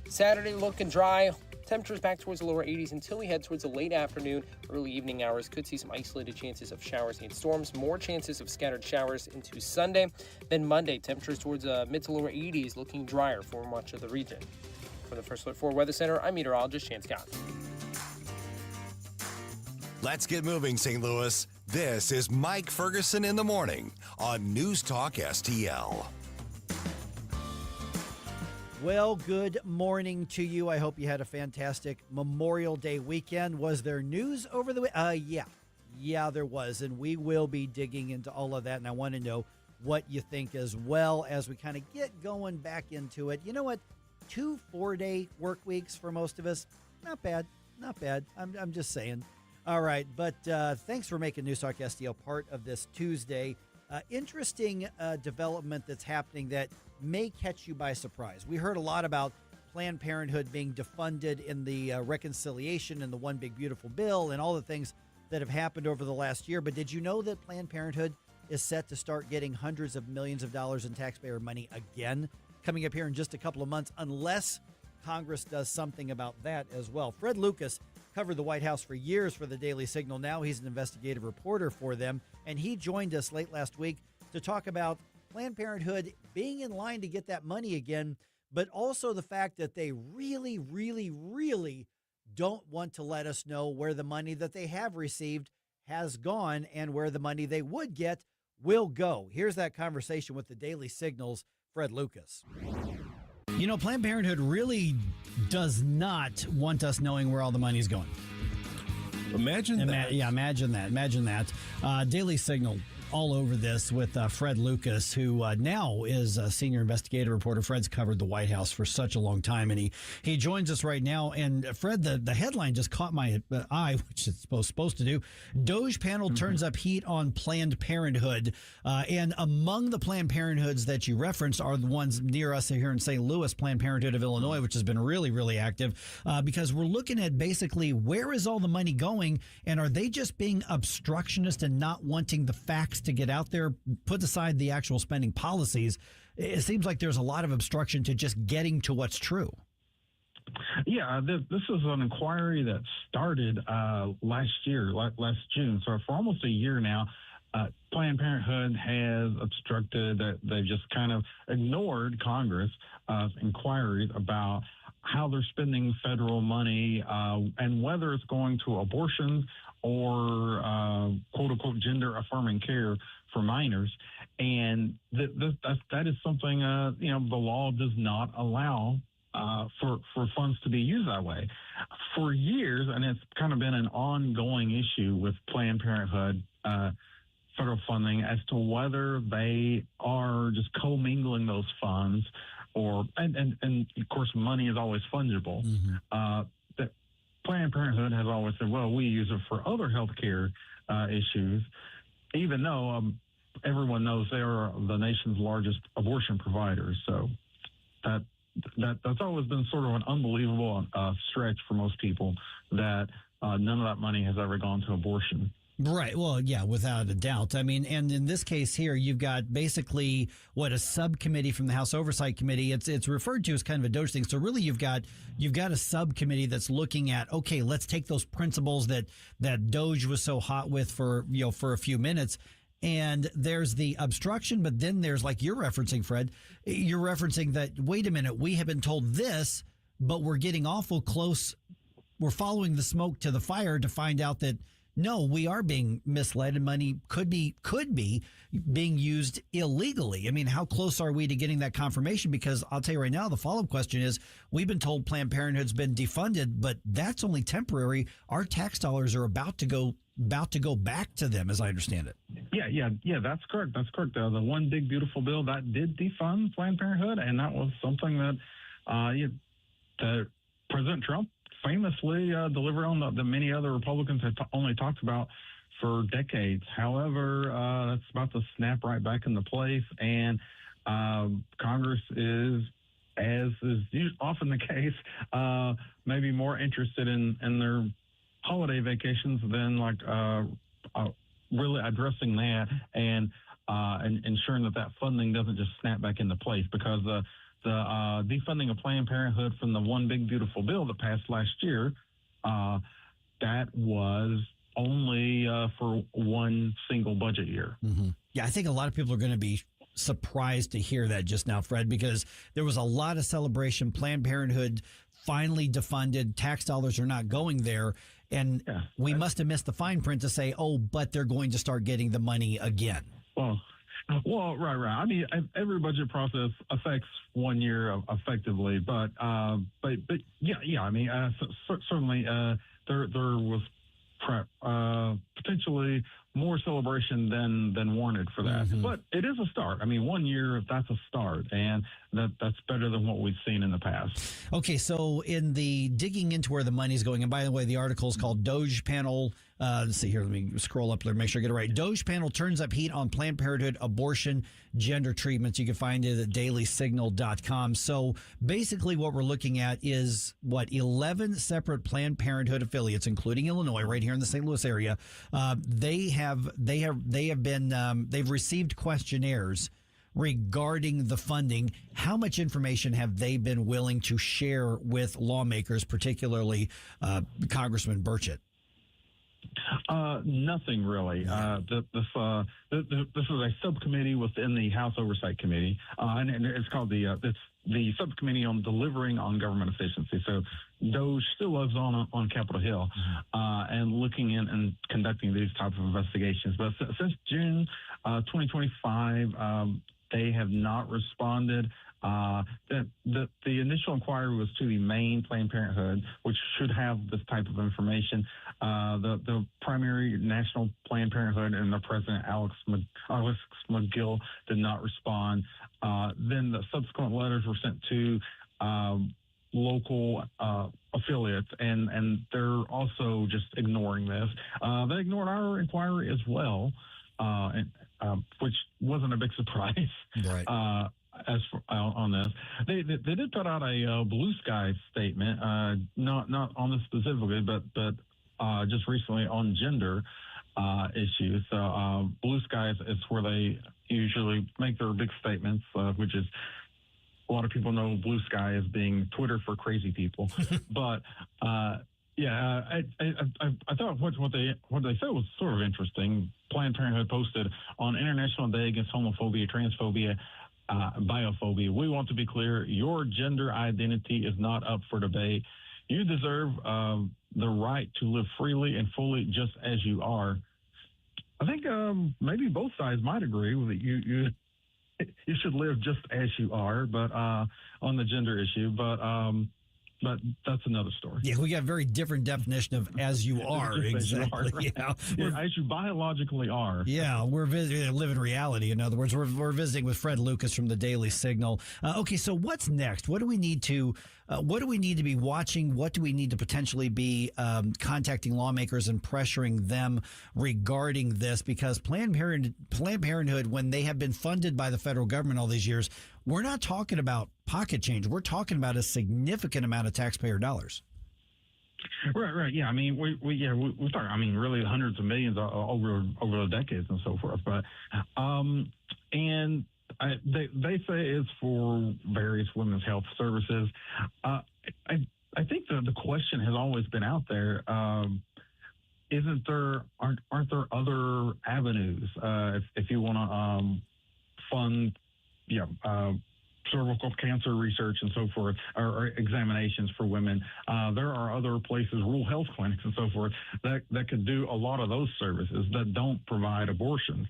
Saturday looking dry. Temperatures back towards the lower 80s until we head towards the late afternoon. Early evening hours could see some isolated chances of showers and storms. More chances of scattered showers into Sunday. Then Monday, temperatures towards mid to lower 80s, looking drier for much of the region. From the First Alert 4 Weather Center, I'm meteorologist Chance Scott. Let's get moving, St. Louis. This is Mike Ferguson in the morning on News Talk STL. Well, good morning to you. I hope you had a fantastic Memorial Day weekend. Was there news over the weekend? Yeah, there was. And we will be digging into all of that. And I want to know what you think as well as we kind of get going back into it. You know what? 2 4-day work weeks for most of us. Not bad. Not bad. I'm just saying. All right. But thanks for making News Talk STL part of this Tuesday. Interesting development that's happening that may catch you by surprise. We heard a lot about Planned Parenthood being defunded in the reconciliation and the One Big Beautiful Bill and all the things that have happened over the last year. But did you know that Planned Parenthood is set to start getting hundreds of millions of dollars in taxpayer money again coming up here in just a couple of months, unless Congress does something about that as well? Fred Lucas covered the White House for years for the Daily Signal. Now he's an investigative reporter for them, and he joined us late last week to talk about Planned Parenthood being in line to get that money again, but also the fact that they really, really, really don't want to let us know where the money that they have received has gone and where the money they would get will go. Here's that conversation with the Daily Signal's Fred Lucas. You know, Planned Parenthood really does not want us knowing where all the money's going. Imagine that. Imagine that. Daily Signal all over this with Fred Lucas, who now is a senior investigative reporter. Fred's covered the White House for such a long time, and he joins us right now. And Fred, the headline just caught my eye, which it's supposed to do. Doge panel turns up heat on Planned Parenthood. And among the Planned Parenthoods that you referenced are the ones near us here in St. Louis, Planned Parenthood of Illinois, which has been really, really active because we're looking at basically where is all the money going, and are they just being obstructionist and not wanting the facts to get out there, put aside the actual spending policies? It seems like there's a lot of obstruction to just getting to what's true. Yeah, this is an inquiry that started last June. So for almost a year now, Planned Parenthood has obstructed, that they've just kind of ignored Congress' inquiries about how they're spending federal money and whether it's going to abortions or quote-unquote gender-affirming care for minors. And that is something, the law does not allow for funds to be used that way. For years, and it's kind of been an ongoing issue with Planned Parenthood federal funding as to whether they are just commingling those funds and of course, money is always fungible. That Planned Parenthood has always said, well, we use it for other healthcare issues, even though everyone knows they are the nation's largest abortion providers. So that's always been sort of an unbelievable stretch for most people that none of that money has ever gone to abortion. Right. Well, yeah, without a doubt. I mean, and in this case here, you've got basically a subcommittee from the House Oversight Committee. It's referred to as kind of a Doge thing. So really, you've got a subcommittee that's looking at, okay, let's take those principles that Doge was so hot with for a few minutes. And there's the obstruction, but then there's, like you're referencing, Fred, you're referencing that, wait a minute, we have been told this, but we're getting awful close. We're following the smoke to the fire to find out that, no, we are being misled and money could be being used illegally. I mean, how close are we to getting that confirmation? Because I'll tell you right now, the follow-up question is, we've been told Planned Parenthood's been defunded, but that's only temporary. Our tax dollars are about to go back to them, as I understand it. Yeah, that's correct. That's correct. The One Big Beautiful Bill, that did defund Planned Parenthood, and that was something that President Trump famously delivered on the many other Republicans had only talked about for decades. However, that's about to snap right back into place, and Congress is, as is often the case, maybe more interested in their holiday vacations than really addressing that and ensuring that funding doesn't just snap back into place, because the defunding of Planned Parenthood from the One Big Beautiful Bill that passed last year, that was only for one single budget year. Mm-hmm. Yeah, I think a lot of people are going to be surprised to hear that just now, Fred, because there was a lot of celebration. Planned Parenthood finally defunded. Tax dollars are not going there. And we must have missed the fine print to say, oh, but they're going to start getting the money again. Well, right. I mean, every budget process affects 1 year effectively, but yeah. I mean, certainly there was potentially more celebration than warranted for that. Mm-hmm. But it is a start. I mean, 1 year, that's a start, and that's better than what we've seen in the past. Okay, so in the digging into where the money's going, and by the way, the article is called Doge Panel. Let's see here. Let me scroll up there, make sure I get it right. Doge Panel turns up heat on Planned Parenthood abortion gender treatments. You can find it at dailysignal.com. So basically what we're looking at is 11 separate Planned Parenthood affiliates, including Illinois, right here in the St. Louis area. They've received questionnaires regarding the funding. How much information have they been willing to share with lawmakers, particularly Congressman Burchett? Nothing really. This is a subcommittee within the House Oversight Committee, and it's called the Subcommittee on Delivering on Government Efficiency. So DOGE still lives on Capitol Hill, and looking in and conducting these type of investigations. But since June 2025, they have not responded. The initial inquiry was to the main Planned Parenthood, which should have this type of information. The primary national Planned Parenthood and the president, Alex McGill, did not respond. Then the subsequent letters were sent to local affiliates, and they're also just ignoring this. They ignored our inquiry as well, which wasn't a big surprise. Right. On this, they did put out a blue sky statement, not on this specifically, but just recently on gender issues. So blue sky is where they usually make their big statements, which is, a lot of people know blue sky as being Twitter for crazy people. But I thought what they said was sort of interesting. Planned Parenthood posted on International Day Against Homophobia, Transphobia, biophobia. We want to be clear, your gender identity is not up for debate. You deserve the right to live freely and fully just as you are. I think maybe both sides might agree with it. You should live just as you are, but on the gender issue, but that's another story. Yeah, we got a very different definition of as you are. Exactly. Right. As you biologically are. Yeah, we're living reality. In other words, we're visiting with Fred Lucas from the Daily Signal. Okay, so what's next? What do we need to be watching? What do we need to potentially be contacting lawmakers and pressuring them regarding this? Because Planned Parenthood, when they have been funded by the federal government all these years, we're not talking about pocket change. We're talking about a significant amount of taxpayer dollars. Right. Yeah. I mean, we talk. I mean, really hundreds of millions over the decades and so forth. But they say it's for various women's health services. I think the question has always been out there. Aren't there other avenues if you want to fund cervical cancer research and so forth, or examinations for women? There are other places, rural health clinics and so forth, that could do a lot of those services that don't provide abortions.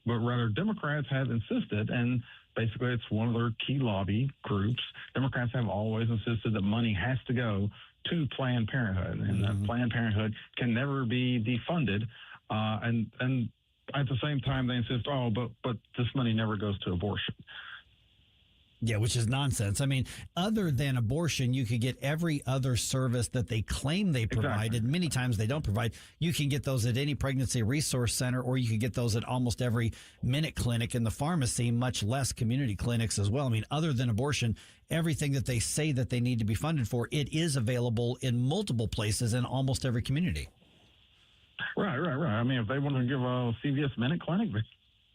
But rather, Democrats have insisted, and basically it's one of their key lobby groups, Democrats have always insisted that money has to go to Planned Parenthood, and that Planned Parenthood can never be defunded. And at the same time, they insist, but this money never goes to abortion. Yeah, which is nonsense. I mean, other than abortion, you could get every other service that they claim they provided. Exactly. Many times they don't provide. You can get those at any pregnancy resource center, or you could get those at almost every minute clinic in the pharmacy, much less community clinics as well. I mean, other than abortion, everything that they say that they need to be funded for, it is available in multiple places in almost every community. Right. I mean, if they want to give a CVS minute clinic,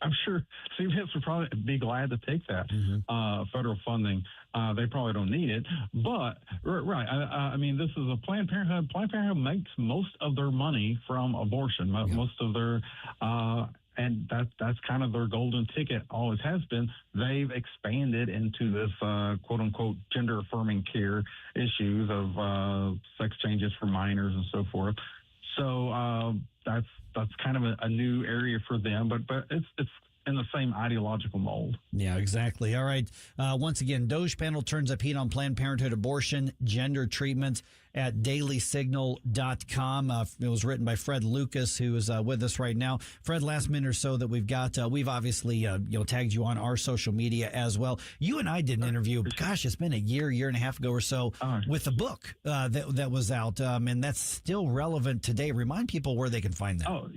I'm sure CVS would probably be glad to take that federal funding. They probably don't need it, but right. I mean, this is a Planned Parenthood. Planned Parenthood makes most of their money from abortion. Most of their and that's kind of their golden ticket. Always has been. They've expanded into this quote unquote gender affirming care issues of sex changes for minors and so forth. So that's kind of a new area for them, but it's in the same ideological mold. Yeah, exactly. All right. Once again, Doge panel turns up heat on Planned Parenthood abortion, gender treatment at dailysignal.com. It was written by Fred Lucas, who is with us right now. Fred, last minute or so that we've got, we've obviously tagged you on our social media as well. You and I did an interview, gosh, it's been a year and a half ago or so, with a book that was out, and that's still relevant today. Remind people where they can find that. Oh,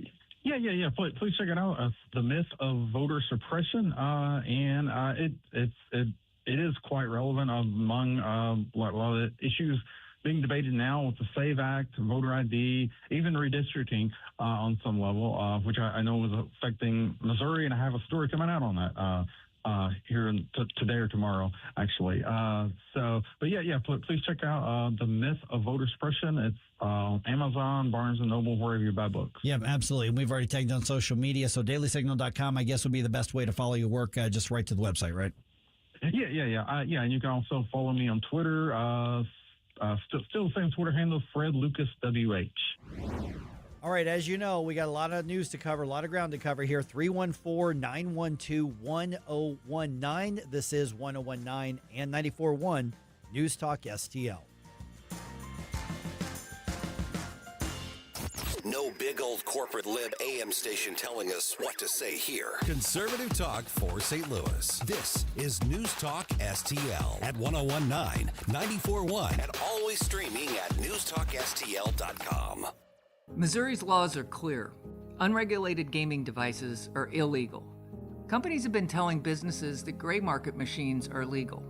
yeah. Please check it out. The Myth of Voter Suppression, and it is quite relevant among a lot of the issues being debated now with the SAVE Act, voter ID, even redistricting on some level, which I know was affecting Missouri, and I have a story coming out on that here today or tomorrow, actually. But please check out The Myth of Voter Suppression. It's Amazon, Barnes & Noble, wherever you buy books. Yeah, absolutely. And we've already tagged on social media, so dailysignal.com, I guess, would be the best way to follow your work, just right to the website, right? Yeah, and you can also follow me on Twitter. Still the same Twitter handle, Fred Lucas WH. All right, as you know, we got a lot of news to cover, a lot of ground to cover here. 314-912-1019. This is 1019 and 94.1 News Talk STL. No big old corporate lib AM station telling us what to say here. Conservative talk for St. Louis. This is News Talk STL at 1019, 94.1, and always streaming at NewsTalkSTL.com. Missouri's laws are clear. Unregulated gaming devices are illegal. Companies have been telling businesses that gray market machines are legal.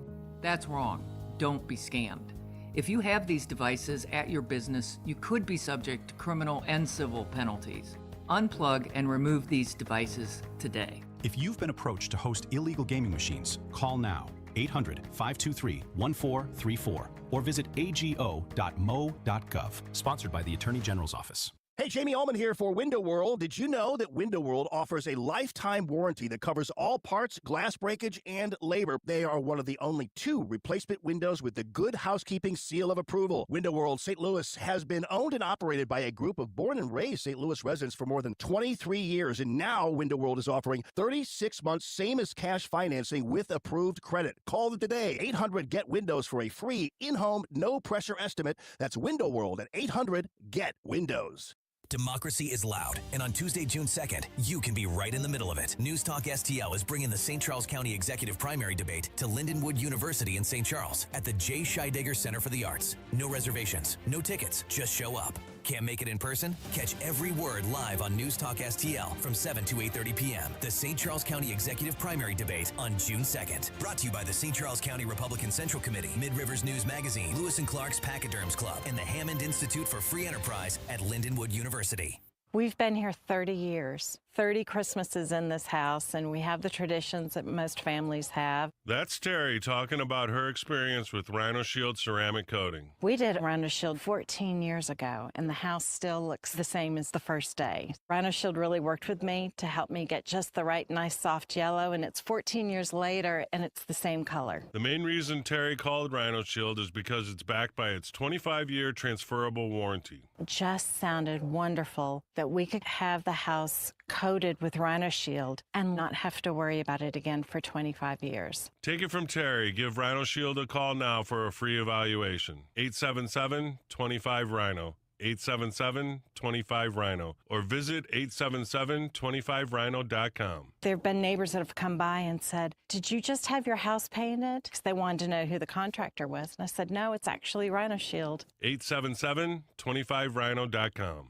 That's wrong. Don't be scammed. If you have these devices at your business, you could be subject to criminal and civil penalties. Unplug and remove these devices today. If you've been approached to host illegal gaming machines, call now 800-523-1434 or visit ago.mo.gov. Sponsored by the Attorney General's Office. Hey, Jamie Ullman here for Window World. Did you know that Window World offers a lifetime warranty that covers all parts, glass breakage, and labor? They are one of the only 2 replacement windows with the Good Housekeeping seal of approval. Window World St. Louis has been owned and operated by a group of born and raised St. Louis residents for more than 23 years, and now Window World is offering 36 months same as cash financing with approved credit. Call them today, 800-GET-WINDOWS for a free in-home, no-pressure estimate. That's Window World at 800-GET-WINDOWS. Democracy is loud, and on Tuesday, June 2nd, you can be right in the middle of it. News Talk STL is bringing the St. Charles County Executive Primary Debate to Lindenwood University in St. Charles at the J. Scheidegger Center for the Arts. No reservations, no tickets, just show up. Can't make it in person? Catch every word live on News Talk STL from 7 to 8:30 p.m. The St. Charles County Executive Primary Debate on June 2nd. Brought to you by the St. Charles County Republican Central Committee, Mid-Rivers News Magazine, Lewis & Clark's Pachyderms Club, and the Hammond Institute for Free Enterprise at Lindenwood University. We've been here 30 years, 30 Christmases in this house, and we have the traditions that most families have. That's Terry talking about her experience with Rhino Shield ceramic coating. We did Rhino Shield 14 years ago, and the house still looks the same as the first day. Rhino Shield really worked with me to help me get just the right nice soft yellow, and it's 14 years later, and it's the same color. The main reason Terry called Rhino Shield is because it's backed by its 25-year transferable warranty. It just sounded wonderful that we could have the house coated with Rhino Shield and not have to worry about it again for 25 years. Take it from Terry. Give Rhino Shield a call now for a free evaluation. 877-25-RHINO. 877-25-RHINO. Or visit 877-25rhino.com. There have been neighbors that have come by and said, "Did you just have your house painted?" Because they wanted to know who the contractor was. And I said, "No, it's actually Rhino Shield." 877-25rhino.com.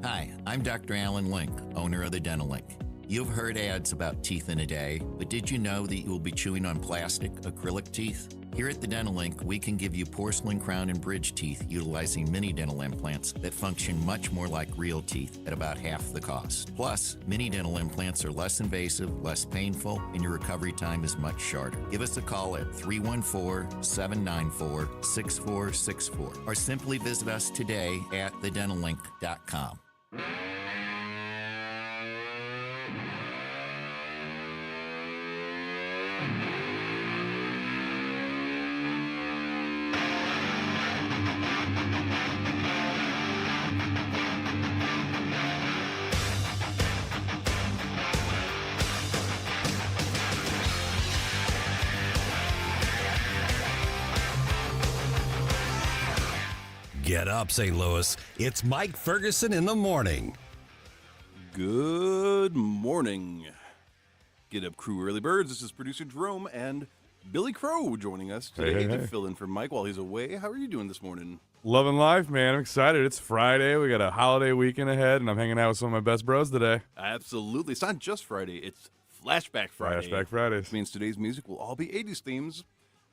Hi, I'm Dr. Alan Link, owner of the Dental Link. You've heard ads about teeth in a day, but did you know that you will be chewing on plastic, acrylic teeth? Here at the Dental Link, we can give you porcelain crown and bridge teeth utilizing mini dental implants that function much more like real teeth at about half the cost. Plus, mini dental implants are less invasive, less painful, and your recovery time is much shorter. Give us a call at 314-794-6464 or simply visit us today at thedentallink.com. Get up, St. Louis. It's Mike Ferguson in the morning. Good morning. Get up, crew early birds. This is producer Jerome and Billy Crow joining us today to fill in for Mike while he's away. How are you doing this morning? Loving life, man. I'm excited. It's Friday. We got a holiday weekend ahead, and I'm hanging out with some of my best bros today. Absolutely. It's not just Friday. It's Flashback Friday. Flashback Fridays. Which means today's music will all be 80s themes.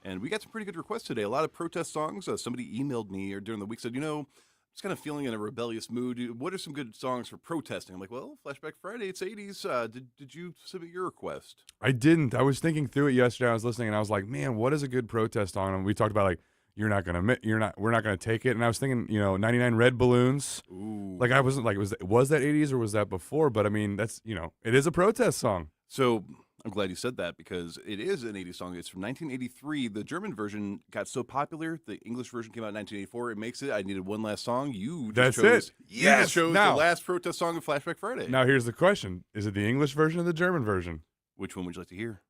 And we got some pretty good requests today. A lot of protest songs. Somebody emailed me during the week, said, I'm just kind of feeling in a rebellious mood. What are some good songs for protesting? I'm like, well, Flashback Friday, it's 80s. Did you submit your request? I didn't. I was thinking through it yesterday. I was listening, and I was like, man, what is a good protest song? And we talked about, like, we're not gonna take it. And I was thinking, 99 Red Balloons. Ooh. Like, I wasn't like, was that 80s or was that before? But I mean, that's, it is a protest song. So I'm glad you said that because it is an 80s song. It's from 1983. The German version got so popular. The English version came out in 1984. It makes it. I needed one last song. That's it. You just chose the last protest song of Flashback Friday. Now, here's the question. Is it the English version or the German version? Which one would you like to hear?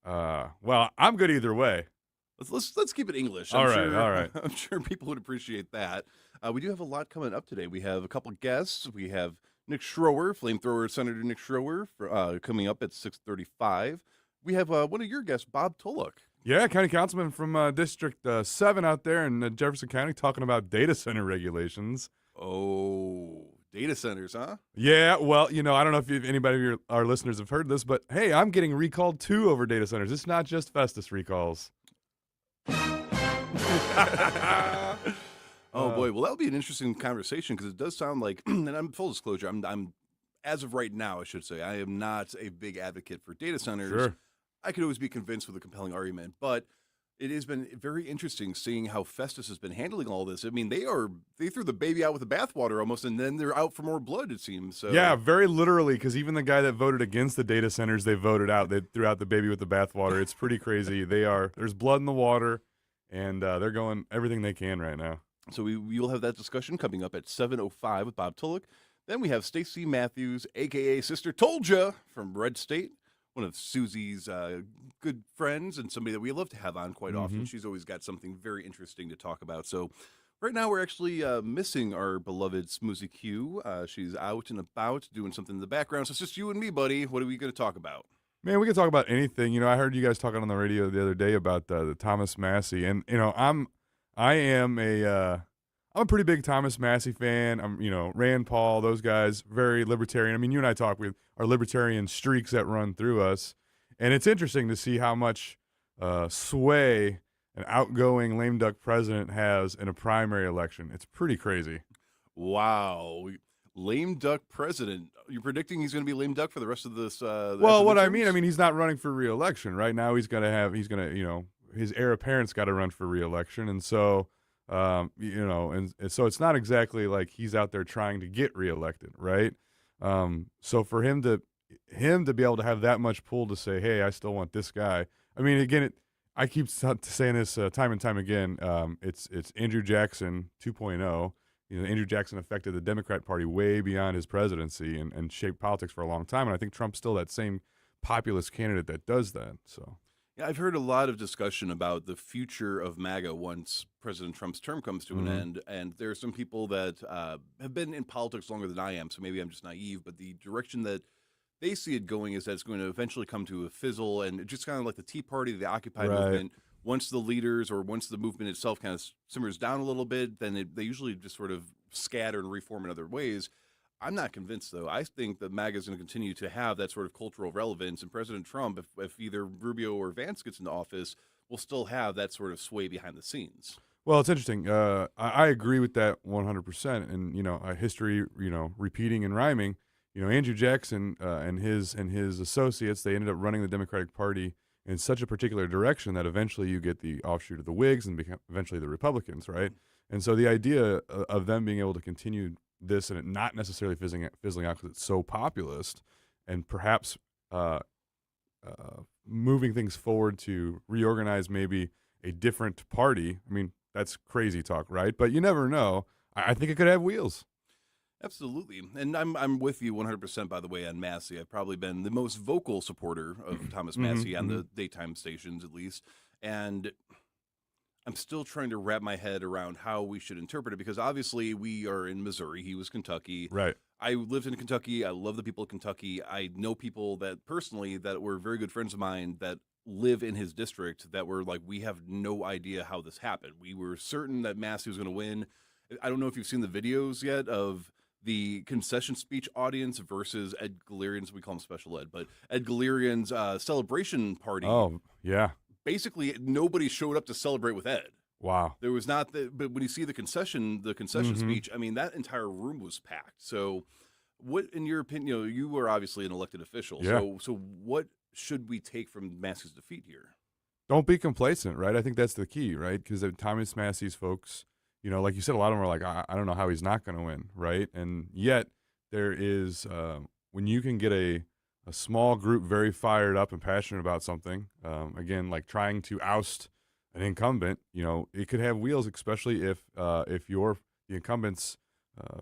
Well, I'm good either way. Let's keep it English. All right. I'm sure people would appreciate that. We do have a lot coming up today. We have a couple of guests. We have Nick Schroer, flamethrower Senator Nick Schroer, coming up at 6:35. We have one of your guests, Bob Tullock. Yeah, county councilman from District 7 out there in Jefferson County, talking about data center regulations. Oh, data centers, huh? Yeah, well, I don't know if anybody of our listeners have heard this, but hey, I'm getting recalled too over data centers. It's not just Festus recalls. Oh boy, well that'll be an interesting conversation because it does sound like, and I'm full disclosure, I'm as of right now, I should say, I am not a big advocate for data centers. Sure. I could always be convinced with a compelling argument, but it has been very interesting seeing how Festus has been handling all this. I mean, they threw the baby out with the bathwater almost, and then they're out for more blood, it seems. So. Yeah, very literally, because even the guy that voted against the data centers, they voted out. They threw out the baby with the bathwater. It's pretty crazy. There's blood in the water, and they're going everything they can right now. So we will have that discussion coming up at 7:05 with Bob Tullock. Then we have Stacey Matthews, a.k.a. Sister Toldja from RedState, one of Susie's good friends and somebody that we love to have on quite often. She's always got something very interesting to talk about. So right now we're actually missing our beloved Smoozy Q. She's out and about doing something in the background. So it's just you and me, buddy. What are we going to talk about? Man, we can talk about anything. I heard you guys talking on the radio the other day about the Thomas Massey, and I'm a pretty big Thomas Massey fan. I'm, Rand Paul, those guys, very libertarian. I mean, you and I talk with our libertarian streaks that run through us, and it's interesting to see how much sway an outgoing lame duck president has in a primary election. It's pretty crazy. Wow. Lame duck president. You're predicting he's going to be lame duck for the rest of this? Well, what I mean, he's not running for re-election right now. His heir apparent's got to run for re-election, and so, and so it's not exactly like he's out there trying to get reelected, right? So for him to be able to have that much pull to say, hey, I still want this guy. I mean, again, I keep saying this time and time again. It's Andrew Jackson 2.0. Andrew Jackson affected the Democrat Party way beyond his presidency and shaped politics for a long time. And I think Trump's still that same populist candidate that does that. So. Yeah, I've heard a lot of discussion about the future of MAGA once President Trump's term comes to an end. And there are some people that have been in politics longer than I am, so maybe I'm just naive. But the direction that they see it going is that it's going to eventually come to a fizzle, and just kind of like the Tea Party, the Occupy movement. Once the leaders or once the movement itself kind of simmers down a little bit, then they usually just sort of scatter and reform in other ways. I'm not convinced, though. I think that MAGA is going to continue to have that sort of cultural relevance, and President Trump, if either Rubio or Vance gets into office, will still have that sort of sway behind the scenes. Well, it's interesting. I agree with that 100%. And history, repeating and rhyming. Andrew Jackson and his associates, they ended up running the Democratic Party in such a particular direction that eventually you get the offshoot of the Whigs and eventually the Republicans, right? And so the idea of them being able to continue this and it not necessarily fizzling out because it's so populist, and perhaps moving things forward to reorganize maybe a different party. I mean, that's crazy talk, right? But you never know. I think it could have wheels. Absolutely. And I'm with you 100%, by the way, on Massey. I've probably been the most vocal supporter of Thomas Massey on the daytime stations, at least. And I'm still trying to wrap my head around how we should interpret it, because obviously we are in Missouri. He was Kentucky. Right. I lived in Kentucky. I love the people of Kentucky. I know people that personally that were very good friends of mine that live in his district that were like, we have no idea how this happened. We were certain that Massey was going to win. I don't know if you've seen the videos yet of the concession speech audience versus Ed Galerian's, we call him special ed, but Ed Galerian's celebration party. Oh, yeah. Basically, nobody showed up to celebrate with Ed. Wow. There was not, but when you see the concession speech, I mean, that entire room was packed. So what, in your opinion, you were obviously an elected official. Yeah. So what should we take from Massey's defeat here? Don't be complacent, right? I think that's the key, right? Because Thomas Massey's folks, like you said, a lot of them are like, I don't know how he's not going to win, right? And yet there is, when you can get a small group very fired up and passionate about something, again, like trying to oust an incumbent, it could have wheels, especially if the incumbent's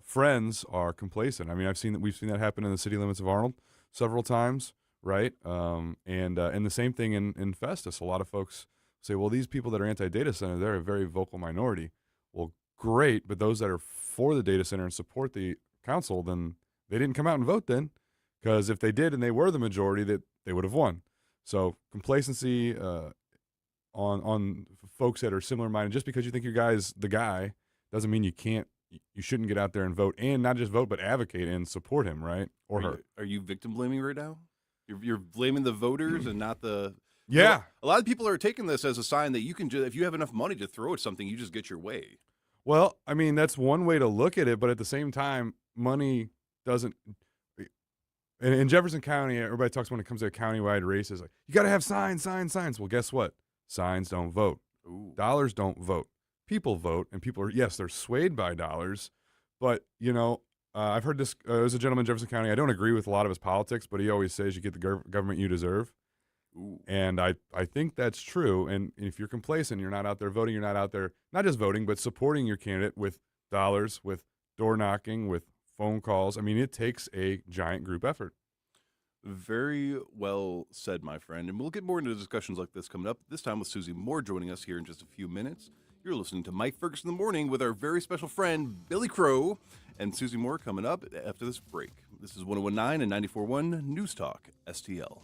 friends are complacent. I mean, we've seen that happen in the city limits of Arnold several times, right? And the same thing in Festus. A lot of folks say, well, these people that are anti-data center, they're a very vocal minority. Well, great, but those that are for the data center and support the council, then they didn't come out and vote then, because if they did and they were the majority, that they would have won. So complacency on folks that are similar-minded, just because you think your guy's the guy, doesn't mean you shouldn't get out there and vote, and not just vote, but advocate and support him, right? Or her. Are you victim blaming right now? You're blaming the voters and not the. Yeah. A lot of people are taking this as a sign that you can if you have enough money to throw at something, you just get your way. Well, I mean, that's one way to look at it, but at the same time, money doesn't. In Jefferson County, everybody talks when it comes to countywide races, like, you got to have signs. Well, guess what? Signs don't vote. Ooh. Dollars don't vote. People vote, and people are, yes, they're swayed by dollars, but, I've heard this, there's a gentleman in Jefferson County, I don't agree with a lot of his politics, but he always says you get the government you deserve. Ooh. And I think that's true. And if you're complacent, you're not out there voting, you're not out there, not just voting, but supporting your candidate with dollars, with door knocking, with phone calls. I mean, it takes a giant group effort. Very well said, my friend. And we'll get more into discussions like this coming up, this time with Susie Moore joining us here in just a few minutes. You're listening to Mike Ferguson in the Morning with our very special friend, Billy Crow, and Susie Moore coming up after this break. This is 101.9 and 94.1 News Talk STL.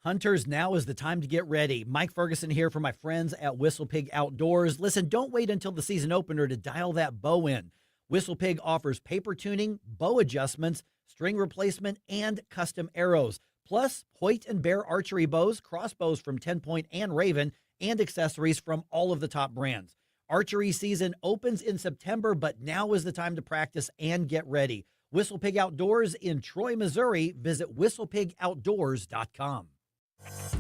Hunters, now is the time to get ready. Mike Ferguson here for my friends at Whistle Pig Outdoors. Listen, don't wait until the season opener to dial that bow in. Whistle Pig offers paper tuning, bow adjustments, string replacement, and custom arrows. Plus, Hoyt and Bear archery bows, crossbows from 10 Point and Raven, and accessories from all of the top brands. Archery season opens in September, but now is the time to practice and get ready. Whistle Pig Outdoors in Troy, Missouri. Visit whistlepigoutdoors.com.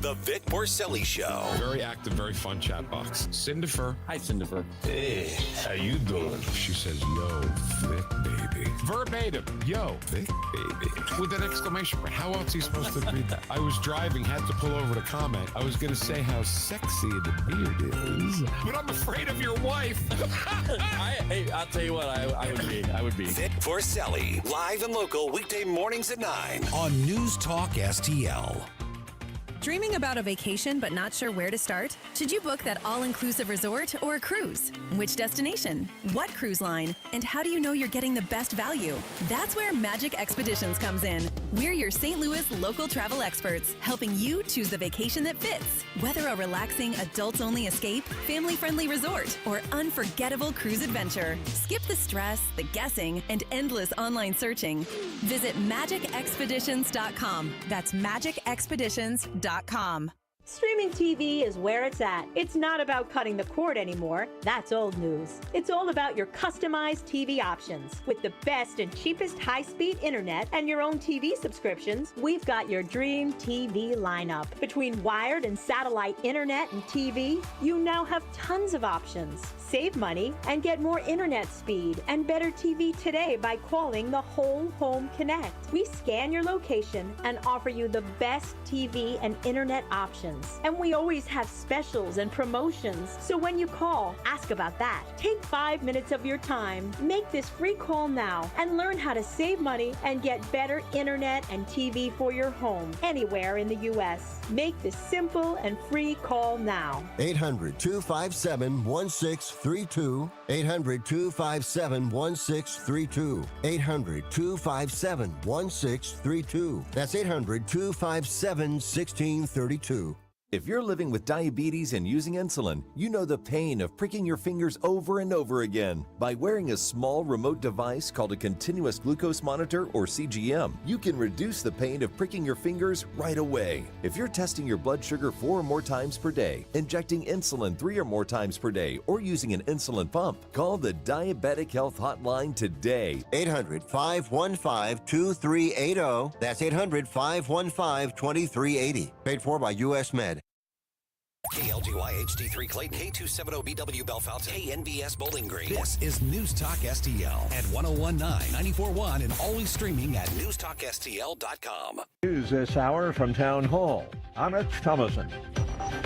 The Vic Porcelli Show. Very active, very fun chat box. Cinderfer. Hi, Cinderfer. Hey, how you doing? She says, yo, Vic, baby. Verbatim, yo, Vic, baby. With an exclamation point. How else are you supposed to read that? I was driving, had to pull over to comment. I was going to say how sexy the beard is, but I'm afraid of your wife. Hey, I'll tell you what, I would be. Vic Porcelli, live and local, weekday mornings at 9 on News Talk STL. Dreaming about a vacation but not sure where to start? Should you book that all-inclusive resort or a cruise? Which destination? What cruise line? And how do you know you're getting the best value? That's where Magic Expeditions comes in. We're your St. Louis local travel experts, helping you choose the vacation that fits. Whether a relaxing adults-only escape, family-friendly resort, or unforgettable cruise adventure, skip the stress, the guessing, and endless online searching. Visit magicexpeditions.com. That's magicexpeditions.com. Streaming TV is where it's at. It's not about cutting the cord anymore. That's old news. It's all about your customized TV options. With the best and cheapest high-speed internet and your own TV subscriptions, we've got your dream TV lineup. Between wired and satellite internet and TV, you now have tons of options. Save money and get more internet speed and better TV today by calling the Whole Home Connect. We scan your location and offer you the best TV and internet options. And we always have specials and promotions. So when you call, ask about that. Take 5 minutes of your time. Make this free call now and learn how to save money and get better internet and TV for your home anywhere in the U.S. Make this simple and free call now. 800-257-1632. 800-257-1632. 800-257-1632. That's 800-257-1632. If you're living with diabetes and using insulin, you know the pain of pricking your fingers over and over again. By wearing a small remote device called a continuous glucose monitor, or CGM, you can reduce the pain of pricking your fingers right away. If you're testing your blood sugar 4 or more times per day, injecting insulin 3 or more times per day, or using an insulin pump, call the Diabetic Health Hotline today. 800-515-2380. That's 800-515-2380. Paid for by U.S. Med. KLGY HD3 Clayton, K270BW Bellefonte, KNBS Bowling Green. This is News Talk STL at 1019, 94.1, and always streaming at NewsTalkSTL.com. News this hour from Town Hall. I'm Rich Thomason.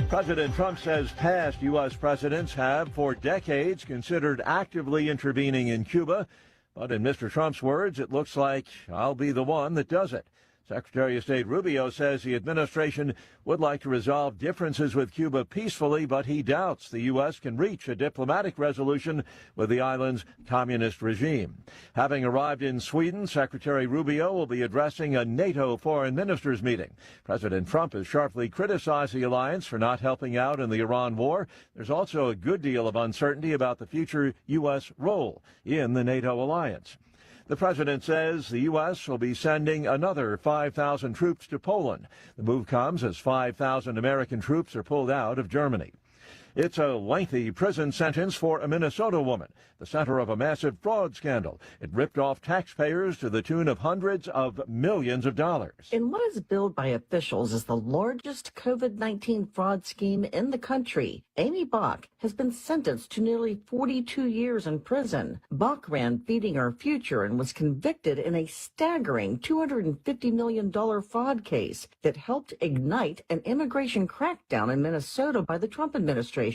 President Trump says past U.S. presidents have for decades considered actively intervening in Cuba. But in Mr. Trump's words, it looks like I'll be the one that does it. Secretary of State Rubio says the administration would like to resolve differences with Cuba peacefully, but he doubts the U.S. can reach a diplomatic resolution with the island's communist regime. Having arrived in Sweden, Secretary Rubio will be addressing a NATO foreign ministers meeting. President Trump has sharply criticized the alliance for not helping out in the Iran war. There's also a good deal of uncertainty about the future U.S. role in the NATO alliance. The president says the U.S. will be sending another 5,000 troops to Poland. The move comes as 5,000 American troops are pulled out of Germany. It's a lengthy prison sentence for a Minnesota woman, the center of a massive fraud scandal. It ripped off taxpayers to the tune of hundreds of millions of dollars. In what is billed by officials as the largest COVID-19 fraud scheme in the country, Amy Bach has been sentenced to nearly 42 years in prison. Bach ran Feeding Our Future and was convicted in a staggering $250 million fraud case that helped ignite an immigration crackdown in Minnesota by the Trump administration.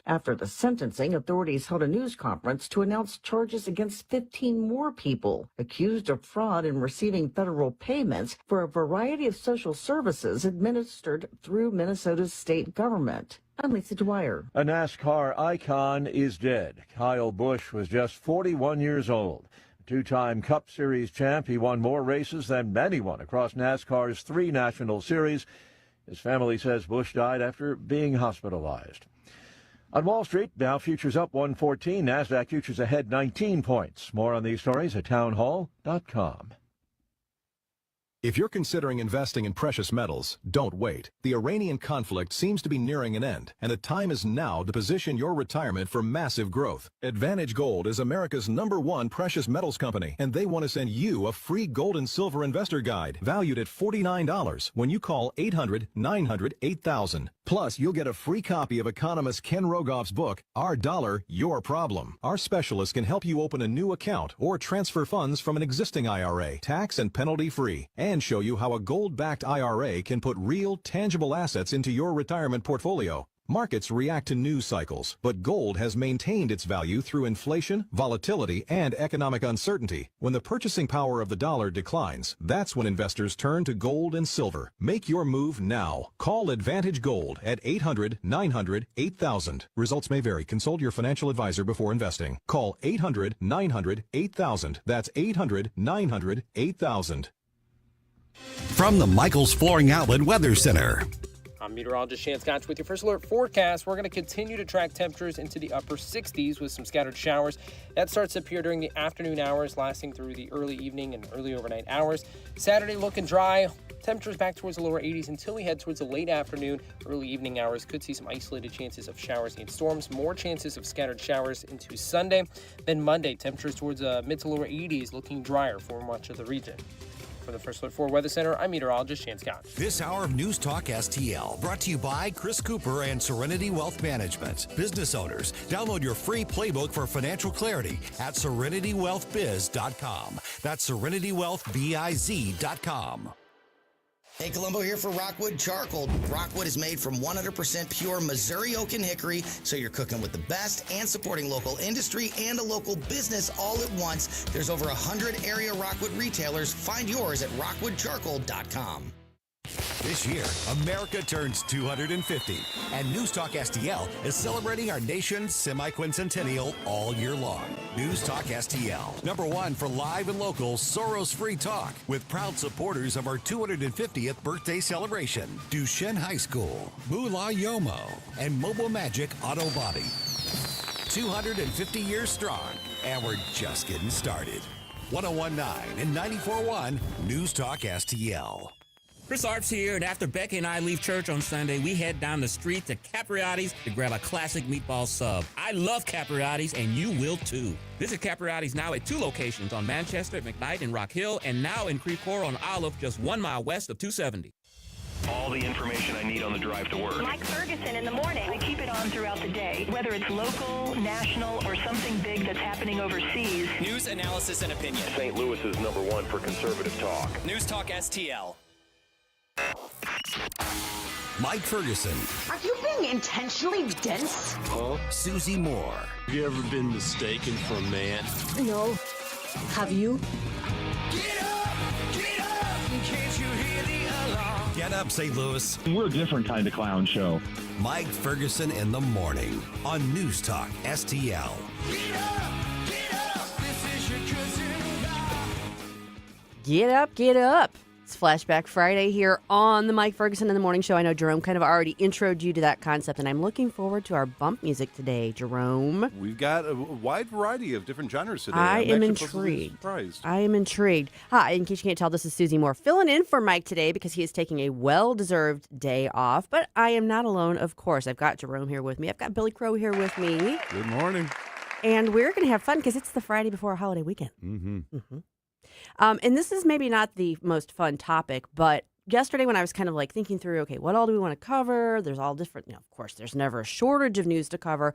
After the sentencing, authorities held a news conference to announce charges against 15 more people accused of fraud in receiving federal payments for a variety of social services administered through Minnesota's state government. I'm Lisa Dwyer. A NASCAR icon is dead. Kyle Busch was just 41 years old. Two-time Cup Series champ, he won more races than anyone across NASCAR's 3 national series. His family says Busch died after being hospitalized. On Wall Street, Dow futures up 114, NASDAQ futures ahead 19 points. More on these stories at townhall.com. If you're considering investing in precious metals, don't wait. The Iranian conflict seems to be nearing an end, and the time is now to position your retirement for massive growth. Advantage Gold is America's #1 precious metals company, and they want to send you a free gold and silver investor guide valued at $49 when you call 800-900-8000. Plus, you'll get a free copy of economist Ken Rogoff's book, Our Dollar, Your Problem. Our specialists can help you open a new account or transfer funds from an existing IRA, tax and penalty free, and show you how a gold-backed IRA can put real, tangible assets into your retirement portfolio. Markets react to news cycles, but gold has maintained its value through inflation, volatility, and economic uncertainty. When the purchasing power of the dollar declines, that's when investors turn to gold and silver. Make your move now. Call Advantage Gold at 800-900-8000. Results may vary. Consult your financial advisor before investing. Call 800-900-8000. That's 800-900-8000. From the Michaels Flooring Outlet Weather Center. I'm meteorologist Shan Scotch with your first alert forecast. We're going to continue to track temperatures into the upper 60s with some scattered showers. That starts to appear during the afternoon hours, lasting through the early evening and early overnight hours. Saturday looking dry. Temperatures back towards the lower 80s until we head towards the late afternoon, early evening hours. Could see some isolated chances of showers and storms. More chances of scattered showers into Sunday. Then Monday, temperatures towards mid to lower 80s, looking drier for much of the region. For the First Alert 4 Weather Center, I'm meteorologist Shan Scott. This hour of News Talk STL brought to you by Chris Cooper and Serenity Wealth Management. Business owners, download your free playbook for financial clarity at SerenityWealthBiz.com. That's SerenityWealthBiz.com. Hey, Columbo here for Rockwood Charcoal. Rockwood is made from 100% pure Missouri oak and hickory, so you're cooking with the best and supporting local industry and a local business all at once. There's over 100 area Rockwood retailers. Find yours at rockwoodcharcoal.com. This year, America turns 250, and News Talk STL is celebrating our nation's semi-quincentennial all year long. News Talk STL, #1 for live and local Soros-free talk, with proud supporters of our 250th birthday celebration. Duchenne High School, Moolah Yomo, and Mobile Magic Auto Body. 250 years strong, and we're just getting started. 101.9 and 94.1 News Talk STL. Chris Arps here, and after Becky and I leave church on Sunday, we head down the street to Capriotti's to grab a classic meatball sub. I love Capriotti's, and you will too. Visit Capriotti's now at 2 locations on Manchester, McKnight, and Rock Hill, and now in Creve Coeur on Olive, just 1 mile west of 270. All the information I need on the drive to work. Mike Ferguson in the morning. I keep it on throughout the day, whether it's local, national, or something big that's happening overseas. News, analysis, and opinion. St. Louis is #1 for conservative talk. News Talk STL. Mike Ferguson. Are you being intentionally dense? Huh? Susie Moore. Have you ever been mistaken for a man? No. Have you? Get up! Get up! Can't you hear the alarm? Get up, St. Louis. We're a different kind of clown show. Mike Ferguson in the morning on News Talk STL. Get up! Get up! This is your cousin. Get up, get up. It's Flashback Friday here on the Mike Ferguson in the Morning Show. I know Jerome kind of already introed you to that concept, and I'm looking forward to our bump music today, Jerome. We've got a wide variety of different genres today. I am intrigued. I am intrigued. Hi, in case you can't tell, this is Susie Moore filling in for Mike today because he is taking a well-deserved day off. But I am not alone, of course. I've got Jerome here with me. I've got Billy Crow here with me. Good morning. And we're going to have fun because it's the Friday before a holiday weekend. And this is maybe not the most fun topic, but yesterday when I was kind of like thinking through, okay, what all do we want to cover? There's all different, of course, there's never a shortage of news to cover.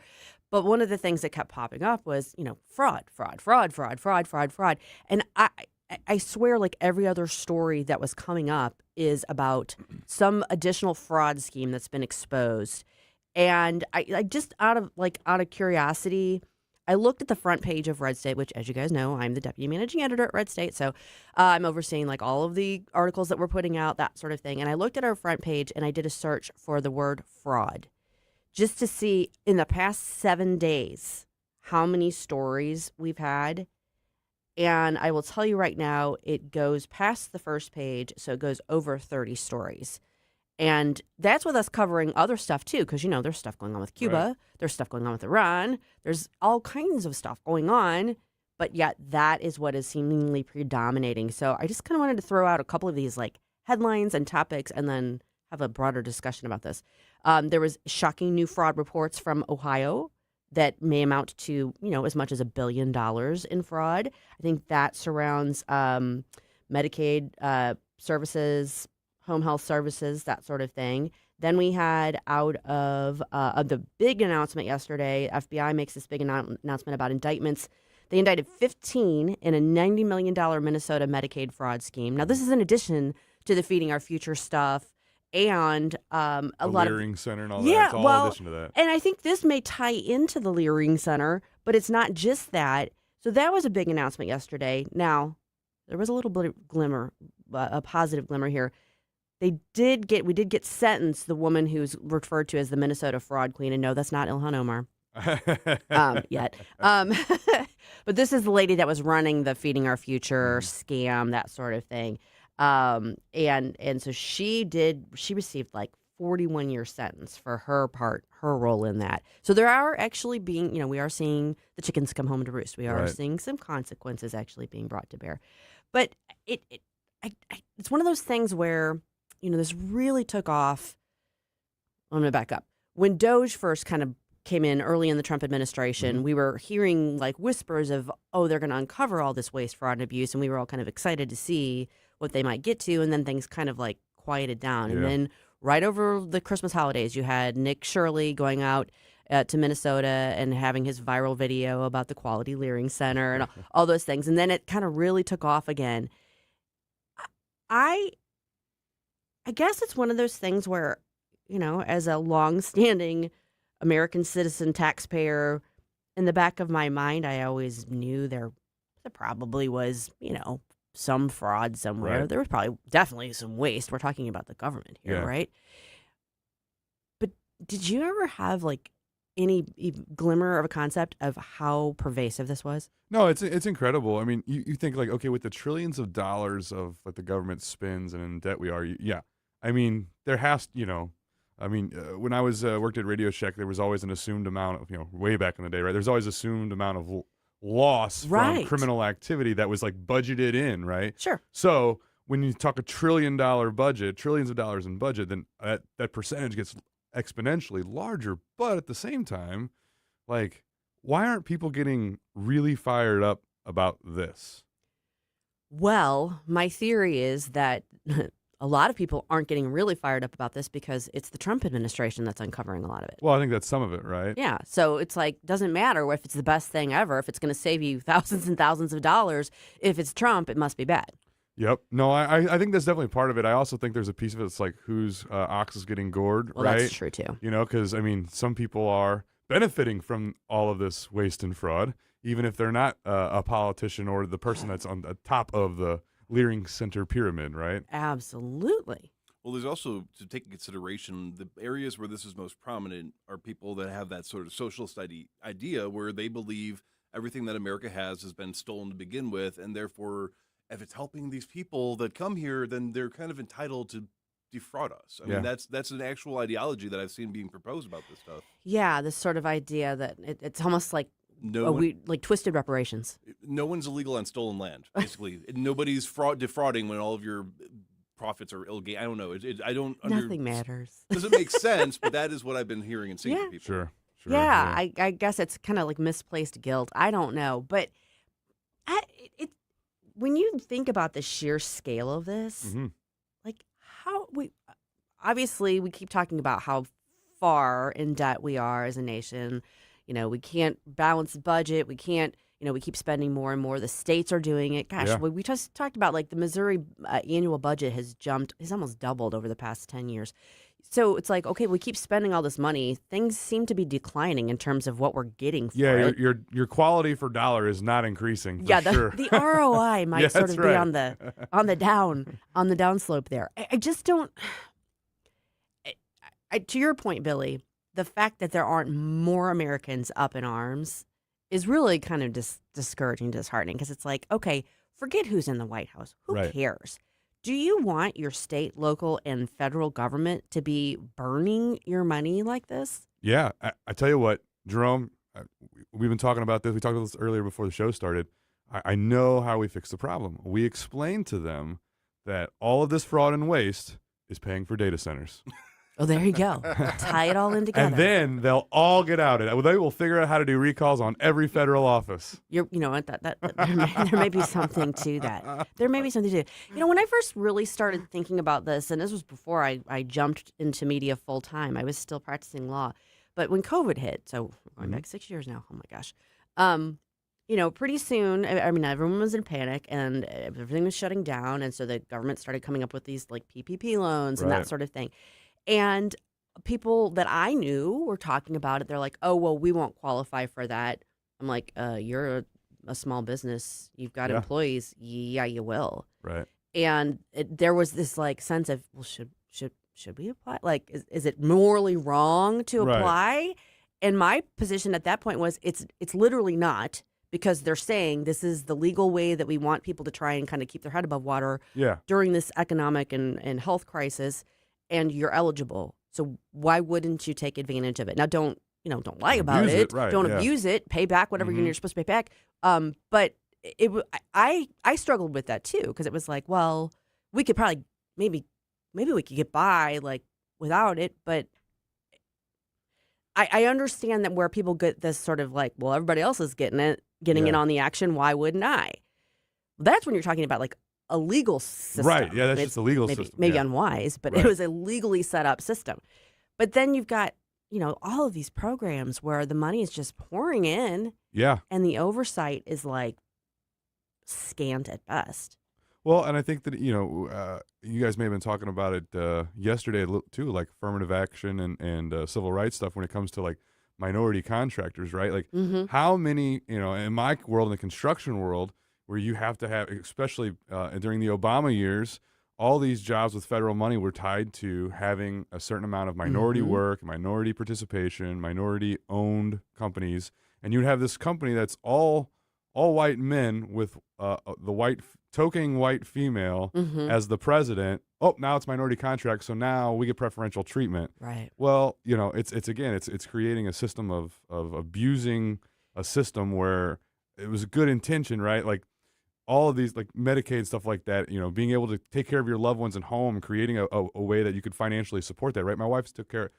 But one of the things that kept popping up was, fraud. And I swear like every other story that was coming up is about some additional fraud scheme that's been exposed. And I just out of curiosity, I looked at the front page of RedState, which, as you guys know, I'm the deputy managing editor at RedState. So I'm overseeing all of the articles that we're putting out, that sort of thing. And I looked at our front page and I did a search for the word fraud just to see in the past 7 days how many stories we've had. And I will tell you right now, it goes past the first page. So it goes over 30 stories. And that's with us covering other stuff, too, because, there's stuff going on with Cuba. Right. There's stuff going on with Iran. There's all kinds of stuff going on. But yet that is what is seemingly predominating. So I just kind of wanted to throw out a couple of these headlines and topics and then have a broader discussion about this. There was shocking new fraud reports from Ohio that may amount to, as much as $1 billion in fraud. I think that surrounds Medicaid services, home health services, that sort of thing. Then we had out of the big announcement yesterday, FBI makes this big announcement about indictments. They indicted 15 in a $90 million Minnesota Medicaid fraud scheme. Now, this is in addition to the Feeding Our Future stuff and a lot of Leering Center and all that. yeah, It's all well, in addition to that. and I think this may tie into the Leering Center, but it's not just that. So that was a big announcement yesterday. Now, there was a little bit of glimmer, a positive glimmer here. We did get sentenced the woman who's referred to as the Minnesota fraud queen, and no, that's not Ilhan Omar yet. But this is the lady that was running the Feeding Our Future scam, that sort of thing. And so she received like 41-year sentence for her role in that. So there are actually being, we are seeing the chickens come home to roost. We are seeing some consequences actually being brought to bear. But it's one of those things where, this really took off. I'm going to back up. When Doge first kind of came in early in the Trump administration, we were hearing like whispers of, they're going to uncover all this waste, fraud, and abuse. And we were all kind of excited to see what they might get to. And then things kind of like quieted down. And then right over the Christmas holidays, you had Nick Shirley going out to Minnesota and having his viral video about the Quality Leering Center and all those things. And then it kind of really took off again. I guess it's one of those things where, as a long-standing American citizen taxpayer, in the back of my mind, I always knew there probably was, some fraud somewhere. Right. There was probably definitely some waste. We're talking about the government here, right? But did you ever have like any glimmer of a concept of how pervasive this was? No, it's incredible. I mean, you think like, okay, with the trillions of dollars of like the government spends and in debt we are, I mean, there has, when I was worked at Radio Shack, there was always an assumed amount of, way back in the day, right? There's always assumed amount of loss from criminal activity that was like budgeted in, right? Sure. So when you talk $1 trillion budget, trillions of dollars in budget, then that percentage gets exponentially larger. But at the same time, like, why aren't people getting really fired up about this? Well, my theory is that a lot of people aren't getting really fired up about this because it's the Trump administration that's uncovering a lot of it. Well, I think that's some of it, right? Yeah. So it's like, doesn't matter if it's the best thing ever. If it's going to save you thousands and thousands of dollars, if it's Trump, it must be bad. Yep. No, I think that's definitely part of it. I also think there's a piece of it that's like whose ox is getting gored, well, right? That's true, too. Because, some people are benefiting from all of this waste and fraud, even if they're not a politician or the person that's on the top of the Leering Center pyramid, right? Absolutely. Well, there's also to take into consideration the areas where this is most prominent are people that have that sort of socialist idea where they believe everything that America has been stolen to begin with, and therefore, if it's helping these people that come here, then they're kind of entitled to defraud us. I mean, that's an actual ideology that I've seen being proposed about this stuff. Yeah, this sort of idea that it's almost like like twisted reparations. No one's illegal on stolen land, basically. Nobody's defrauding when all of your profits are ill-gained. I don't know. Nothing matters. Doesn't make sense, but that is what I've been hearing and seeing from people. Sure. Yeah, I guess it's kind of like misplaced guilt. I don't know. But when you think about the sheer scale of this, like obviously we keep talking about how far in debt we are as a nation. We can't balance the budget. We can't, we keep spending more and more. The states are doing it. Gosh, we just talked about like the Missouri annual budget has almost doubled over the past 10 years. So it's like, okay, we keep spending all this money. Things seem to be declining in terms of what we're getting for it. Your quality for dollar is not increasing. The ROI might sort of be on the downslope there. I just don't. To your point, Billy, the fact that there aren't more Americans up in arms is really kind of discouraging, disheartening, because it's like, okay, forget who's in the White House. Who cares? Do you want your state, local, and federal government to be burning your money like this? Yeah. I tell you what, Jerome, we've been talking about this. We talked about this earlier before the show started. I know how we fix the problem. We explained to them that all of this fraud and waste is paying for data centers. Oh, there you go. Tie it all in together. And then they'll all get out. They will figure out how to do recalls on every federal office. You know what? There may be something to that. There may be something to it. When I first really started thinking about this, and this was before I jumped into media full time, I was still practicing law. But when COVID hit, so going back 6 years now, oh my gosh, pretty soon, I mean, everyone was in panic and everything was shutting down. And so the government started coming up with these like PPP loans and that sort of thing. And people that I knew were talking about it. They're like, oh, well, we won't qualify for that. I'm like, you're a small business. You've got employees. Yeah, you will. Right. And there was this like sense of, well, should we apply? Like, is it morally wrong to apply? And my position at that point was it's literally not, because they're saying this is the legal way that we want people to try and kind of keep their head above water during this economic and health crisis, and you're eligible. So why wouldn't you take advantage of it? Now, don't lie about it. Don't abuse it. Pay back whatever you're supposed to pay back. But I struggled with that too, because it was like, well, we could probably maybe we could get by like without it, but I understand that where people get this sort of like, well, everybody else is getting in on the action. Why wouldn't I? That's when you're talking about like a legal system. Right. Yeah, that's just a legal system. Maybe unwise, but it was a legally set up system. But then you've got, all of these programs where the money is just pouring in. Yeah. And the oversight is like scant at best. Well, and I think that, you guys may have been talking about it yesterday too, like affirmative action and civil rights stuff when it comes to like minority contractors, right? Like how many, in my world, in the construction world, where you have to have, especially during the Obama years, all these jobs with federal money were tied to having a certain amount of minority work, minority participation, minority-owned companies. And you'd have this company that's all white men with the token white female as the president. Oh, now it's minority contract, so now we get preferential treatment. Right. Well, it's creating a system of abusing a system where it was a good intention, right? Like all of these, like Medicaid stuff like that, being able to take care of your loved ones at home, creating a way that you could financially support that, right? My wife took care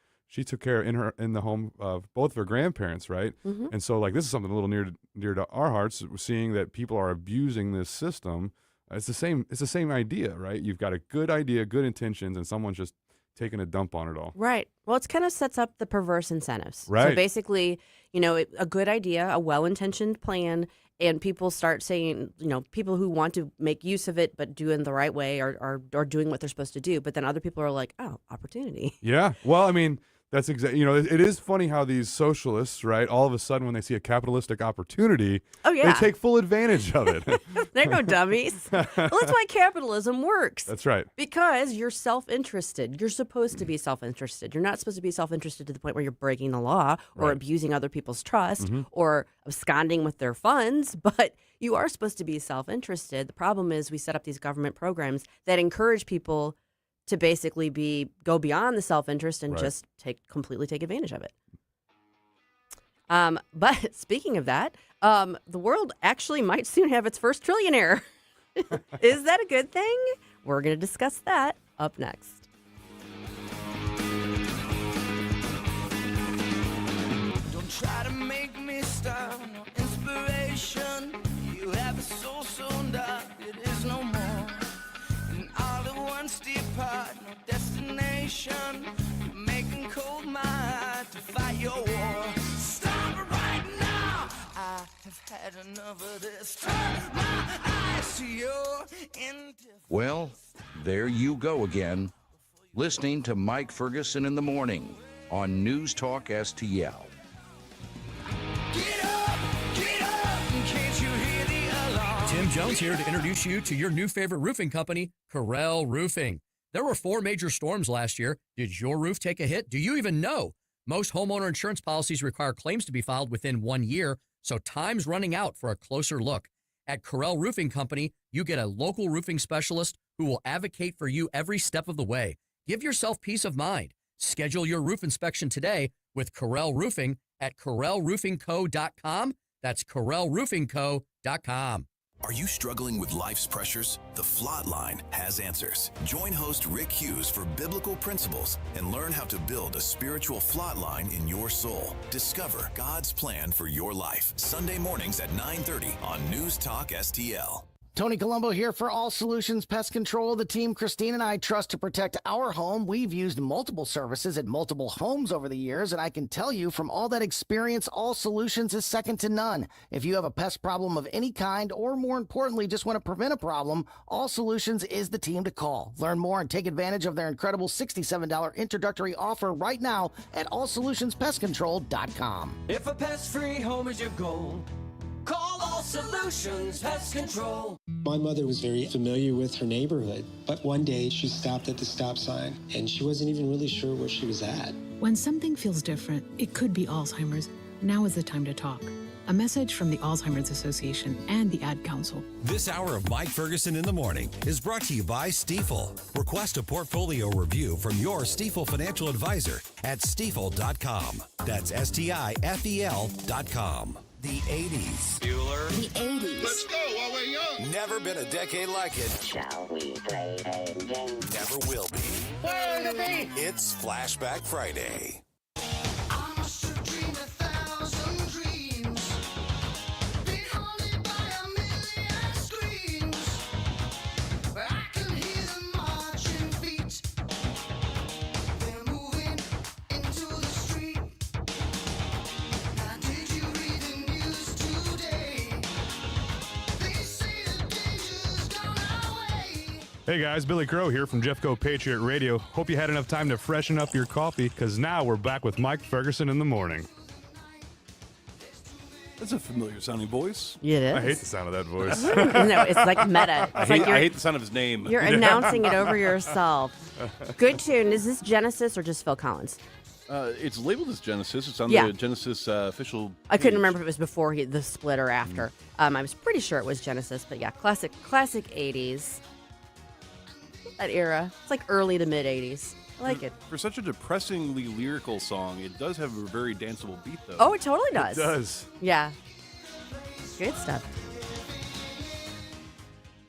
in the home of both of her grandparents, right? And so like this is something a little near to our hearts, seeing that people are abusing this system. It's the same idea, right? You've got a good idea, good intentions, and someone's just taking a dump on it all. Right. Well, it kind of sets up the perverse incentives. Right. So basically, a good idea, a well-intentioned plan, and people start saying, people who want to make use of it but do it in the right way are doing what they're supposed to do. But then other people are like, oh, opportunity. Yeah. Well, I mean, that's exactly, it is funny how these socialists, right, all of a sudden when they see a capitalistic opportunity, they take full advantage of it. They're no dummies. Well, that's why capitalism works. That's right. Because you're self-interested. You're supposed to be self-interested. You're not supposed to be self-interested to the point where you're breaking the law or abusing other people's trust or absconding with their funds, but you are supposed to be self-interested. The problem is we set up these government programs that encourage people to basically go beyond the self-interest and just completely take advantage of it. But speaking of that, the world actually might soon have its first trillionaire. Is that a good thing? We're going to discuss that up next. Don't try to make me stop, no inspiration. You have a soul so dark, it is no more. And all at once depart, no destination. You're making cold my heart to fight your war. Stop it right now. I have had enough of this. Turn my eyes to your indifference. Well, there you go again. Listening to Mike Ferguson in the morning on News Talk STL. Get up, can't you hear the alarm? Tim Jones here to introduce you to your new favorite roofing company, Corel Roofing. There were 4 major storms last year. Did your roof take a hit? Do you even know? Most homeowner insurance policies require claims to be filed within 1 year, so time's running out for a closer look. At Corel Roofing Company, you get a local roofing specialist who will advocate for you every step of the way. Give yourself peace of mind. Schedule your roof inspection today with Corel Roofing at CorelRoofingCo.com. That's CorelRoofingCo.com. Are you struggling with life's pressures? The Flot Line has answers. Join host Rick Hughes for biblical principles and learn how to build a spiritual flot line in your soul. Discover God's plan for your life. Sunday mornings at 9:30 on News Talk STL. Tony Colombo here for All Solutions Pest Control, the team Christine and I trust to protect our home. We've used multiple services at multiple homes over the years, and I can tell you from all that experience, All Solutions is second to none. If you have a pest problem of any kind, or more importantly, just want to prevent a problem, All Solutions is the team to call. Learn more and take advantage of their incredible $67 introductory offer right now at allsolutionspestcontrol.com. If a pest-free home is your goal, call All Solutions Pest Control. My mother was very familiar with her neighborhood, but one day she stopped at the stop sign and she wasn't even really sure where she was at. When something feels different, it could be Alzheimer's. Now is the time to talk. A message from the Alzheimer's Association and the Ad Council. This hour of Mike Ferguson in the Morning is brought to you by Stifel. Request a portfolio review from your Stifel financial advisor at stifel.com. That's STIFEL.com. The 80s. Bueller. The 80s. Let's go while we're young. Never been a decade like it. Shall we play a game? Never will be. Where to be? It's Flashback Friday. Hey guys, Billy Crow here from Jeffco Patriot Radio. Hope you had enough time to freshen up your coffee, because now we're back with Mike Ferguson in the morning. That's a familiar sounding voice. It is. I hate the sound of that voice. No, it's like meta. It's I like hate the sound of his name. You're announcing it over yourself. Good tune. Is this Genesis or just Phil Collins? It's labeled as Genesis. It's on Yeah. the Genesis official I couldn't page. remember if it was before the split or after. I was pretty sure it was Genesis, but yeah, classic 80s. That era. It's like early to mid 80s. I like it. For such a depressingly lyrical song, it does have a very danceable beat, though. Oh, it totally does. It does. Yeah. Good stuff.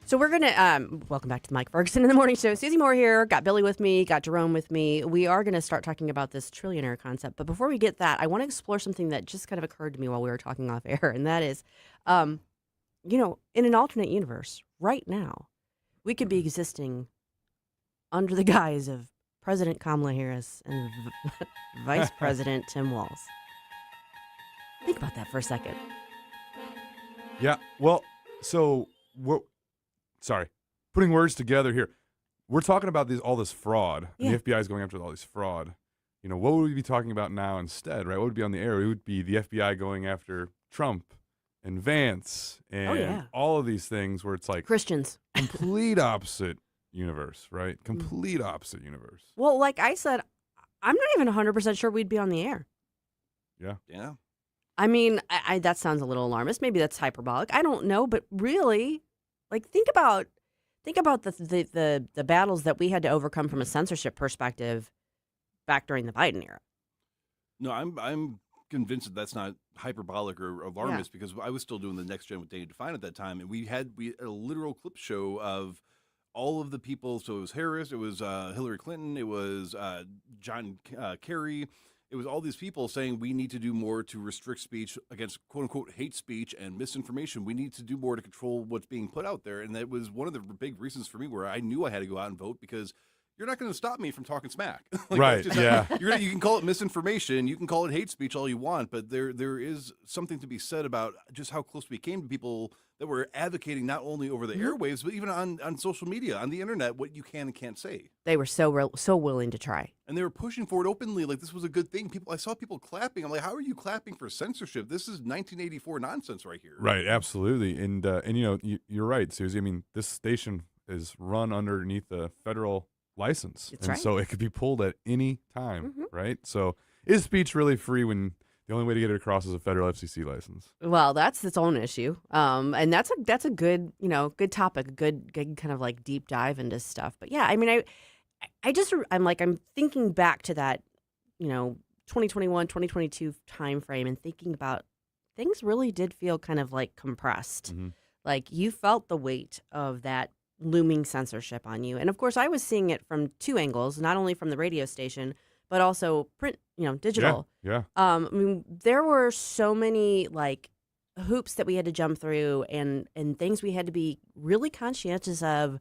So we're going to, welcome back to the Mike Ferguson in the Morning Show. Susie Moore here, got Billy with me, got Jerome with me. We are going to start talking about this trillionaire concept. But before we get that, I want to explore something that just kind of occurred to me while we were talking off air. And that is, in an alternate universe, right now, we could be existing under the guise of President Kamala Harris and Vice President Tim Walz. Think about that for a second. Yeah, well, so putting words together here. We're talking about all this fraud, and the FBI is going after all this fraud. What would we be talking about now instead, right? What would be on the air? It would be the FBI going after Trump and Vance and all of these things where it's like Christians. Complete opposite universe, right? Complete opposite universe. Well, like I said, I'm not even 100% sure we'd be on the air. Yeah. Yeah. I mean, I that sounds a little alarmist. Maybe that's hyperbolic. I don't know, but really, like think about the battles that we had to overcome from a censorship perspective back during the Biden era. No, I'm convinced that that's not hyperbolic or alarmist because I was still doing the Next Gen with Danny Define at that time, and we had a literal clip show of all of the people. So it was Harris, it was Hillary Clinton, it was John Kerry. It was all these people saying we need to do more to restrict speech against quote-unquote hate speech and misinformation. We need to do more to control what's being put out there. And that was one of the big reasons for me where I knew I had to go out and vote because you're not going to stop me from talking smack. Right, yeah. You can call it misinformation, you can call it hate speech all you want, but there is something to be said about just how close we came to people that were advocating not only over the airwaves, but even on social media, on the internet, what you can and can't say. They were so willing to try. And they were pushing for it openly, like this was a good thing. I saw people clapping. I'm like, how are you clapping for censorship? This is 1984 nonsense right here. Right, absolutely. And you're right, Susie. I mean, this station is run underneath a federal license. That's right. So it could be pulled at any time, right? So is speech really free when the only way to get it across is a federal FCC license? Well, that's its own issue. And that's a good, good topic, a good kind of like deep dive into stuff. But yeah, I mean, I'm thinking back to that, 2021, 2022 time frame and thinking about things really did feel kind of like compressed. Mm-hmm. Like you felt the weight of that looming censorship on you. And of course, I was seeing it from two angles, not only from the radio station, but also print, digital. Yeah. I mean, there were so many like hoops that we had to jump through and things we had to be really conscientious of.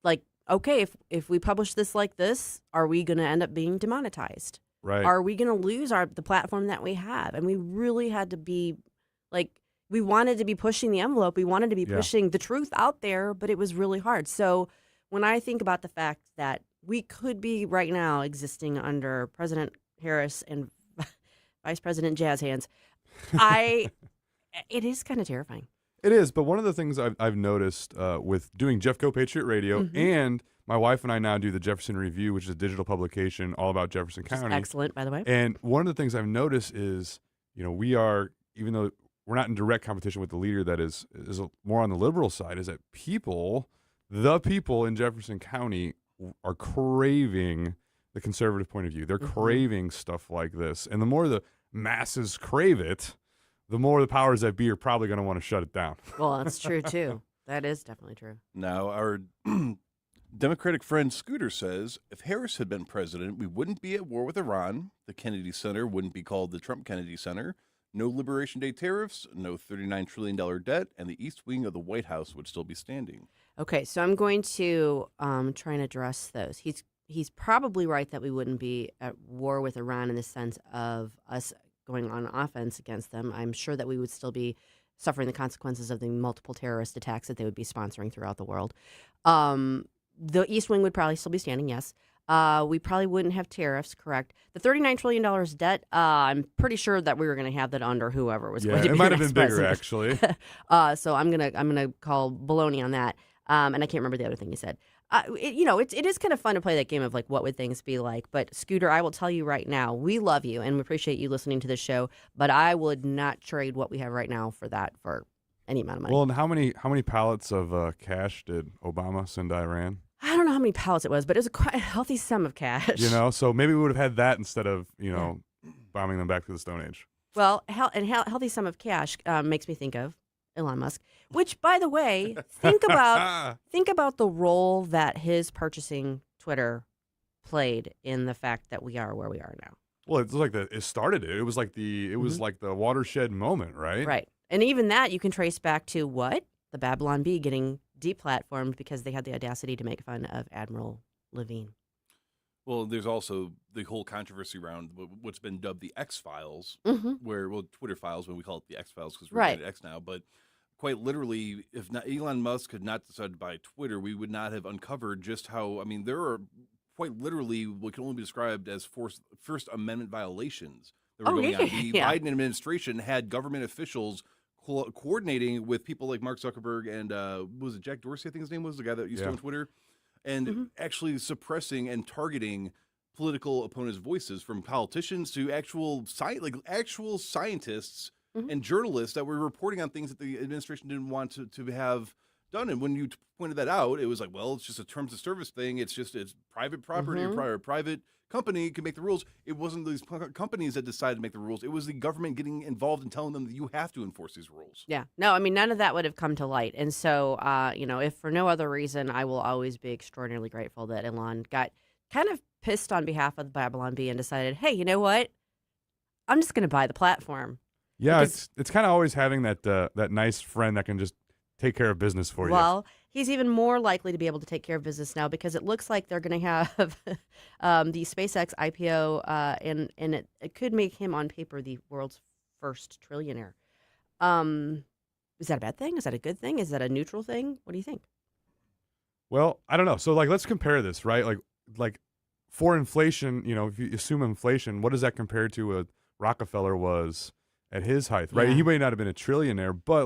Like, okay, if we publish this like this, are we going to end up being demonetized? Right. Are we going to lose the platform that we have? And we really had to be like, we wanted to be pushing the envelope. We wanted to be pushing the truth out there, but it was really hard. So when I think about the fact that we could be right now existing under President Harris and Vice President Jazz Hands, it is kind of terrifying. It is, but one of the things I've noticed with doing Jeffco Patriot Radio, and my wife and I now do the Jefferson Review, which is a digital publication all about Jefferson County. Excellent, by the way. And one of the things I've noticed is, we are, even though we're not in direct competition with the leader that is more on the liberal side, is that the people in Jefferson County are craving the conservative point of view. They're craving stuff like this. And the more the masses crave it, the more the powers that be are probably going to want to shut it down. Well, that's true, too. That is definitely true. Now, our Democratic friend Scooter says, if Harris had been president, we wouldn't be at war with Iran. The Kennedy Center wouldn't be called the Trump Kennedy Center. No Liberation Day tariffs, no $39 trillion debt, and the East Wing of the White House would still be standing. Okay, so I'm going to try and address those. He's probably right that we wouldn't be at war with Iran in the sense of us going on offense against them. I'm sure that we would still be suffering the consequences of the multiple terrorist attacks that they would be sponsoring throughout the world. The East Wing would probably still be standing, yes. We probably wouldn't have tariffs, correct. The $39 trillion debt, I'm pretty sure that we were going to have that under whoever was going to be it might have next been bigger, president. actually. So I'm gonna call baloney on that. And I can't remember the other thing you said. It is kind of fun to play that game of like, what would things be like? But Scooter, I will tell you right now, we love you and we appreciate you listening to this show. But I would not trade what we have right now for that for any amount of money. Well, and how many pallets of cash did Obama send to Iran? I don't know how many pallets it was, but it was quite a healthy sum of cash. So maybe we would have had that instead of bombing them back to the Stone Age. Well, healthy sum of cash makes me think of Elon Musk, which, by the way, think about the role that his purchasing Twitter played in the fact that we are where we are now. Well, it's like it started it. It was like the watershed moment, right? Right, and even that you can trace back to what? The Babylon Bee getting deplatformed because they had the audacity to make fun of Admiral Levine. Well, there's also the whole controversy around what's been dubbed the X-Files, Twitter files, when we call it the X-Files because we're at X now, but quite literally, if not, Elon Musk had not decided to buy Twitter, we would not have uncovered just how, there are quite literally what can only be described as First Amendment violations that were going on. The Biden administration had government officials coordinating with people like Mark Zuckerberg and was it Jack Dorsey, I think his name was, the guy that used to own Twitter, and actually suppressing and targeting political opponents' voices, from politicians to actual scientists and journalists that were reporting on things that the administration didn't want to have done. And when you pointed that out, it was like, well, it's just a terms of service thing. It's private property or private company can make the rules. It wasn't these companies that decided to make the rules. It was the government getting involved and telling them that you have to enforce these rules. Yeah. No, none of that would have come to light. And so, if for no other reason, I will always be extraordinarily grateful that Elon got kind of pissed on behalf of the Babylon Bee and decided, hey, you know what? I'm just going to buy the platform. Yeah, it's kind of always having that nice friend that can just take care of business for you. Well, he's even more likely to be able to take care of business now because it looks like they're going to have the SpaceX IPO, and it could make him on paper the world's first trillionaire. Is that a bad thing? Is that a good thing? Is that a neutral thing? What do you think? Well, I don't know. So let's compare this, right? Like for inflation, if you assume inflation, what does that compare to what Rockefeller was at his height, right? Yeah. He may not have been a trillionaire, but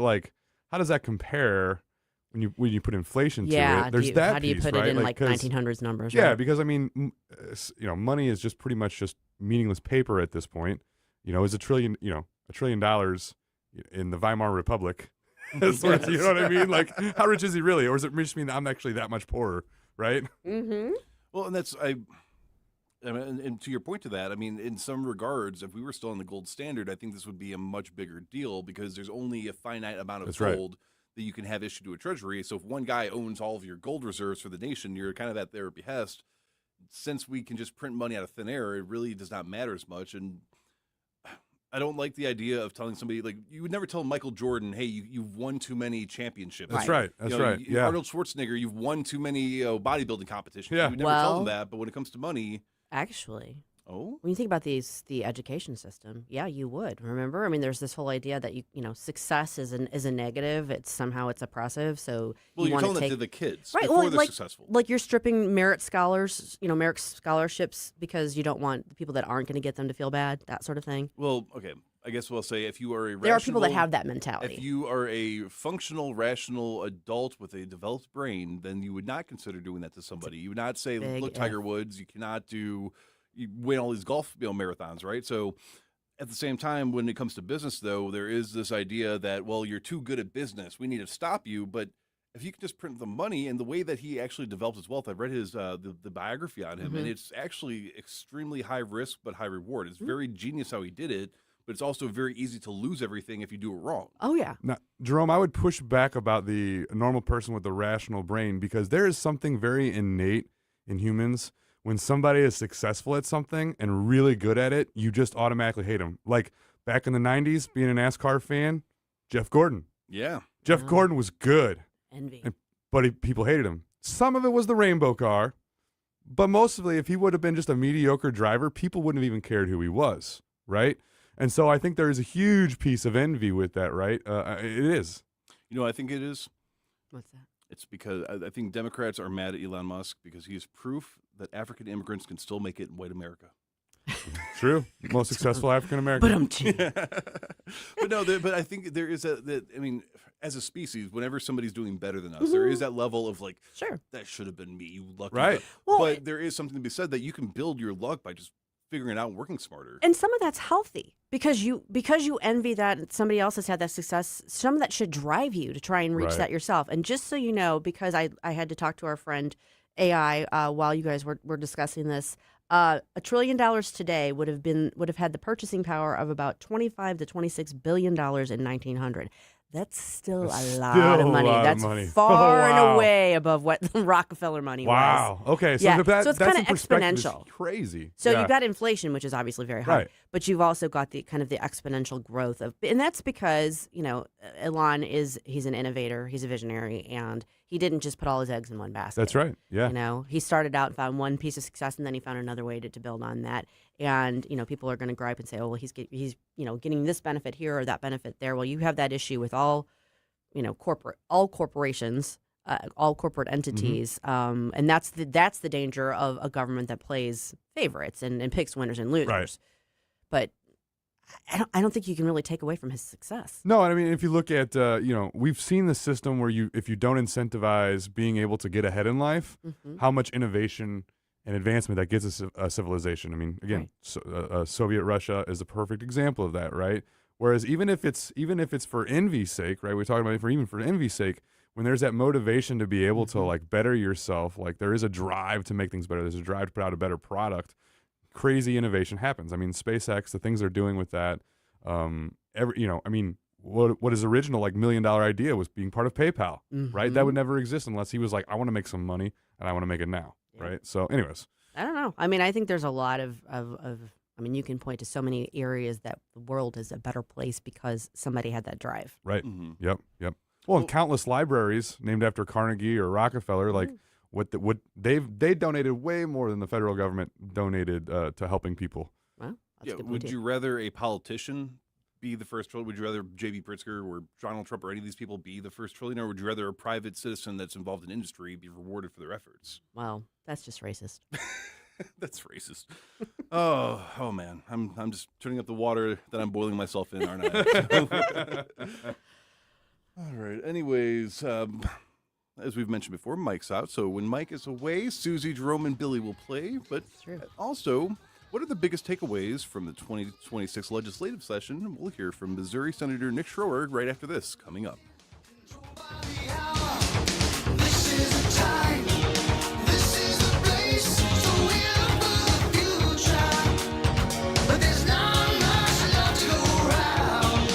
how does that compare when you put inflation to it? There's how do you put it in 1900s numbers? Yeah, right? because money is just pretty much just meaningless paper at this point. Is $1 trillion, $1 trillion in the Weimar Republic? You know what I mean? Like, how rich is he really, or does it just mean I'm actually that much poorer, right? Mm-hmm. Well, and that's and to your point to that, in some regards, if we were still on the gold standard, I think this would be a much bigger deal because there's only a finite amount of gold that you can have issued to a treasury. So if one guy owns all of your gold reserves for the nation, you're kind of at their behest. Since we can just print money out of thin air, it really does not matter as much. And I don't like the idea of telling somebody, like, you would never tell Michael Jordan, hey, you've won too many championships. That's right. That's right. Yeah. Arnold Schwarzenegger, you've won too many bodybuilding competitions. Yeah. You would never tell them that, but when it comes to money. Actually. Oh? When you think about the education system, yeah, you would. Remember? I mean, there's this whole idea that success is a negative. It's oppressive. So you're telling that to the kids right? before Well, they're successful. Like you're stripping merit scholarships because you don't want the people that aren't going to get them to feel bad. That sort of thing. Well, okay. I guess we'll say if you are there are people that have that mentality. If you are a functional, rational adult with a developed brain, then you would not consider doing that to somebody. You would not say, "Look, Tiger Woods, you cannot do." You win all these golf marathons, right? So at the same time, when it comes to business, though, there is this idea that, well, you're too good at business. We need to stop you. But if you can just print the money and the way that he actually developed his wealth, I've read his the biography on him, and it's actually extremely high risk but high reward. It's very genius how he did it, but it's also very easy to lose everything if you do it wrong. Oh, yeah. Now, Jerome, I would push back about the normal person with the rational brain because there is something very innate in humans. When somebody is successful at something and really good at it, you just automatically hate them. Like back in the 90s, being a NASCAR fan, Jeff Gordon. Yeah. Jeff Gordon was good. Envy. But people hated him. Some of it was the rainbow car, but mostly if he would have been just a mediocre driver, people wouldn't have even cared who he was, right? And so I think there is a huge piece of envy with that, right? It is. You know, I think it is. What's that? It's because I think Democrats are mad at Elon Musk because he is proof that African immigrants can still make it in white America. True. Most successful African American. But I think there is I mean, as a species, whenever somebody's doing better than us, there is that level of like, sure, that should have been me, you lucky. Right. But there is something to be said that you can build your luck by just figuring it out and working smarter. And some of that's healthy because you envy that somebody else has had that success. Some of that should drive you to try and reach that yourself. And just so you know, because I had to talk to our friend AI while you guys were discussing this, $1 trillion today would have had the purchasing power of about $25 to $26 billion in 1900. That's still a lot of money. That's far and away above what the Rockefeller money was. Wow. Okay. So, so it's kind of exponential. Crazy. So you've got inflation, which is obviously very high, but you've also got the kind of the exponential growth and that's because, Elon he's an innovator, he's a visionary, and he didn't just put all his eggs in one basket. That's right. Yeah. He started out and found one piece of success, and then he found another way to build on that. And people are going to gripe and say, "Oh, well, he's getting this benefit here or that benefit there." Well, you have that issue with all corporations, all corporate entities, and that's the danger of a government that plays favorites and picks winners and losers. Right. But I don't think you can really take away from his success. No, I mean, if you look at, we've seen the system where if you don't incentivize being able to get ahead in life, how much innovation and advancement that gives us a civilization. I mean, again, Soviet Russia is a perfect example of that, right? Whereas even if it's for envy's sake, right? We're talking about even for envy's sake, when there's that motivation to be able to like better yourself, like there is a drive to make things better. There's a drive to put out a better product. Crazy innovation happens. I mean, SpaceX, the things they're doing with that, what his original $1 million idea was being part of PayPal, right? That would never exist unless he was like, I want to make some money and I want to make it now, right? So anyways. I don't know. I mean, I think there's a lot of you can point to so many areas that the world is a better place because somebody had that drive. Right. Yep. Well, and countless libraries named after Carnegie or Rockefeller, like what they donated way more than the federal government donated to helping people. Well, that's a good would point, you rather a politician be the first trillion? Would you rather J.B. Pritzker or Donald Trump or any of these people be the first trillion, or would you rather a private citizen that's involved in industry be rewarded for their efforts? Wow, that's just racist. That's racist. Oh man, I'm just turning up the water that I'm boiling myself in, aren't I? All right. Anyways, as we've mentioned before, Mike's out. So when Mike is away, Susie, Jerome, and Billy will play. But also, what are the biggest takeaways from the 2026 legislative session? We'll hear from Missouri Senator Nick Schroer right after this, coming up. This is the time. This is the place. So we're for the future. But there's not much love to go around.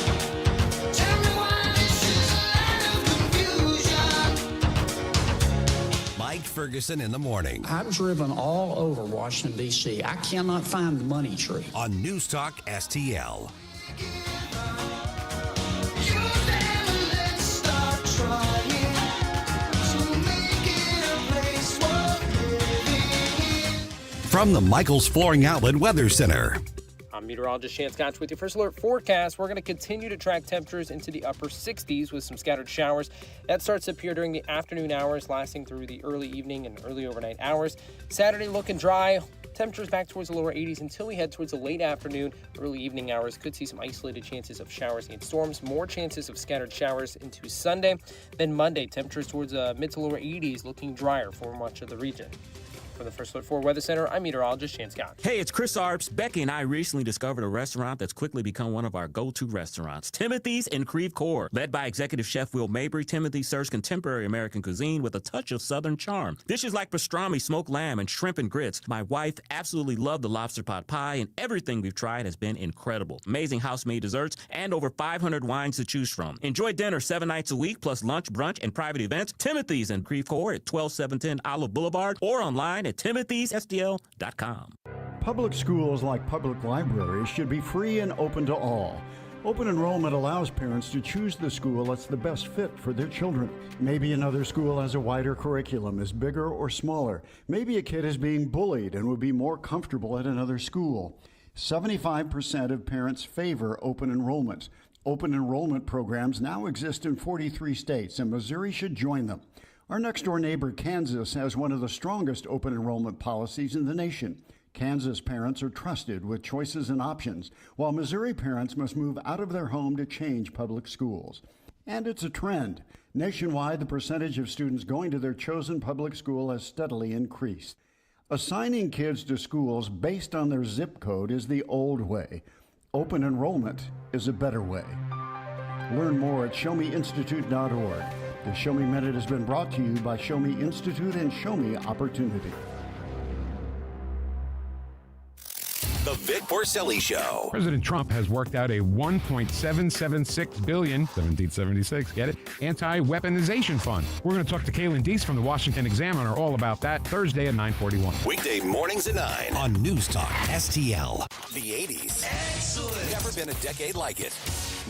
Tell me why this is a land of confusion. Mike Ferguson in the morning. I've driven all over Washington, D.C. I cannot find the money tree. On News Talk STL. From the Michaels Flooring Outlet Weather Center. I'm meteorologist Shan Scotch with your first alert forecast. We're going to continue to track temperatures into the upper 60s with some scattered showers. That starts to appear during the afternoon hours, lasting through the early evening and early overnight hours. Saturday looking dry. Temperatures back towards the lower 80s until we head towards the late afternoon, early evening hours. Could see some isolated chances of showers and storms. More chances of scattered showers into Sunday. Then Monday, temperatures towards mid to lower 80s, looking drier for much of the region. For the First Alert 4 Weather Center, I'm meteorologist Shan Scott. Hey, it's Chris Arps. Becky and I recently discovered a restaurant that's quickly become one of our go-to restaurants, Timothy's in Creve Coeur. Led by executive chef Will Mabry, Timothy's serves contemporary American cuisine with a touch of Southern charm. Dishes like pastrami, smoked lamb, and shrimp and grits. My wife absolutely loved the lobster pot pie, and everything we've tried has been incredible. Amazing house-made desserts and over 500 wines to choose from. Enjoy dinner 7 nights a week, plus lunch, brunch, and private events. Timothy's in Creve Coeur at 12710 Olive Boulevard or online at timothysstl.com. Public schools, like public libraries, should be free and open to all. Open enrollment allows parents to choose the school that's the best fit for their children. Maybe another school has a wider curriculum, is bigger or smaller. Maybe a kid is being bullied and would be more comfortable at another school. 75% of parents favor open enrollment. Open enrollment programs now exist in 43 states, and Missouri should join them. Our next-door neighbor, Kansas, has one of the strongest open enrollment policies in the nation. Kansas parents are trusted with choices and options, while Missouri parents must move out of their home to change public schools. And it's a trend. Nationwide, the percentage of students going to their chosen public school has steadily increased. Assigning kids to schools based on their zip code is the old way. Open enrollment is a better way. Learn more at showmeinstitute.org. The Show Me Minute has been brought to you by Show Me Institute and Show Me Opportunity. The Vic Porcelli Show. President Trump has worked out a $1.776 billion, 1776, get it, anti-weaponization fund. We're going to talk to Kaylin Deese from the Washington Examiner all about that Thursday at 9:41. Weekday mornings at 9 on News Talk STL. The 80s. Excellent. Never been a decade like it.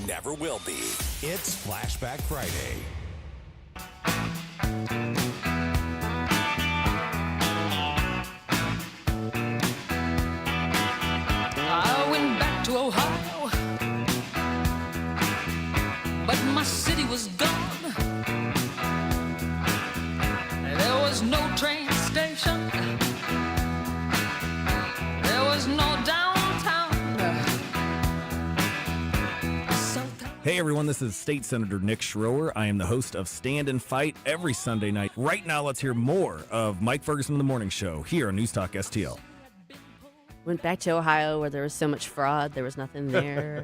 Never will be. It's Flashback Friday. I went back to Ohio, but my city was gone. There was no train station. There was no downtown. Hey everyone, this is State Senator Nick Schroer. I am the host of Stand and Fight every Sunday night. Right now, let's hear more of Mike Ferguson in the Morning Show here on News Talk STL. Went back to Ohio where there was so much fraud. There was nothing there.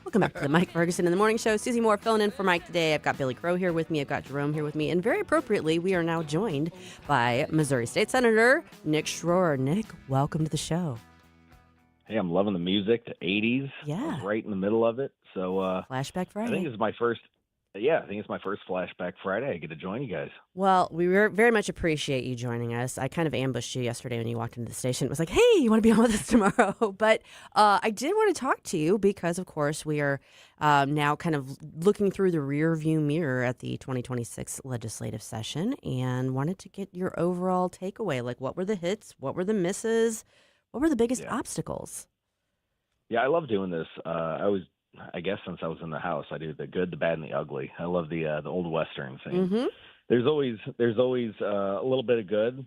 Welcome back to the Mike Ferguson in the Morning Show. Susie Moore filling in for Mike today. I've got Billy Crow here with me. I've got Jerome here with me. And very appropriately, we are now joined by Missouri State Senator Nick Schroer. Nick, welcome to the show. Hey, I'm loving the music, the 80s. Yeah. I was right in the middle of it. So Flashback Friday. I think it's my first Flashback Friday. I get to join you guys. Well, we very much appreciate you joining us. I kind of ambushed you yesterday when you walked into the station. It was like, hey, you want to be on with us tomorrow? But I did want to talk to you because, of course, we are now kind of looking through the rear view mirror at the 2026 legislative session and wanted to get your overall takeaway. Like, what were the hits? What were the misses? What were the biggest obstacles? Yeah, I love doing this. I guess since I was in the House, I do the good, the bad, and the ugly. I love the old Western thing. Mm-hmm. There's always a little bit of good.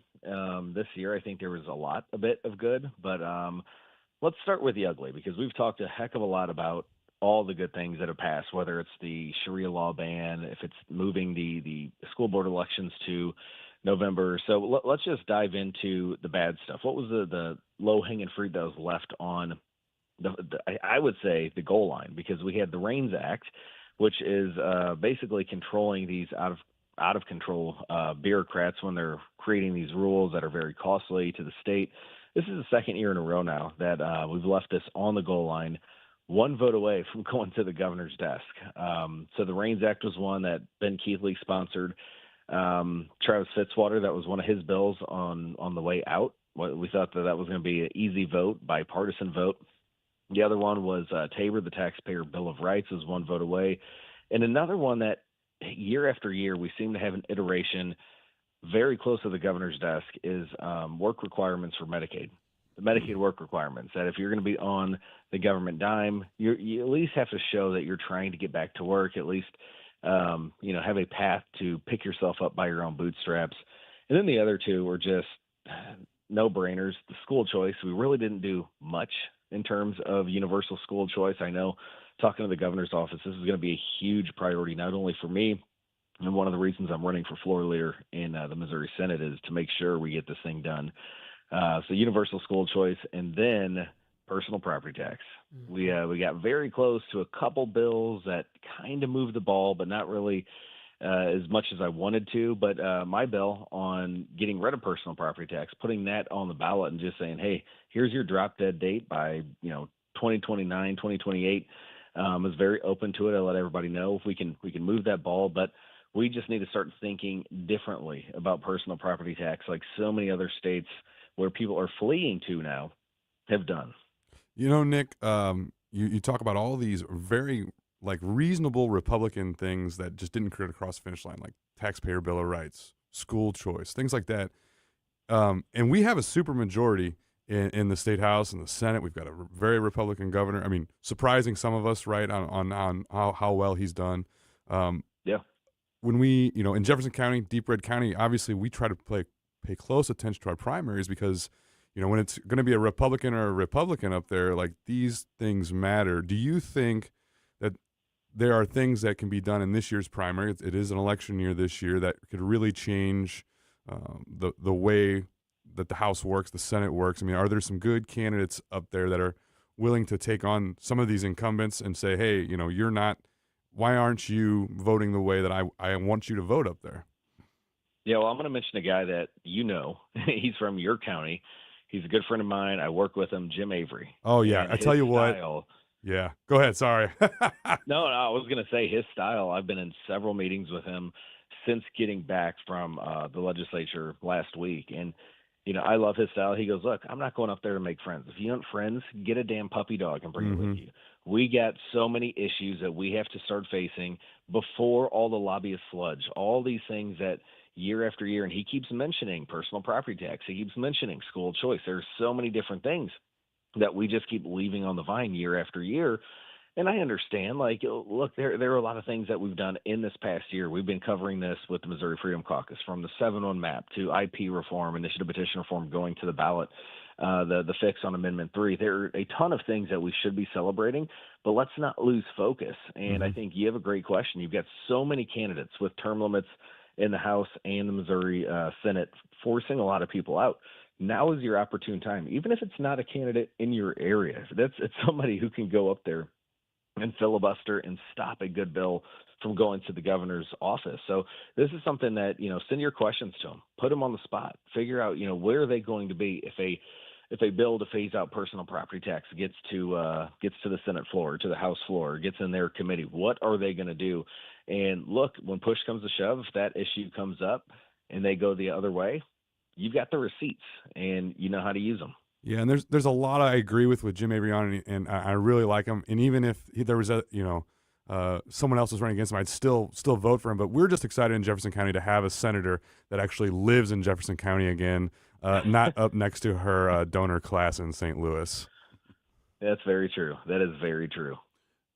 This year, I think there was a bit of good. But let's start with the ugly, because we've talked a heck of a lot about all the good things that have passed, whether it's the Sharia law ban, if it's moving the school board elections to November. So let's just dive into the bad stuff. What was the low-hanging fruit that was left on I would say the goal line? Because we had the REINS Act, which is basically controlling these out of control bureaucrats when they're creating these rules that are very costly to the state. This is the second year in a row now that we've left this on the goal line, one vote away from going to the governor's desk. So the REINS Act was one that Ben Keithley sponsored. Travis Fitzwater, that was one of his bills on the way out. We thought that was going to be an easy vote, bipartisan vote. The other one was Tabor, the Taxpayer Bill of Rights, is one vote away. And another one that year after year we seem to have an iteration very close to the governor's desk is work requirements for Medicaid. The Medicaid work requirements, that if you're going to be on the government dime, you at least have to show that you're trying to get back to work, at least have a path to pick yourself up by your own bootstraps. And then the other two were just no-brainers. The school choice, we really didn't do much in terms of universal school choice. I know, talking to the governor's office, this is going to be a huge priority, not only for me, and one of the reasons I'm running for floor leader in the Missouri Senate is to make sure we get this thing done. So universal school choice, and then personal property tax. Mm-hmm. We got very close to a couple bills that kind of moved the ball, but not really as much as I wanted to. But my bill on getting rid of personal property tax, putting that on the ballot and just saying, hey, here's your drop dead date by 2029, 2028, is very open to it. I let everybody know if we can move that ball, but we just need to start thinking differently about personal property tax, like so many other states where people are fleeing to now have done. Nick, you talk about all these very reasonable Republican things that just didn't get across the finish line, like Taxpayer Bill of Rights, school choice, things like that. And we have a supermajority in the state house and the Senate. We've got a very Republican governor. I mean, surprising some of us, right, on how well he's done. Yeah. When we, in Jefferson County, Deep Red County, obviously we try to pay close attention to our primaries because, when it's going to be a Republican or a Republican up there, these things matter. Do you think that there are things that can be done in this year's primary? It is an election year this year that could really change the way that the House works, the Senate works. I mean, are there some good candidates up there that are willing to take on some of these incumbents and say, hey, you're not, why aren't you voting the way that I want you to vote up there? Yeah, well, I'm going to mention a guy that he's from your county. He's a good friend of mine. I work with him, Jim Avery. Oh, yeah. I tell you what. Yeah. Go ahead. Sorry. No, I was going to say his style. I've been in several meetings with him since getting back from the legislature last week. And, I love his style. He goes, look, I'm not going up there to make friends. If you want friends, get a damn puppy dog and bring it with you. We got so many issues that we have to start facing before all the lobbyist sludge, all these things that year after year, and he keeps mentioning personal property tax. He keeps mentioning school choice. There's so many different things that we just keep leaving on the vine year after year. And I understand, look, there are a lot of things that we've done in this past year. We've been covering this with the Missouri Freedom Caucus, from the 7-1 map to IP reform, initiative petition reform going to the ballot, the fix on Amendment 3. There are a ton of things that we should be celebrating, but let's not lose focus. And I think you have a great question. You've got so many candidates with term limits in the House and the Missouri Senate forcing a lot of people out. Now is your opportune time, even if it's not a candidate in your area. If it's somebody who can go up there and filibuster and stop a good bill from going to the governor's office. So this is something that, send your questions to them, put them on the spot, figure out, where are they going to be if a bill to phase out personal property tax gets to the Senate floor, to the House floor, gets in their committee. What are they going to do? And look, when push comes to shove, if that issue comes up and they go the other way, you've got the receipts and you know how to use them. Yeah, and there's a lot I agree with Jim Avery on, and I really like him. And even if there was someone else was running against him, I'd still vote for him. But we're just excited in Jefferson County to have a senator that actually lives in Jefferson County again, not up next to her donor class in St. Louis. That's very true. That is very true.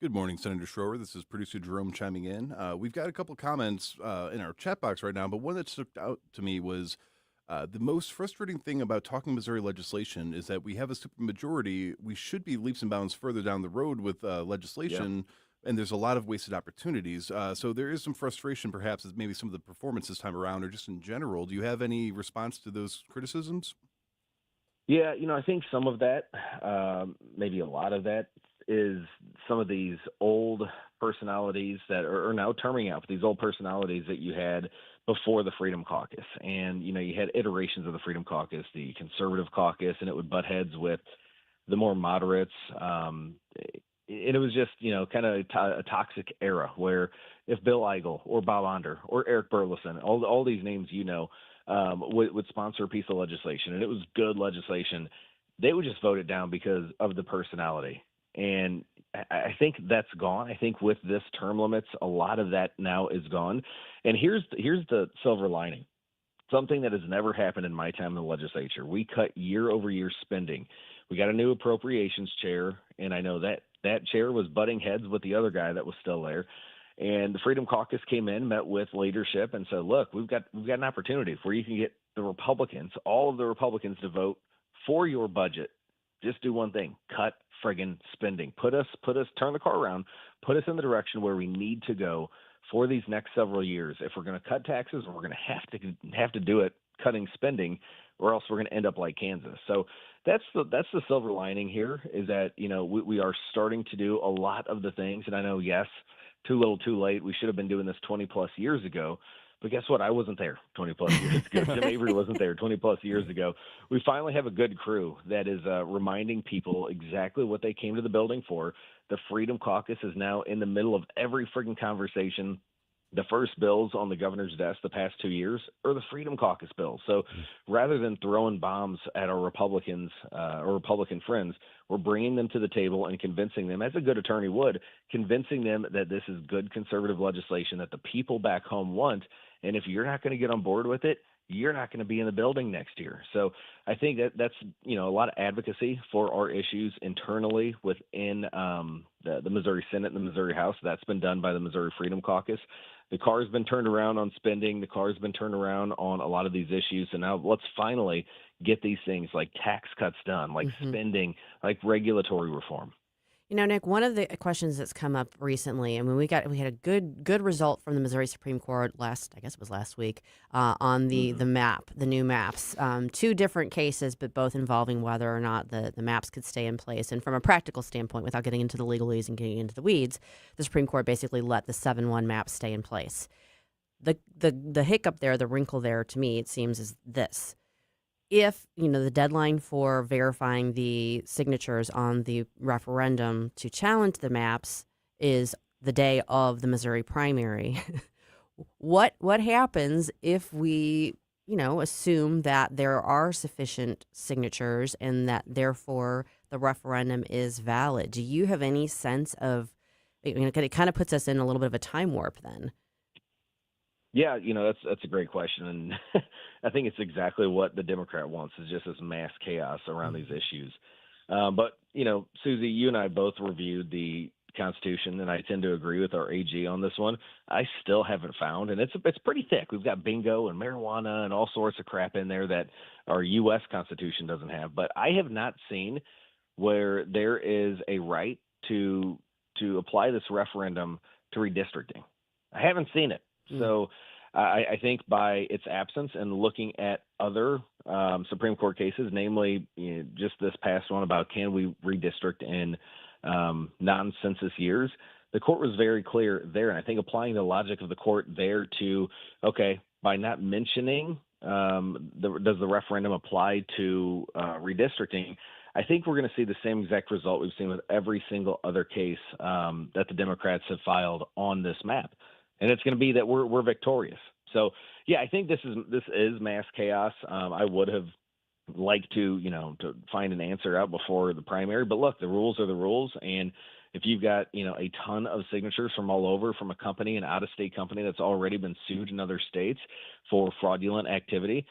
Good morning, Senator Schroer. This is producer Jerome chiming in. We've got a couple comments in our chat box right now, but one that stuck out to me was the most frustrating thing about talking Missouri legislation is that we have a supermajority. We should be leaps and bounds further down the road with legislation, and there's a lot of wasted opportunities. So there is some frustration, perhaps, as maybe some of the performance this time around, or just in general. Do you have any response to those criticisms? Yeah, I think some of that, maybe a lot of that, is some of these old personalities that are now terming out, these old personalities that you had before the Freedom Caucus. And, you had iterations of the Freedom Caucus, the Conservative Caucus, and it would butt heads with the more moderates. And it was just, kind of a toxic era where if Bill Eigel or Bob Onder or Eric Burleson, all these names would sponsor a piece of legislation, and it was good legislation, they would just vote it down because of the personality. And I think that's gone. I think with this term limits, a lot of that now is gone. And here's the silver lining. Something that has never happened in my time in the legislature. We cut year-over-year spending. We got a new appropriations chair, and I know that chair was butting heads with the other guy that was still there. And the Freedom Caucus came in, met with leadership, and said, "Look, we've got an opportunity where you can get the Republicans, all of the Republicans, to vote for your budget. Just do one thing: cut friggin' spending. Put us, turn the car around, put us in the direction where we need to go for these next several years. If we're going to cut taxes, we're going to have to do it cutting spending, or else we're going to end up like Kansas." So that's the silver lining here, is that, you know, we are starting to do a lot of the things. And I know, yes, too little, too late. We should have been doing this 20 plus years ago. But guess what? I wasn't there 20 plus years ago. Jim Avery wasn't there 20 plus years ago. We finally have a good crew that is reminding people exactly what they came to the building for. The Freedom Caucus is now in the middle of every friggin' conversation. The first bills on the governor's desk the past 2 years are the Freedom Caucus bills. So rather than throwing bombs at our Republicans or Republican friends, we're bringing them to the table and convincing them, as a good attorney would, convincing them that this is good conservative legislation that the people back home want. And if you're not going to get on board with it, you're not going to be in the building next year. So I think that's, you know, a lot of advocacy for our issues internally within the Missouri Senate and the Missouri House. That's been done by the Missouri Freedom Caucus. The car's been turned around on spending. The car's been turned around on a lot of these issues. And now let's finally get these things like tax cuts done, like spending, like regulatory reform. You know, Nick, one of the questions that's come up recently, I mean, we had a good result from the Missouri Supreme Court last week, on the map, the new maps. Two different cases, but both involving whether or not the maps could stay in place. And from a practical standpoint, without getting into the legalese and getting into the weeds, the Supreme Court basically let the 7-1 maps stay in place. The hiccup there, the wrinkle there, to me, it seems, is this. If, you know, the deadline for verifying the signatures on the referendum to challenge the maps is the day of the Missouri primary, what happens if we, you know, assume that there are sufficient signatures and that therefore the referendum is valid? Do you have any sense of, I mean, it kind of puts us in a little bit of a time warp then? Yeah, you know, that's a great question, and I think it's exactly what the Democrat wants, is just this mass chaos around these issues. But, you know, Susie, you and I both reviewed the Constitution, and I tend to agree with our AG on this one. I still haven't found, and it's pretty thick. We've got bingo and marijuana and all sorts of crap in there that our U.S. Constitution doesn't have. But I have not seen where there is a right to apply this referendum to redistricting. I haven't seen it. So I think by its absence and looking at other Supreme Court cases, namely, you know, just this past one about can we redistrict in non-census years, the court was very clear there. And I think applying the logic of the court there to, okay, by not mentioning does the referendum apply to redistricting, I think we're going to see the same exact result we've seen with every single other case that the Democrats have filed on this map. And it's going to be that we're victorious. So, yeah, I think this is mass chaos. I would have liked to find an answer out before the primary. But look, the rules are the rules. And if you've got, you know, a ton of signatures from all over, from a company, an out-of-state company that's already been sued in other states for fraudulent activity,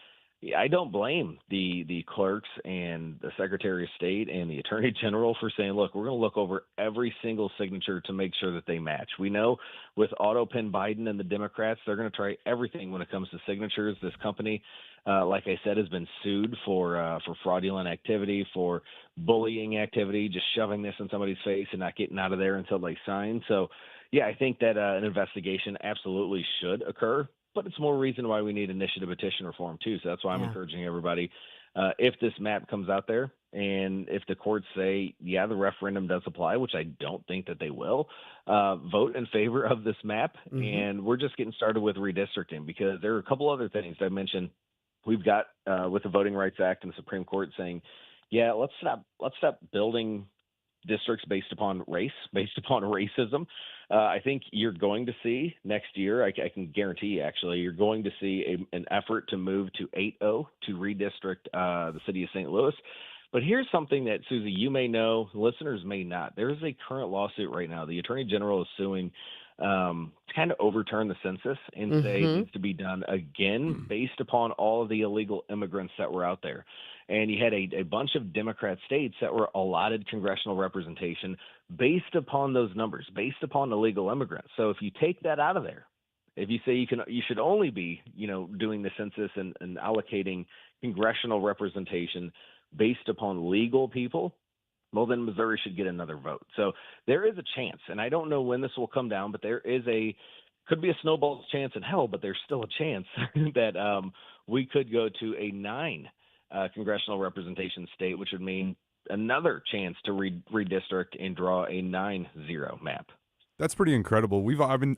I don't blame the clerks and the Secretary of State and the Attorney General for saying, look, we're going to look over every single signature to make sure that they match. We know with AutoPin Biden and the Democrats, they're going to try everything when it comes to signatures. This company, like I said, has been sued for fraudulent activity, for bullying activity, just shoving this in somebody's face and not getting out of there until they sign. So, yeah, I think that an investigation absolutely should occur. But it's more reason why we need initiative petition reform, too. So that's why I'm encouraging everybody, if this map comes out there and if the courts say, yeah, the referendum does apply, which I don't think that they will, vote in favor of this map. And we're just getting started with redistricting, because there are a couple other things I mentioned. We've got with the Voting Rights Act and the Supreme Court saying, yeah, let's stop building districts based upon race, based upon racism. I think you're going to see next year, I can guarantee you, actually, you're going to see an effort to move to 8-0 to redistrict the city of St. Louis. But here's something that, Susie, you may know, listeners may not. There is a current lawsuit right now. The Attorney General is suing to kind of overturn the census and say it needs to be done again based upon all of the illegal immigrants that were out there. And you had a bunch of Democrat states that were allotted congressional representation based upon those numbers, based upon illegal immigrants. So if you take that out of there, if you say you should only be, doing the census and allocating congressional representation based upon legal people, well, then Missouri should get another vote. So there is a chance, and I don't know when this will come down, but there is could be a snowball's chance in hell, but there's still a chance that we could go to a 9 congressional representation state, which would mean another chance to redistrict and draw a 9-0 map. That's pretty incredible.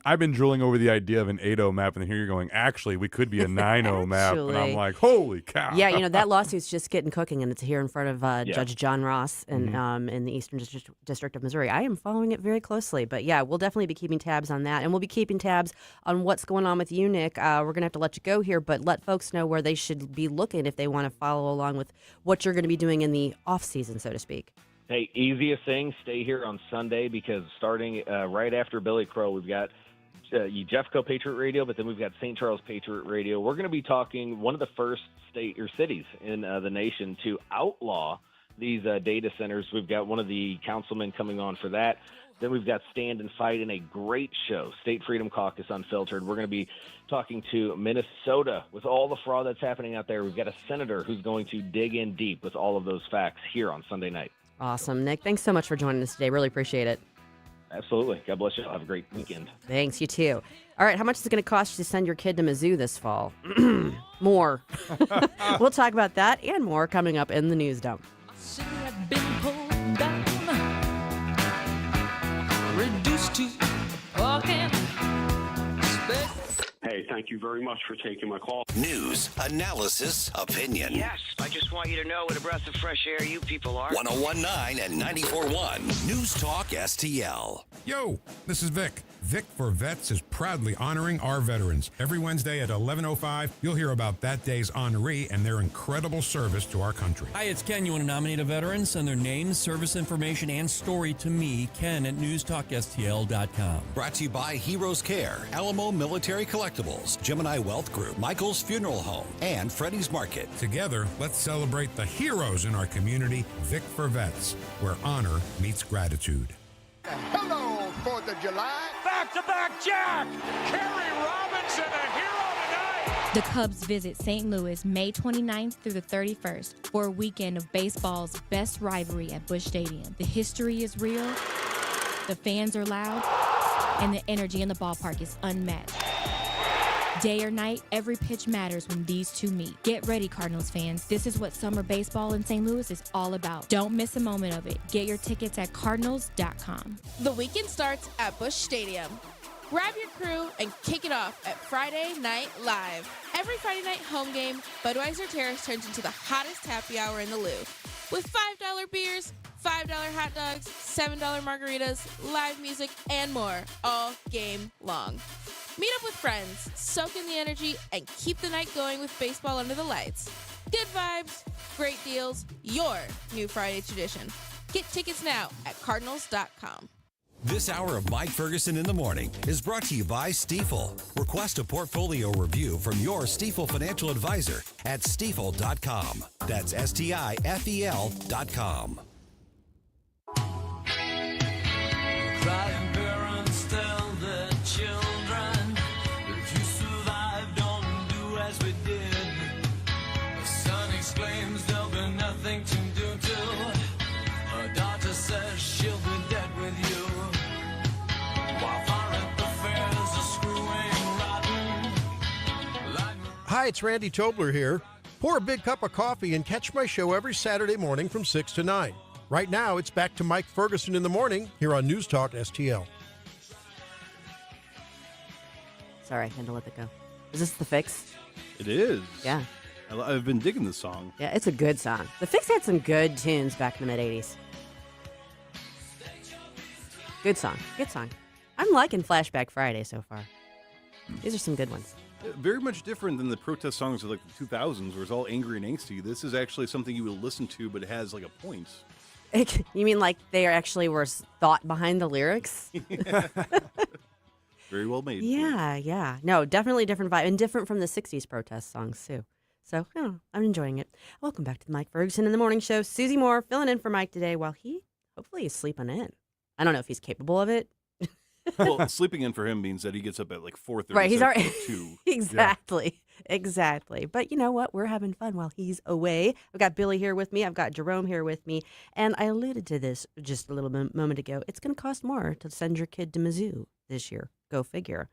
I've been drilling over the idea of an 8-0 map, and here you're going, actually, we could be a 9-0 map, and I'm like, holy cow. Yeah, that lawsuit's just getting cooking, and it's here in front of Judge John Ross in the Eastern District of Missouri. I am following it very closely, but yeah, we'll definitely be keeping tabs on that, and we'll be keeping tabs on what's going on with you, Nick. We're going to have to let you go here, but let folks know where they should be looking if they want to follow along with what you're going to be doing in the off-season, so to speak. Hey, easiest thing, stay here on Sunday because starting right after Billy Crow, we've got Jeffco Patriot Radio, but then we've got St. Charles Patriot Radio. We're going to be talking one of the first state or cities in the nation to outlaw these data centers. We've got one of the councilmen coming on for that. Then we've got Stand and Fight in a great show, State Freedom Caucus Unfiltered. We're going to be talking to Minnesota with all the fraud that's happening out there. We've got a senator who's going to dig in deep with all of those facts here on Sunday night. Awesome. Nick, thanks so much for joining us today. Really appreciate it. Absolutely. God bless you. Have a great weekend. Thanks. You too. All right. How much is it going to cost you to send your kid to Mizzou this fall? More. We'll talk about that and more coming up in the news dump. Reduced to walking. Hey, thank you very much for taking my call. News, analysis, opinion. Yes, I just want you to know what a breath of fresh air you people are. 101.9 and 94.1 News Talk STL. Yo, this is Vic. Vic for Vets is proudly honoring our veterans. Every Wednesday at 11:05, you'll hear about that day's honoree and their incredible service to our country. Hi, it's Ken. You want to nominate a veteran? Send their name, service information, and story to me, Ken, at NewsTalkSTL.com. Brought to you by Heroes Care, Alamo Military Collectibles, Gemini Wealth Group, Michael's Funeral Home, and Freddy's Market. Together, let's celebrate the heroes in our community. Vic for Vets, where honor meets gratitude. Hello, 4th of July. Back-to-back Jack! Kerry Robinson, a hero tonight! The Cubs visit St. Louis May 29th through the 31st for a weekend of baseball's best rivalry at Busch Stadium. The history is real, the fans are loud, and the energy in the ballpark is unmatched. Day or night, every pitch matters when these two meet. Get ready, Cardinals fans. This is what summer baseball in St. Louis is all about. Don't miss a moment of it. Get your tickets at Cardinals.com. The weekend starts at Busch Stadium. Grab your crew and kick it off at Friday Night Live. Every Friday night home game, Budweiser Terrace turns into the hottest happy hour in the Lou. With $5 beers, $5 hot dogs, $7 margaritas, live music, and more all game long. Meet up with friends, soak in the energy, and keep the night going with baseball under the lights. Good vibes, great deals, your new Friday tradition. Get tickets now at Cardinals.com. This hour of Mike Ferguson in the Morning is brought to you by Stifel. Request a portfolio review from your Stifel financial advisor at Stifel.com. That's STIFEL.com. Crying parents tell their children, if you survive, don't do as we did. The son exclaims there'll be nothing to do to. Her daughter says she'll be dead with you. While foreign affairs are screwing rotten. Hi, it's Randy Tobler here. Pour a big cup of coffee and catch my show every Saturday morning from 6 to 9. Right now, it's back to Mike Ferguson in the morning here on News Talk STL. Sorry, I had to let that go. Is this The Fix? It is. Yeah. I've been digging this song. Yeah, it's a good song. The Fix had some good tunes back in the mid-'80s. Good song. Good song. I'm liking Flashback Friday so far. These are some good ones. Very much different than the protest songs of like the 2000s, where it's all angry and angsty. This is actually something you will listen to, but it has like a point. You mean like they actually were thought behind the lyrics? Very well made. Yeah. No, definitely different vibe, and different from the 60s protest songs, too. So, I'm enjoying it. Welcome back to the Mike Ferguson in the Morning Show. Susie Moore filling in for Mike today while he hopefully is sleeping in. I don't know if he's capable of it. Well, sleeping in for him means that he gets up at like 4:30. Right, he's already 2. Exactly. But you know what? We're having fun while he's away. I've got Billy here with me. I've got Jerome here with me. And I alluded to this just a little moment ago. It's going to cost more to send your kid to Mizzou this year. Go figure.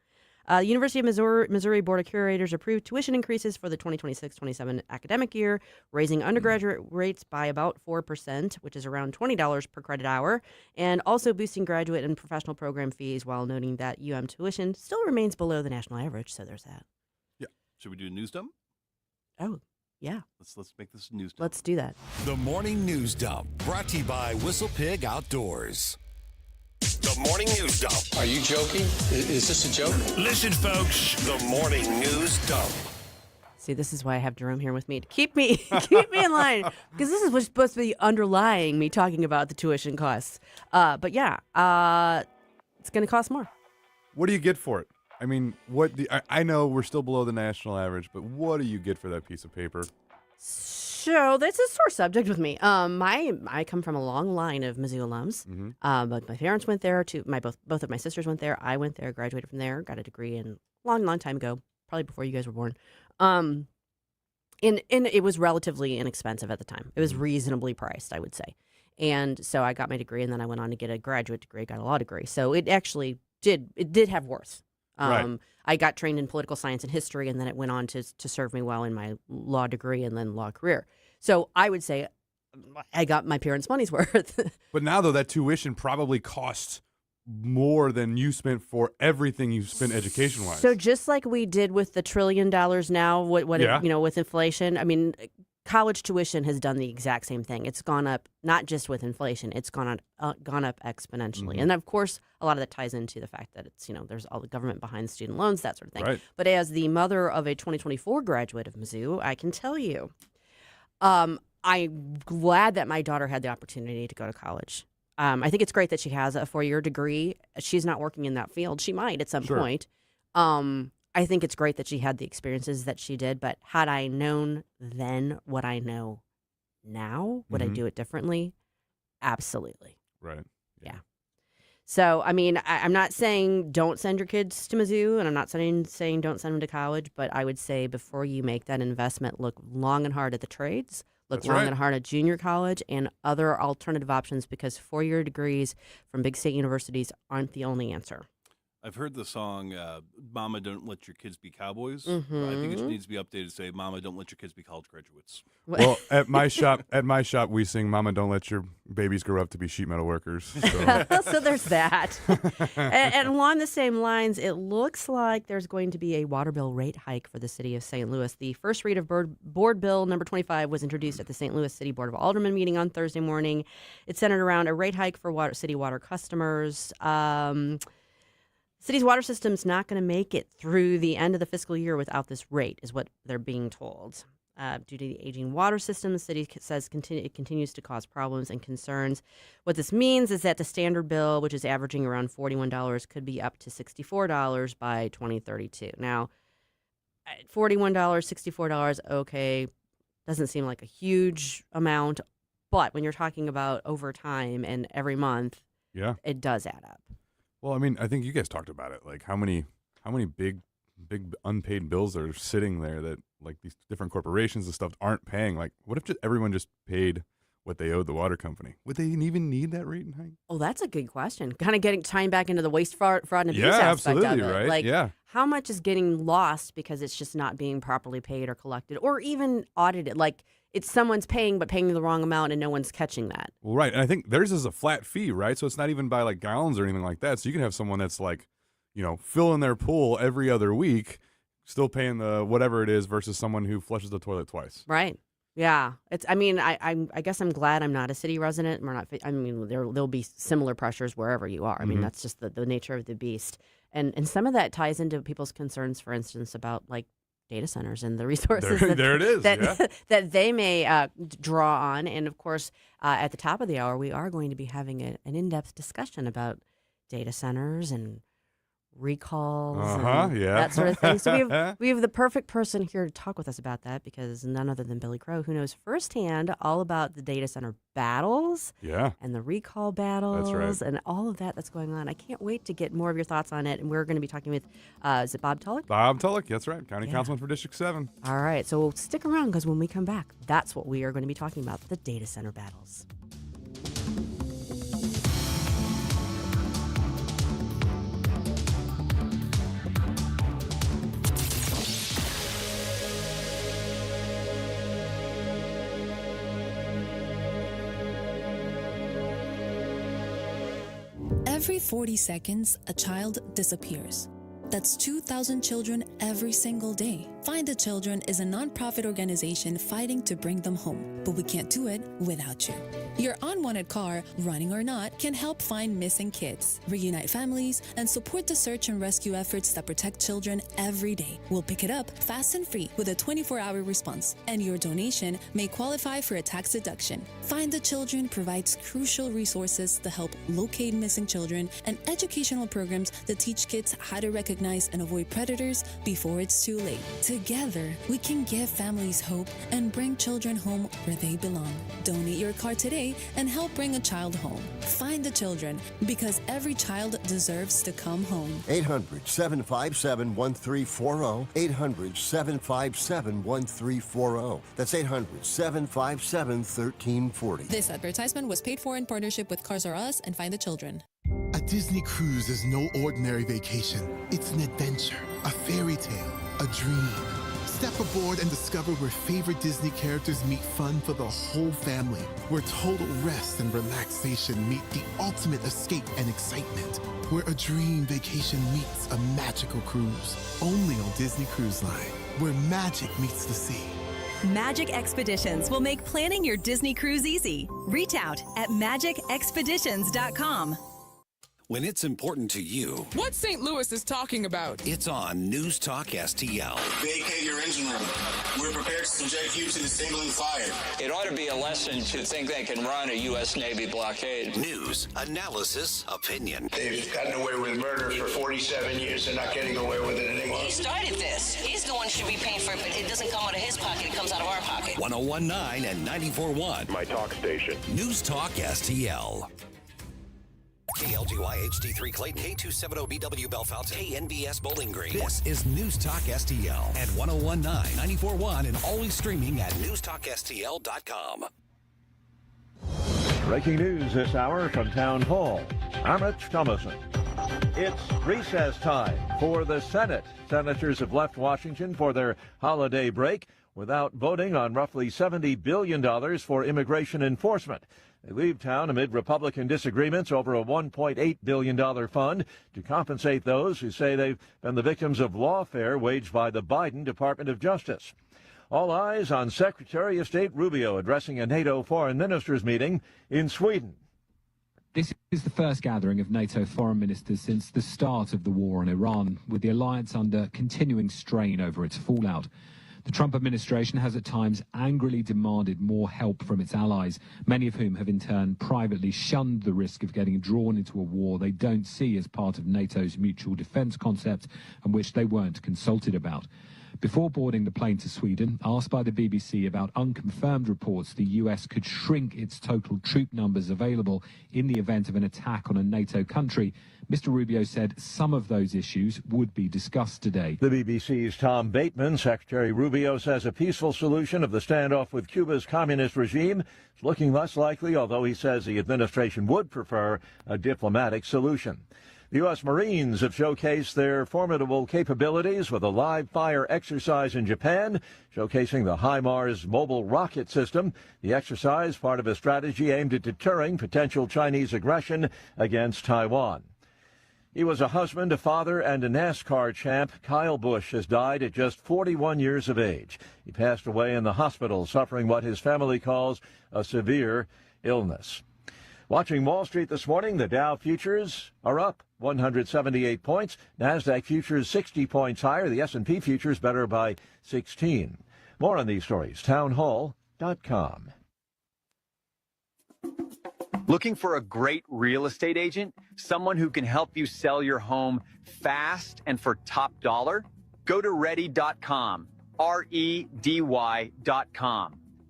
University of Missouri Board of Curators approved tuition increases for the 2026-27 academic year, raising undergraduate rates by about 4%, which is around $20 per credit hour, and also boosting graduate and professional program fees while noting that UM tuition still remains below the national average, so there's that. Yeah. Should we do a news dump? Oh, yeah. Let's make this news dump. Let's do that. The Morning News Dump, brought to you by Whistle Pig Outdoors. The Morning News Dump. Are you joking? Is this a joke? Listen, folks. The Morning News Dump. See, this is why I have Jerome here with me to keep me in line, because this is what's supposed to be underlying me talking about the tuition costs. But yeah, it's going to cost more. What do you get for it? I mean, I know we're still below the national average, but what do you get for that piece of paper? So that's a sore subject with me. I come from a long line of Mizzou alums. But my parents went there. Both of my sisters went there. I went there, graduated from there, got a degree in long time ago, probably before you guys were born. And it was relatively inexpensive at the time. It was reasonably priced, I would say. And so I got my degree, and then I went on to get a graduate degree, got a law degree. So it actually did have worth. Right. I got trained in political science and history, and then it went on to serve me well in my law degree and then law career. So I would say I got my parents' money's worth. But now, though, that tuition probably costs more than you spent for everything you spent education-wise. So just like we did with the $1 trillion now, with inflation, I mean, college tuition has done the exact same thing. It's gone up, not just with inflation, it's gone up exponentially. And of course, a lot of that ties into the fact that it's, there's all the government behind student loans, that sort of thing. Right. But as the mother of a 2024 graduate of Mizzou, I can tell you, I'm glad that my daughter had the opportunity to go to college. I think it's great that she has a 4-year degree. She's not working in that field. She might at some point. I think it's great that she had the experiences that she did, but had I known then what I know now, would I do it differently? Absolutely. Right. Yeah. So, I mean, I'm not saying don't send your kids to Mizzou, and I'm not saying don't send them to college, but I would say before you make that investment, look long and hard at the trades, look long and hard at junior college and other alternative options, because 4-year degrees from big state universities aren't the only answer. I've heard the song "Mama, Don't Let Your Kids Be Cowboys." I think it needs to be updated to say "Mama, Don't Let Your Kids Be College Graduates." Well, at my shop, we sing "Mama, Don't Let Your Babies Grow Up to Be Sheet Metal Workers." So, so there's that. and along the same lines, it looks like there's going to be a water bill rate hike for the city of St. Louis. The first read of Board Bill number 25 was introduced at the St. Louis City Board of Aldermen meeting on Thursday morning. It centered around a rate hike for city water customers. City's water system's not going to make it through the end of the fiscal year without this rate, is what they're being told. Due to the aging water system, the city says it continues to cause problems and concerns. What this means is that the standard bill, which is averaging around $41, could be up to $64 by 2032. Now, $41, $64, okay, doesn't seem like a huge amount, but when you're talking about over time and every month, it does add up. Well, I mean, I think you guys talked about it. Like how many big unpaid bills are sitting there that like these different corporations and stuff aren't paying. Like, what if everyone just paid what they owed the water company? Would they even need that rate hike? Oh, that's a good question. Kind of tying back into the waste, fraud, and abuse aspect absolutely, of it. Right? Like, how much is getting lost because it's just not being properly paid or collected or even audited? Like, it's someone's paying, but paying the wrong amount, and no one's catching that. Well, right. And I think theirs is a flat fee, right? So it's not even by like gallons or anything like that. So you can have someone that's like, filling their pool every other week, still paying the whatever it is, versus someone who flushes the toilet twice. Right. Yeah. I guess I'm glad I'm not a city resident. We're not. I mean, there'll be similar pressures wherever you are. I mean, that's just the nature of the beast. And some of that ties into people's concerns, for instance, about like data centers and the resources There it is, that they may draw on. And of course, at the top of the hour, we are going to be having an in-depth discussion about data centers and recalls and that sort of thing. So we have the perfect person here to talk with us about that, because none other than Billy Crow, who knows firsthand all about the data center battles and the recall battles and all of that that's going on. I can't wait to get more of your thoughts on it. And we're going to be talking with, is it Bob Tullock? Bob Tullock, that's right. County Councilman for District 7. All right. So we'll stick around, because when we come back, that's what we are going to be talking about, the data center battles. Every 40 seconds, a child disappears. That's 2,000 children every single day. Find the Children is a nonprofit organization fighting to bring them home, but we can't do it without you. Your unwanted car, running or not, can help find missing kids, reunite families, and support the search and rescue efforts that protect children every day. We'll pick it up fast and free with a 24-hour response, and your donation may qualify for a tax deduction. Find the Children provides crucial resources to help locate missing children and educational programs that teach kids how to recognize and avoid predators before it's too late. Together, we can give families hope and bring children home where they belong. Donate your car today and help bring a child home. Find the Children, because every child deserves to come home. 800-757-1340. 800-757-1340. That's 800-757-1340. This advertisement was paid for in partnership with Cars R Us and Find the Children. A Disney cruise is no ordinary vacation. It's an adventure, a fairy tale, a dream. Step aboard and discover where favorite Disney characters meet fun for the whole family, where total rest and relaxation meet the ultimate escape and excitement, where a dream vacation meets a magical cruise. Only on Disney Cruise Line, where magic meets the sea. Magic Expeditions will make planning your Disney cruise easy. Reach out at magicexpeditions.com. When it's important to you, what St. Louis is talking about, it's on News Talk STL. Vacate your engine room. We're prepared to subject you to the signaling fire. It ought to be a lesson to think they can run a U.S. Navy blockade. News, analysis, opinion. They've gotten away with murder for 47 years. They're not getting away with it anymore. He started this. He's the one who should be paying for it, but it doesn't come out of his pocket. It comes out of our pocket. 101.9 and 94.1. My talk station. News Talk STL. KLGY HD3 Clayton, K270BW Bellefontaine, KNBS Bowling Green. This is News Talk STL at 101.9, 94.1, and always streaming at newstalkstl.com. Breaking news this hour from Town Hall. I'm Rich Thomason. It's recess time for the Senate. Senators have left Washington for their holiday break without voting on roughly $70 billion for immigration enforcement. They leave town amid Republican disagreements over a $1.8 billion fund to compensate those who say they've been the victims of lawfare waged by the Biden Department of Justice. All eyes on Secretary of State Rubio addressing a NATO foreign ministers meeting in Sweden. This is the first gathering of NATO foreign ministers since the start of the war on Iran, with the alliance under continuing strain over its fallout. The Trump administration has at times angrily demanded more help from its allies, many of whom have in turn privately shunned the risk of getting drawn into a war they don't see as part of NATO's mutual defence concept and which they weren't consulted about. Before boarding the plane to Sweden, asked by the BBC about unconfirmed reports the US could shrink its total troop numbers available in the event of an attack on a NATO country, Mr. Rubio said some of those issues would be discussed today. The BBC's Tom Bateman. Secretary Rubio says a peaceful solution of the standoff with Cuba's communist regime is looking less likely, although he says the administration would prefer a diplomatic solution. The U.S. Marines have showcased their formidable capabilities with a live-fire exercise in Japan, showcasing the HIMARS mobile rocket system. The exercise, part of a strategy aimed at deterring potential Chinese aggression against Taiwan. He was a husband, a father, and a NASCAR champ. Kyle Busch has died at just 41 years of age. He passed away in the hospital, suffering what his family calls a severe illness. Watching Wall Street this morning, the Dow futures are up 178 points. NASDAQ futures 60 points higher. The S&P futures better by 16. More on these stories, townhall.com. Looking for a great real estate agent? Someone who can help you sell your home fast and for top dollar? Go to ready.com, REDY.com.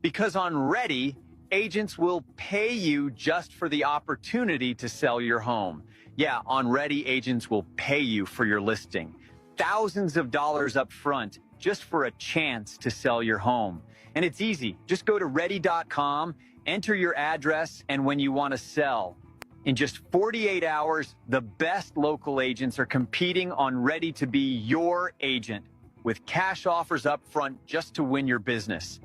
Because on Ready, agents will pay you just for the opportunity to sell your home. Yeah, on Ready, agents will pay you for your listing. Thousands of dollars up front just for a chance to sell your home. And it's easy. Just go to ready.com, enter your address, and when you want to sell. In just 48 hours, the best local agents are competing on Ready to be your agent with cash offers up front just to win your business.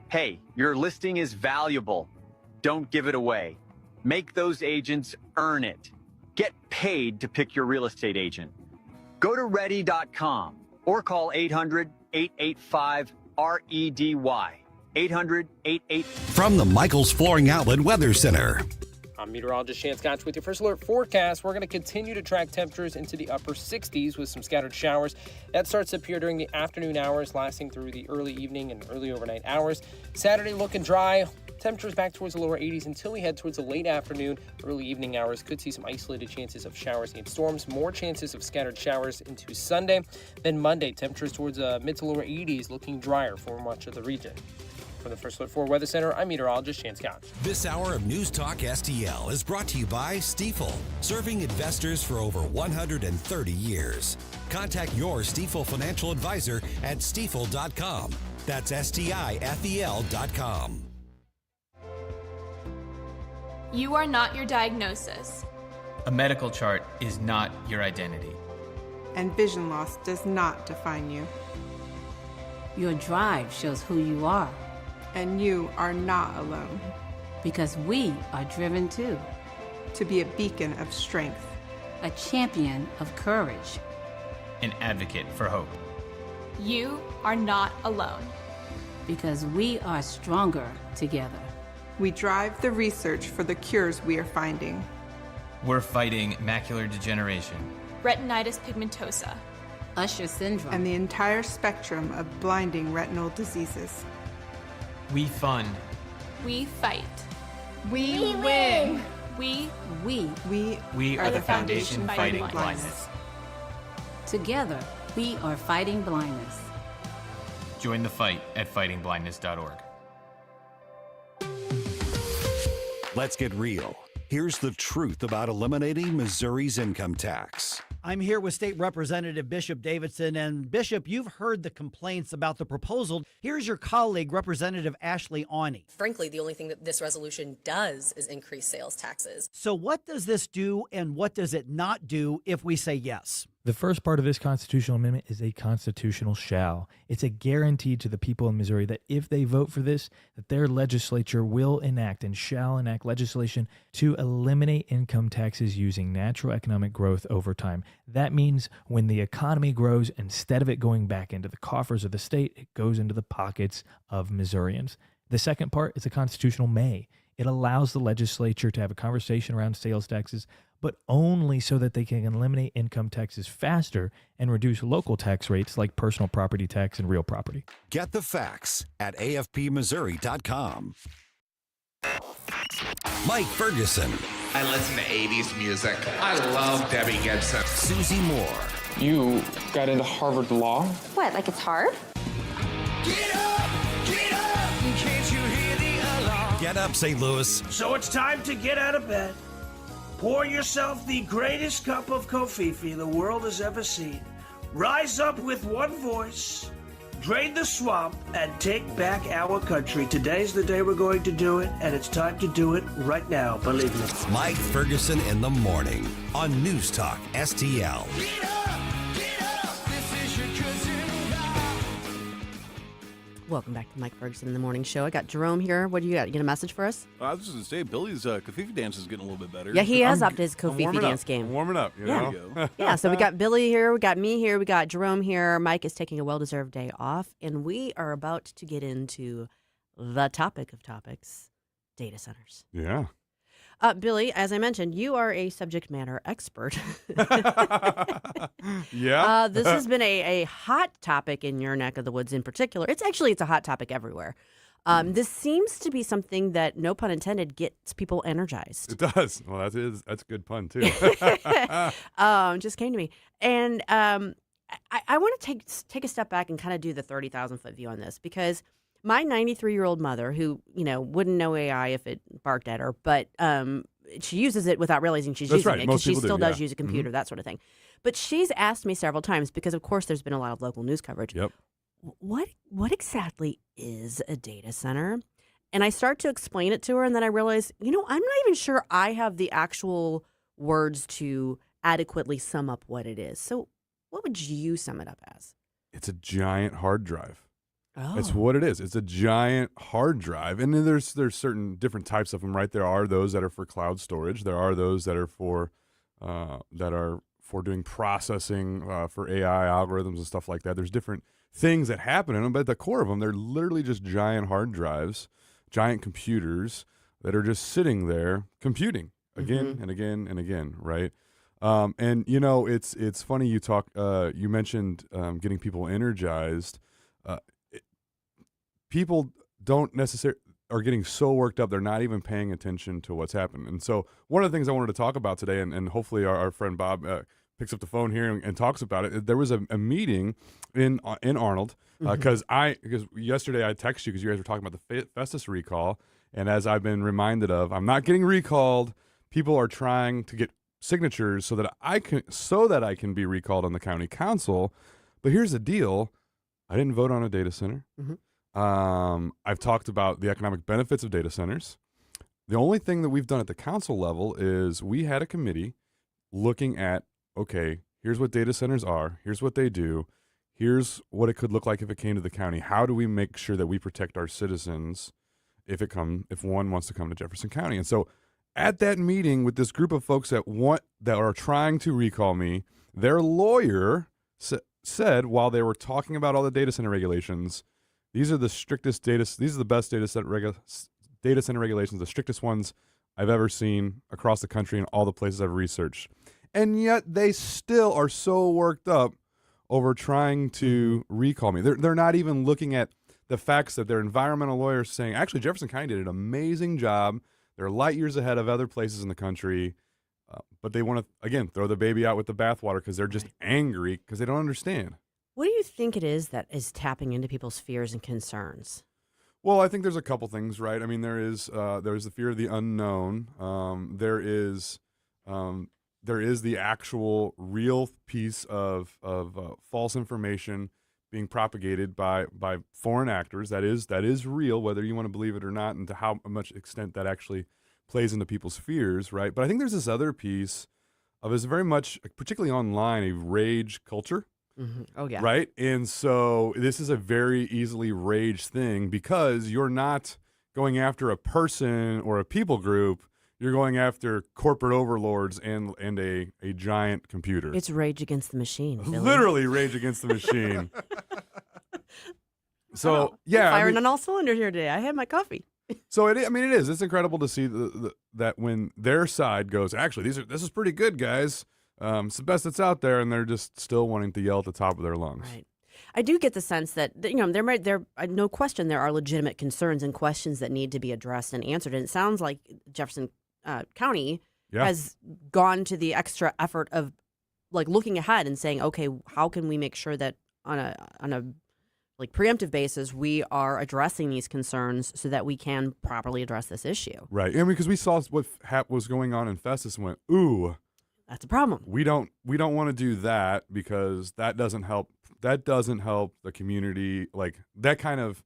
Hey, your listing is valuable. Don't give it away. Make those agents earn it. Get paid to pick your real estate agent. Go to ready.com or call 800-885-REDY. 800-88. From the Michaels Flooring Outlet Weather Center. I'm meteorologist Shan Scotch with your first alert forecast. We're going to continue to track temperatures into the upper 60s with some scattered showers. That starts to appear during the afternoon hours, lasting through the early evening and early overnight hours. Saturday looking dry. Temperatures back towards the lower 80s until we head towards the late afternoon, early evening hours. Could see some isolated chances of showers and storms. More chances of scattered showers into Sunday. Then Monday, temperatures towards mid to lower 80s, looking drier for much of the region. From the First Alert 4 Weather Center, I'm meteorologist Shan Scott. This hour of News Talk STL is brought to you by Stifel, serving investors for over 130 years. Contact your Stifel financial advisor at stifel.com. That's STIFEL.com. You are not your diagnosis. A medical chart is not your identity. And vision loss does not define you. Your drive shows who you are. And you are not alone. Because we are driven too. To be a beacon of strength. A champion of courage. An advocate for hope. You are not alone. Because we are stronger together. We drive the research for the cures we are finding. We're fighting macular degeneration, retinitis pigmentosa, Usher syndrome, and the entire spectrum of blinding retinal diseases. We fund. We fight. We win. We are the foundation fighting blindness. Together, we are fighting blindness. Join the fight at fightingblindness.org. Let's get real. Here's the truth about eliminating Missouri's income tax. I'm here with State Representative Bishop Davidson. And Bishop, you've heard the complaints about the proposal. Here's your colleague, Representative Ashley Awney. Frankly, the only thing that this resolution does is increase sales taxes. So what does this do and what does it not do if we say yes? The first part of this constitutional amendment is a constitutional shall. It's a guarantee to the people in Missouri that if they vote for this, that their legislature will enact and shall enact legislation to eliminate income taxes using natural economic growth over time. That means when the economy grows, instead of it going back into the coffers of the state, it goes into the pockets of Missourians. The second part is a constitutional may. It allows the legislature to have a conversation around sales taxes, but only so that they can eliminate income taxes faster and reduce local tax rates like personal property tax and real property. Get the facts at afpmissouri.com. Mike Ferguson. I listen to 80s music. I love Debbie Gibson. Susie Moore. You got into Harvard Law? What, like it's hard? Get up, can't you hear the alarm? Get up, St. Louis. So it's time to get out of bed. Pour yourself the greatest cup of Kofifi the world has ever seen. Rise up with one voice, drain the swamp, and take back our country. Today's the day we're going to do it, and it's time to do it right now, believe me. Mike Ferguson in the morning on News Talk STL. Get up, this is your cousin Bob. Welcome back to Mike Ferguson in the Morning Show. I got Jerome here. What do you got? You got a message for us? I was just going to say, Billy's Kofifi dance is getting a little bit better. Yeah, he has upped his Kofifi dance game. I'm warming up, you know? Yeah, so we got Billy here, we got me here, we got Jerome here. Mike is taking a well-deserved day off, and we are about to get into the topic of topics, data centers. Yeah. Billy, as I mentioned, you are a subject matter expert. Yeah. This has been a hot topic in your neck of the woods in particular. It's a hot topic everywhere. This seems to be something that, no pun intended, gets people energized. It does. Well, that's a good pun, too. Just came to me. And I want to take a step back and kind of do the 30,000-foot view on this, because my 93-year-old mother, who, wouldn't know AI if it barked at her, but she uses it without realizing she's That's using right. it, because Most she people still do, does yeah. use a computer, that sort of thing. But she's asked me several times, because of course there's been a lot of local news coverage. Yep. What exactly is a data center? And I start to explain it to her, and then I realize, I'm not even sure I have the actual words to adequately sum up what it is. So what would you sum it up as? It's a giant hard drive. Oh. That's what it is. It's a giant hard drive. And then there's certain different types of them, right? There are those that are for cloud storage. There are those that are for doing processing for AI algorithms and stuff like that. There's different things that happen in them, but at the core of them, they're literally just giant hard drives, giant computers that are just sitting there computing again and again and again, right? And it's funny you mentioned getting people energized. People don't necessarily are getting so worked up they're not even paying attention to what's happened. And so one of the things I wanted to talk about today, and hopefully our friend Bob picks up the phone here and talks about it. There was a meeting in Arnold because yesterday I texted you because you guys were talking about the Festus recall, and as I've been reminded of, I'm not getting recalled. People are trying to get signatures so that I can be recalled on the county council. But here's the deal: I didn't vote on a data center. I've talked about the economic benefits of data centers. The only thing that we've done at the council level is we had a committee looking at, okay, here's what data centers are, here's what they do, here's what it could look like if it came to the county. How do we make sure that we protect our citizens if one wants to come to Jefferson County? And so at that meeting with this group of folks that are trying to recall me, their lawyer said while they were talking about all the data center regulations, these are the best data center regulations, the strictest ones I've ever seen across the country and all the places I've researched. And yet they still are so worked up over trying to recall me. They're not even looking at the facts that their environmental lawyers saying, actually, Jefferson County did an amazing job. They're light years ahead of other places in the country. But they want to, again, throw the baby out with the bathwater because they're just angry because they don't understand. What do you think it is that is tapping into people's fears and concerns? Well, I think there's a couple things, right? I mean, there's the fear of the unknown. There is the actual real piece of false information being propagated by foreign actors. That is real, whether you want to believe it or not, and to how much extent that actually plays into people's fears, right? But I think there's this other piece of is very much, particularly online, a rage culture. Oh, yeah. Right? And so this is a very easily raged thing because you're not going after a person or a people group. You're going after corporate overlords and a giant computer. It's rage against the machine, Billy. Literally rage against the machine. So, yeah. Firing on all cylinders here today. I had my coffee. So it is. It's incredible to see that when their side goes, actually, this is pretty good, guys. It's the best that's out there, and they're just still wanting to yell at the top of their lungs. Right. I do get the sense that there no question there are legitimate concerns and questions that need to be addressed and answered. And it sounds like Jefferson County has gone to the extra effort of looking ahead and saying, okay, how can we make sure that on a preemptive basis we are addressing these concerns so that we can properly address this issue. Right, and because we saw what was going on in Festus and went, ooh. That's a problem. We don't want to do that because that doesn't help. That doesn't help the community. Like that kind of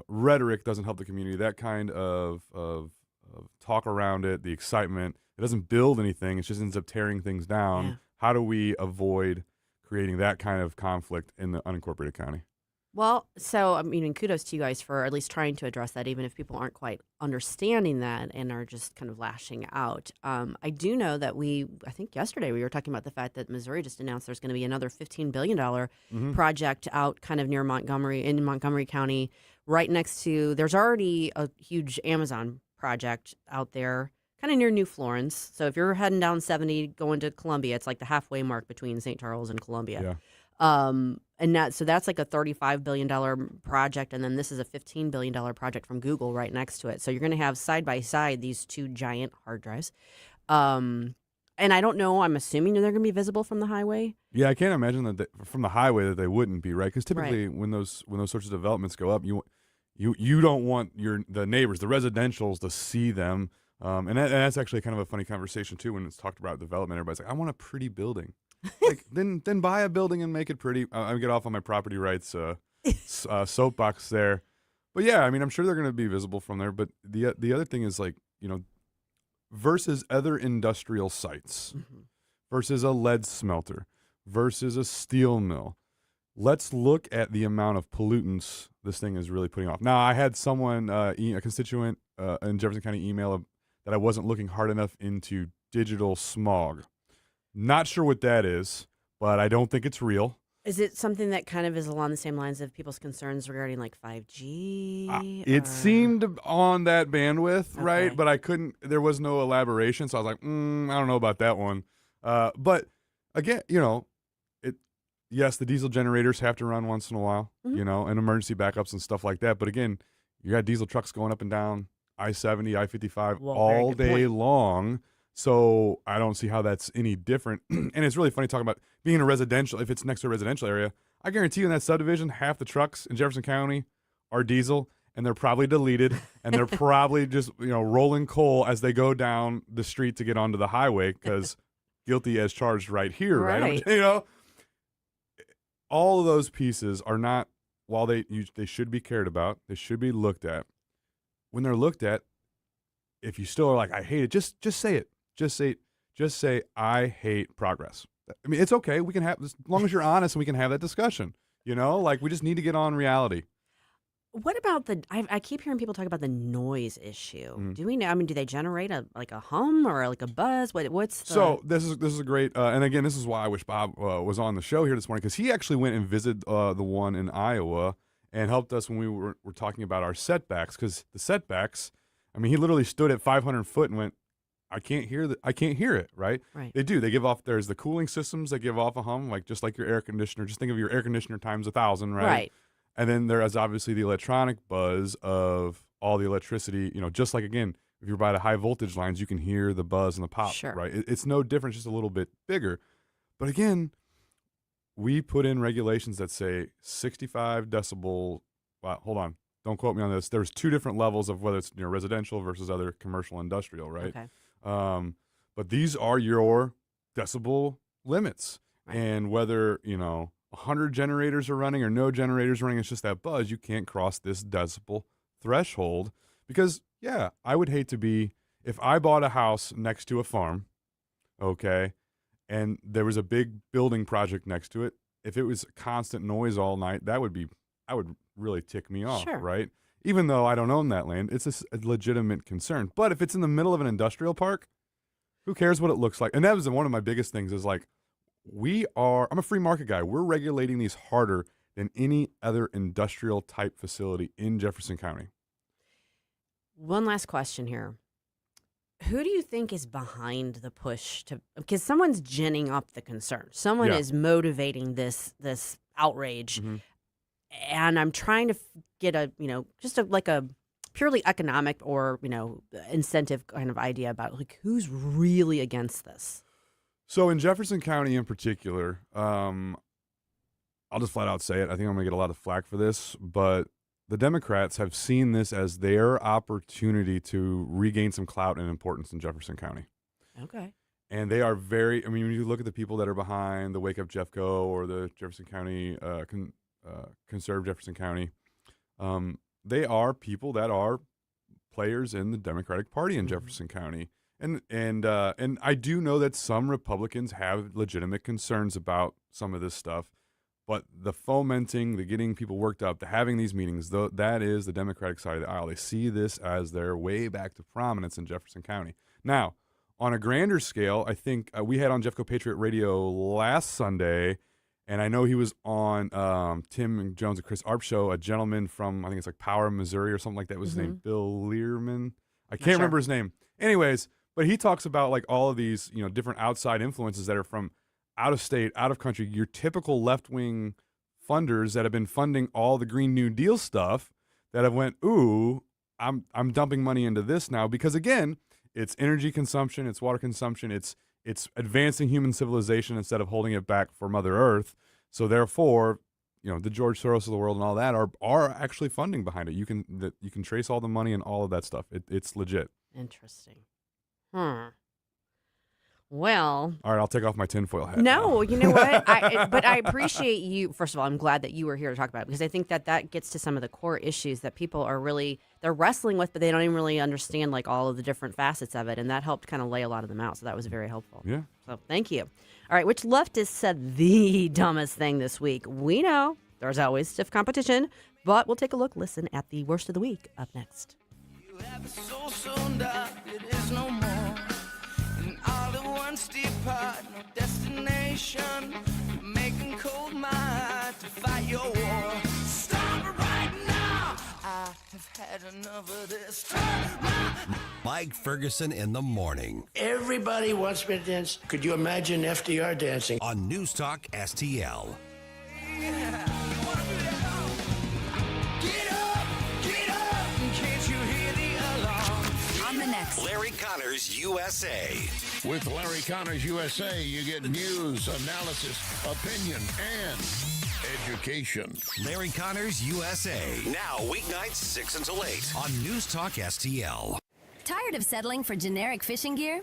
rhetoric doesn't help the community. That kind of talk around it, the excitement, it doesn't build anything. It just ends up tearing things down. Yeah. How do we avoid creating that kind of conflict in the unincorporated county? Well, so, and kudos to you guys for at least trying to address that, even if people aren't quite understanding that and are just kind of lashing out. I do know that I think yesterday we were talking about the fact that Missouri just announced there's going to be another $15 billion project out kind of near in Montgomery County, right next to, there's already a huge Amazon project out there kind of near New Florence. So if you're heading down 70 going to Columbia, it's like the halfway mark between St. Charles and Columbia. Yeah. So that's like a $35 billion project, and then this is a $15 billion project from Google right next to it. So you're going to have side by side these two giant hard drives. And I don't know. I'm assuming they're going to be visible from the highway. Yeah, I can't imagine that from the highway that they wouldn't be, right? Because typically when those sorts of developments go up, you don't want the neighbors, the residentials, to see them. And that's actually kind of a funny conversation too when it's talked about development. Everybody's like, I want a pretty building. Like then buy a building and make it pretty. I get off on my property rights soapbox there, but yeah, I mean, I'm sure they're going to be visible from there. But the other thing is, like, versus other industrial sites, versus a lead smelter, versus a steel mill. Let's look at the amount of pollutants this thing is really putting off. Now, I had someone, a constituent in Jefferson County, email that I wasn't looking hard enough into digital smog. Not sure what that is, but I don't think it's real. Is it something that kind of is along the same lines of people's concerns regarding like 5G? It seemed on that bandwidth, right? But there was no elaboration, so I was like, I don't know about that one. But again, yes, the diesel generators have to run once in a while, and emergency backups and stuff like that. But again, you got diesel trucks going up and down I-70, I-55 all day long. So I don't see how that's any different. And it's really funny talking about being a residential. If it's next to a residential area, I guarantee you in that subdivision, half the trucks in Jefferson County are diesel, and they're probably deleted, and they're probably just rolling coal as they go down the street to get onto the highway because guilty as charged right here, right? All of those pieces are not, while they should be cared about, they should be looked at. When they're looked at, if you still are like, I hate it, just say it. Just say, I hate progress. I mean, it's okay. We can have, as long as you're honest, and we can have that discussion. Like, we just need to get on reality. What about I keep hearing people talk about the noise issue. Do we know? I mean, do they generate a hum or like a buzz? What's the... So this is a great, and again, this is why I wish Bob was on the show here this morning, because he actually went and visited the one in Iowa and helped us when we were talking about our setbacks. Because the setbacks, I mean, he literally stood at 500 foot and went, I can't hear it, right? Right. They do. They give off, there's the cooling systems that give off a hum, just like your air conditioner. Just think of your air conditioner times 1,000, right? Right. And then there is obviously the electronic buzz of all the electricity, just like, again, if you're by the high voltage lines, you can hear the buzz and the pop, right? It's no different, just a little bit bigger. But again, we put in regulations that say 65 decibel. Wow, hold on. Don't quote me on this. There's two different levels of whether it's residential versus other commercial industrial, right? Okay. But these are your decibel limits. Right. And whether, 100 generators are running or no generators running, it's just that buzz. You can't cross this decibel threshold because, yeah, I would hate to be, if I bought a house next to a farm, okay, and there was a big building project next to it, if it was constant noise all night, that would really tick me off, right? Even though I don't own that land, it's a legitimate concern. But if it's in the middle of an industrial park, who cares what it looks like? And that was one of my biggest things is like, I'm a free market guy. We're regulating these harder than any other industrial type facility in Jefferson County. One last question here. Who do you think is behind the push because someone's ginning up the concern. Someone is motivating this outrage. Mm-hmm. And I'm trying to get a purely economic or, incentive kind of idea about like who's really against this. So in Jefferson County in particular, I'll just flat out say it. I think I'm going to get a lot of flack for this, but the Democrats have seen this as their opportunity to regain some clout and importance in Jefferson County. Okay. And they are when you look at the people that are behind the Wake Up Jeffco or the Jefferson County Conserve Jefferson County, they are people that are players in the Democratic Party in Jefferson County, and I do know that some Republicans have legitimate concerns about some of this stuff, but the fomenting, the getting people worked up, the having these meetings, that is the Democratic side of the aisle. They see this as their way back to prominence in Jefferson County. Now, on a grander scale, I think we had on Jeffco Patriot Radio last Sunday. And I know he was on Tim Jones and Chris Arp show, a gentleman from, I think it's like Power, Missouri or something like that was his name, Bill Learman. I can't remember his name. Anyways, But he talks about like all of these, different outside influences that are from out of state, out of country, your typical left-wing funders that have been funding all the Green New Deal stuff that have went, ooh, I'm dumping money into this now because, again, it's energy consumption, it's water consumption, it's advancing human civilization instead of holding it back for Mother Earth. So therefore, the George Soros of the world and all that are actually funding behind it. You can trace all the money and all of that stuff. It's legit. Interesting. Well. All right, I'll take off my tinfoil hat. No, you know what? But I appreciate you. First of all, I'm glad that you were here to talk about it because I think that gets to some of the core issues that people are they're wrestling with, but they don't even really understand like all of the different facets of it. And that helped kind of lay a lot of them out. So that was very helpful. Yeah. So thank you. All right, which leftist said the dumbest thing this week? We know there's always stiff competition, but we'll take a listen at the worst of the week up next. You have a soul so dark, it is no more. And all at once depart, no destination. Making cold my heart to fight your war. Stop it right now. I have had enough of this. Mike Ferguson in the morning. Everybody wants me to dance. Could you imagine FDR dancing? On News Talk STL. Larry Connors USA. With Larry Connors USA, you get news, analysis, opinion, and education. Larry Connors USA. Now weeknights 6 until 8 on News Talk STL. Tired of settling for generic fishing gear?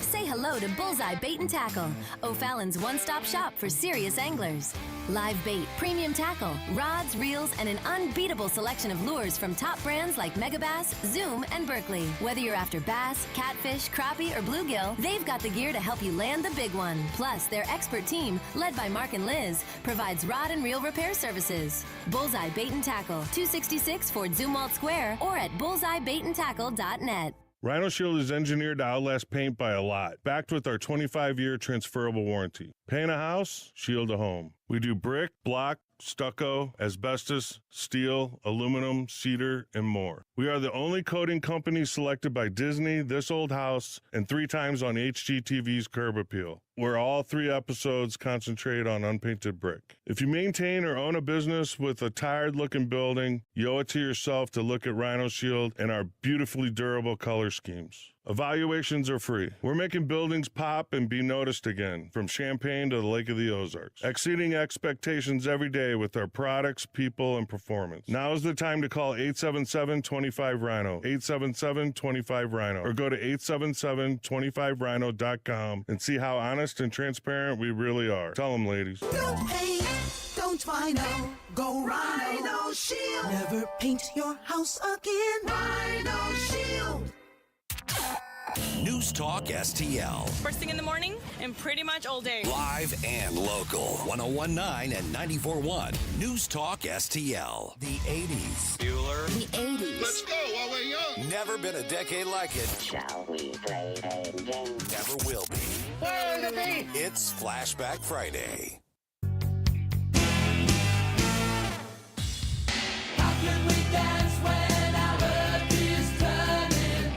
Say hello to Bullseye Bait and Tackle, O'Fallon's one-stop shop for serious anglers. Live bait, premium tackle, rods, reels, and an unbeatable selection of lures from top brands like Megabass, Zoom, and Berkley. Whether you're after bass, catfish, crappie, or bluegill, they've got the gear to help you land the big one. Plus, their expert team, led by Mark and Liz, provides rod and reel repair services. Bullseye Bait and Tackle, 266 Fort Zumwalt Square, or at bullseyebaitandtackle.net. Rhino Shield is engineered to outlast paint by a lot, backed with our 25-year transferable warranty. Paint a house, shield a home. We do brick, block, stucco, asbestos, steel, aluminum, cedar, and more. We are the only coating company selected by Disney, This Old House, and 3 times on HGTV's Curb Appeal, where all 3 episodes concentrate on unpainted brick. If you maintain or own a business with a tired-looking building, you owe it to yourself to look at Rhino Shield and our beautifully durable color schemes. Evaluations are free. We're making buildings pop and be noticed again, from Champaign to the Lake of the Ozarks, exceeding expectations every day with our products, people, and performance. Now is the time to call 877-25-RHINO, 877-25-RHINO, or go to 877-25rhino.com and see how honest and transparent we really are. Tell them, ladies. Don't paint, don't Rhino, go Rhino Shield. Never paint your house again. Rhino Shield. News Talk STL. First thing in the morning and pretty much all day. Live and local. 1019 and 94.1. News Talk STL. The 80s. Bueller. The 80s. Let's go while we're young. Never been a decade like it. Shall we play a game? Never will be. Where are the beats? It's Flashback Friday. How can we dance when our earth is turning?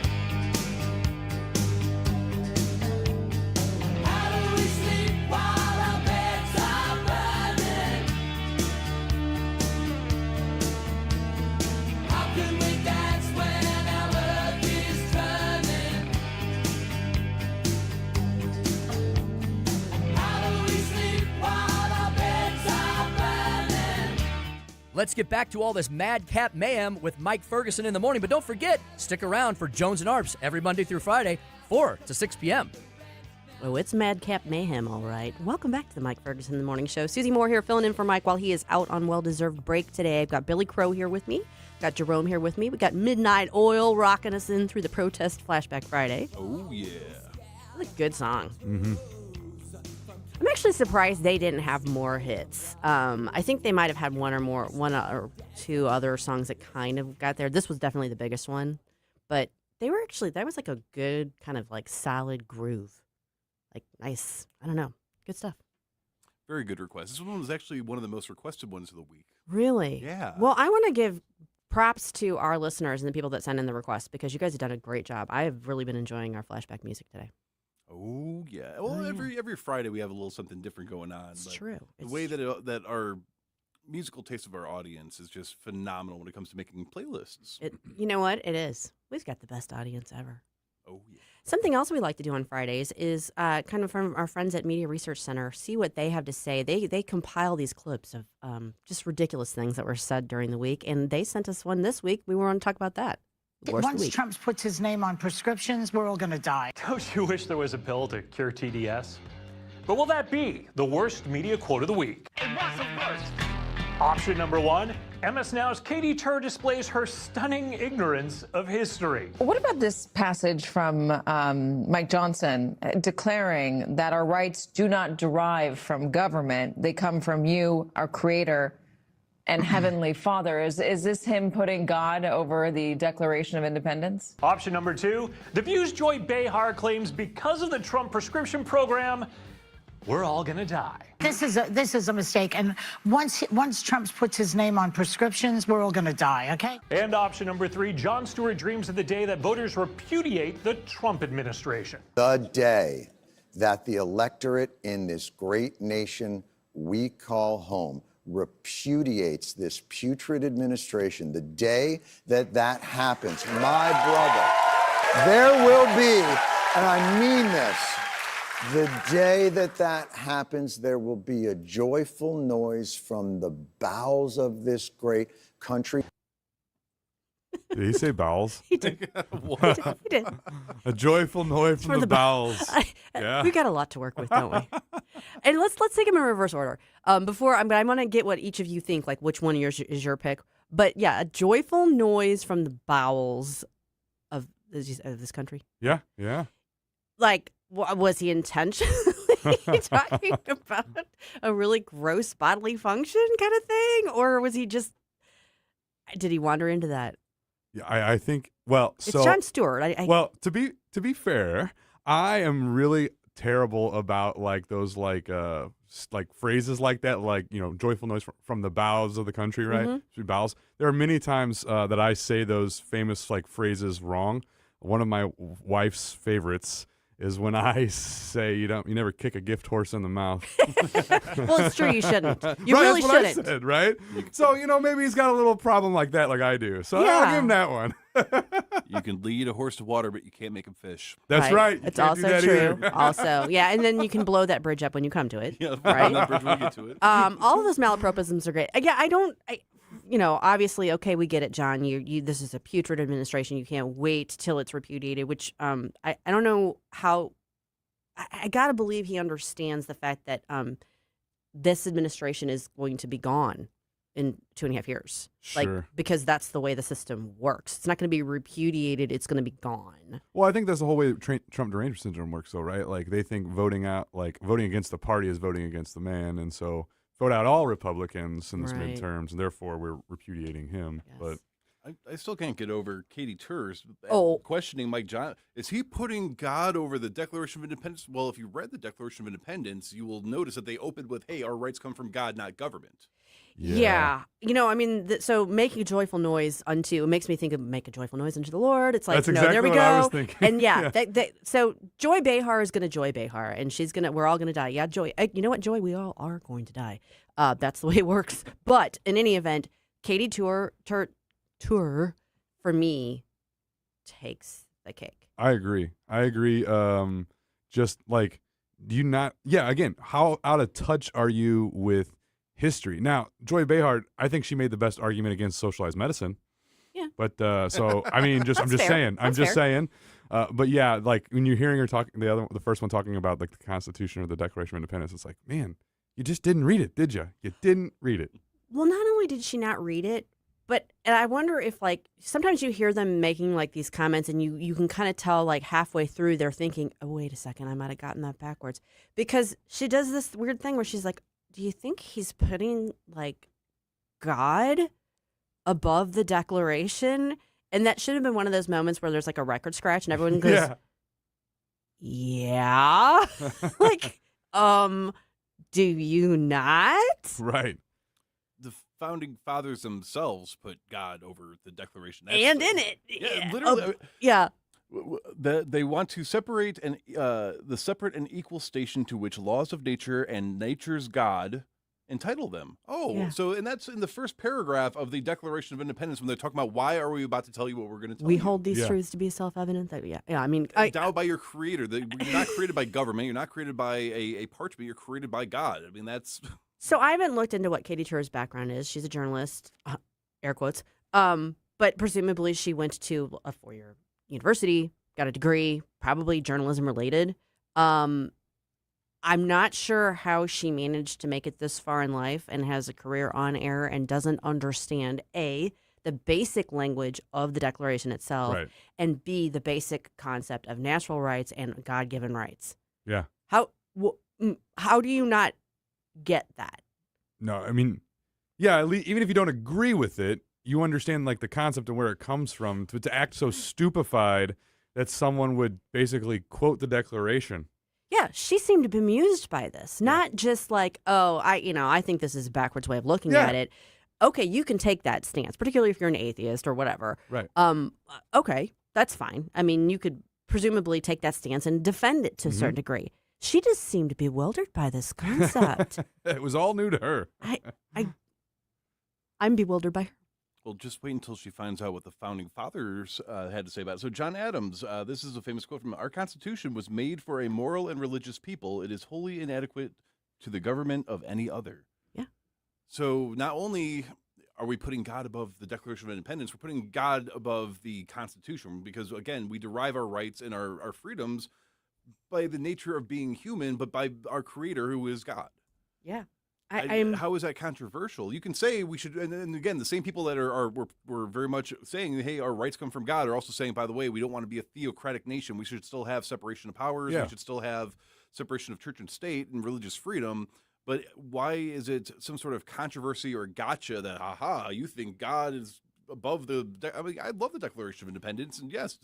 How do we sleep while our beds are burning? How can we dance when our earth is turning? How do we sleep while our beds are burning? Let's get back to all this madcap mayhem with Mike Ferguson in the morning. But don't forget, stick around for Jones and Arps every Monday through Friday, 4 to 6 p.m. Oh, it's Madcap Mayhem, all right. Welcome back to the Mike Ferguson in the Morning Show. Susie Moore here filling in for Mike while he is out on well-deserved break today. I've got Billy Crow here with me. Got Jerome here with me. We got Midnight Oil rocking us in through the protest Flashback Friday. Oh, yeah. What a good song. Mm-hmm. I'm actually surprised they didn't have more hits. I think they might have had one or two other songs that kind of got there. This was definitely the biggest one. But that was like a good kind of like solid groove. Like nice. I don't know. Good stuff. Very good request. This one was actually one of the most requested ones of the week. Really? Yeah. Well, I want to give props to our listeners and the people that send in the requests because you guys have done a great job. I have really been enjoying our flashback music today. Oh yeah. Well, every Friday we have a little something different going on. It's true. The way that our musical taste of our audience is just phenomenal when it comes to making playlists. You know what? It is. We've got the best audience ever. Oh yeah. Something else we like to do on Fridays is kind of from our friends at Media Research Center, see what they have to say. They compile these clips of just ridiculous things that were said during the week, and they sent us one this week. We want to talk about that. Once Trump puts his name on prescriptions, we're all going to die. Don't you wish there was a pill to cure TDS? But will that be the worst media quote of the week? It was the worst. Option number 1, MS Now's Katie Tur displays her stunning ignorance of history. What about this passage from Mike Johnson declaring that our rights do not derive from government, they come from you, our creator, and Heavenly Father? Is this him putting God over the Declaration of Independence? Option number 2, the View's Joy Behar claims because of the Trump prescription program, we're all gonna die. This is a mistake, and once Trump puts his name on prescriptions, we're all going to die, okay? And option number 3, Jon Stewart dreams of the day that voters repudiate the Trump administration. The day that the electorate in this great nation we call home repudiates this putrid administration, the day that that happens, my brother, there will be, and I mean this, the day that that happens, there will be a joyful noise from the bowels of this great country. Did he say bowels? He did. He did. A joyful noise from the bowels. We got a lot to work with, don't we? And let's take them in reverse order. I'm going to get what each of you think, like which one of yours is your pick. But yeah, a joyful noise from the bowels of this country. Yeah, yeah. Like, was he intentionally talking about a really gross bodily function kind of thing? Or was he just, did he wander into that? Yeah, I think, well, it's Jon Stewart. Well, to be fair, I am really terrible about like those like phrases like that, like, you know, joyful noise from the bowels of the country, right? Mm-hmm. Bowels. There are many times that I say those famous like phrases wrong. One of my wife's favorites is when I say you never kick a gift horse in the mouth. Well, it's true, you shouldn't. You right, really that's what shouldn't. I said, right? So, you know, maybe he's got a little problem like that, like I do. So I'll give him that one. You can lead a horse to water, but you can't make him fish. That's right. It's also true. Also, yeah, and then you can blow that bridge up when you come to it. Yeah, right? that bridge when we get to it. All of those malapropisms are great. Yeah, you know, obviously, okay, we get it, John. You this is a putrid administration. You can't wait till it's repudiated, which I don't know how. I got to believe he understands the fact that this administration is going to be gone in 2.5 years. Sure. Like, because that's the way the system works. It's not going to be repudiated. It's going to be gone. Well, I think that's the whole way Trump derangement syndrome works, though, right? Like, they think voting against the party is voting against the man, and so vote out all Republicans in this midterms, and therefore we're repudiating him. Yes. But I still can't get over Katie Tur's questioning Mike Johnson. Is he putting God over the Declaration of Independence? Well, if you read the Declaration of Independence, you will notice that they opened with, hey, our rights come from God, not government. Yeah. You know, I mean, so making a joyful noise unto, it makes me think of make a joyful noise unto the Lord. It's like, that's exactly there we what go. I was thinking. And yeah, so Joy Behar is going to Joy Behar, and we're all going to die. Yeah, Joy. You know what, Joy? We all are going to die. That's the way it works. But in any event, Katie Tur for me, takes the cake. I agree. Just like, again, how out of touch are you with history? Now, Joy Behar, I think she made the best argument against socialized medicine. Yeah. But so I mean, I'm just saying. But yeah, like when you're hearing her talk, the first one talking about like the Constitution or the Declaration of Independence, it's like, man, you just didn't read it, did you? You didn't read it. Well, not only did she not read it, and I wonder if, like, sometimes you hear them making, like, these comments and you can kind of tell, like, halfway through they're thinking, oh, wait a second, I might have gotten that backwards. Because she does this weird thing where she's like, do you think he's putting, like, God above the Declaration? And that should have been one of those moments where there's, like, a record scratch and everyone goes, yeah? Like, do you not? Right. The founding fathers themselves put God over the Declaration. And in it. Yeah, literally. Yeah. They want to separate the separate and equal station to which laws of nature and nature's God entitle them. And that's in the first paragraph of the Declaration of Independence when they're talking about why are we about to tell you what we're going to tell you. We hold these truths to be self-evident. I mean, endowed by your creator. You're not created by government. You're not created by a parchment. You're created by God. I mean, that's... So I haven't looked into what Katie Tur's background is. She's a journalist, air quotes. But presumably she went to a 4-year university, got a degree, probably journalism related. I'm not sure how she managed to make it this far in life and has a career on air and doesn't understand, A, the basic language of the Declaration itself, and B, the basic concept of natural rights and God-given rights. Yeah. How do you not get that? No, I mean, yeah, even if you don't agree with it, you understand like the concept and where it comes from. To act so stupefied that someone would basically quote the Declaration. Yeah, she seemed bemused by this. Not just like, I think this is a backwards way of looking at it. Okay, you can take that stance, particularly if you're an atheist or whatever. Right. Okay, that's fine. I mean, you could presumably take that stance and defend it to a certain degree. She just seemed bewildered by this concept. It was all new to her. I'm bewildered by her. Well, just wait until she finds out what the founding fathers had to say about it. So John Adams, this is a famous quote from him. Our Constitution was made for a moral and religious people. It is wholly inadequate to the government of any other. Yeah. So not only are we putting God above the Declaration of Independence, we're putting God above the Constitution because, again, we derive our rights and our freedoms by the nature of being human, but by our creator who is God. Yeah. How is that controversial? You can say we should, and again, the same people that were very much saying, hey, our rights come from God, are also saying, by the way, we don't want to be a theocratic nation. We should still have separation of powers. We should still have separation of church and state and religious freedom. But why is it some sort of controversy or gotcha that, you think God is above the... I mean, I love the Declaration of Independence, and yes,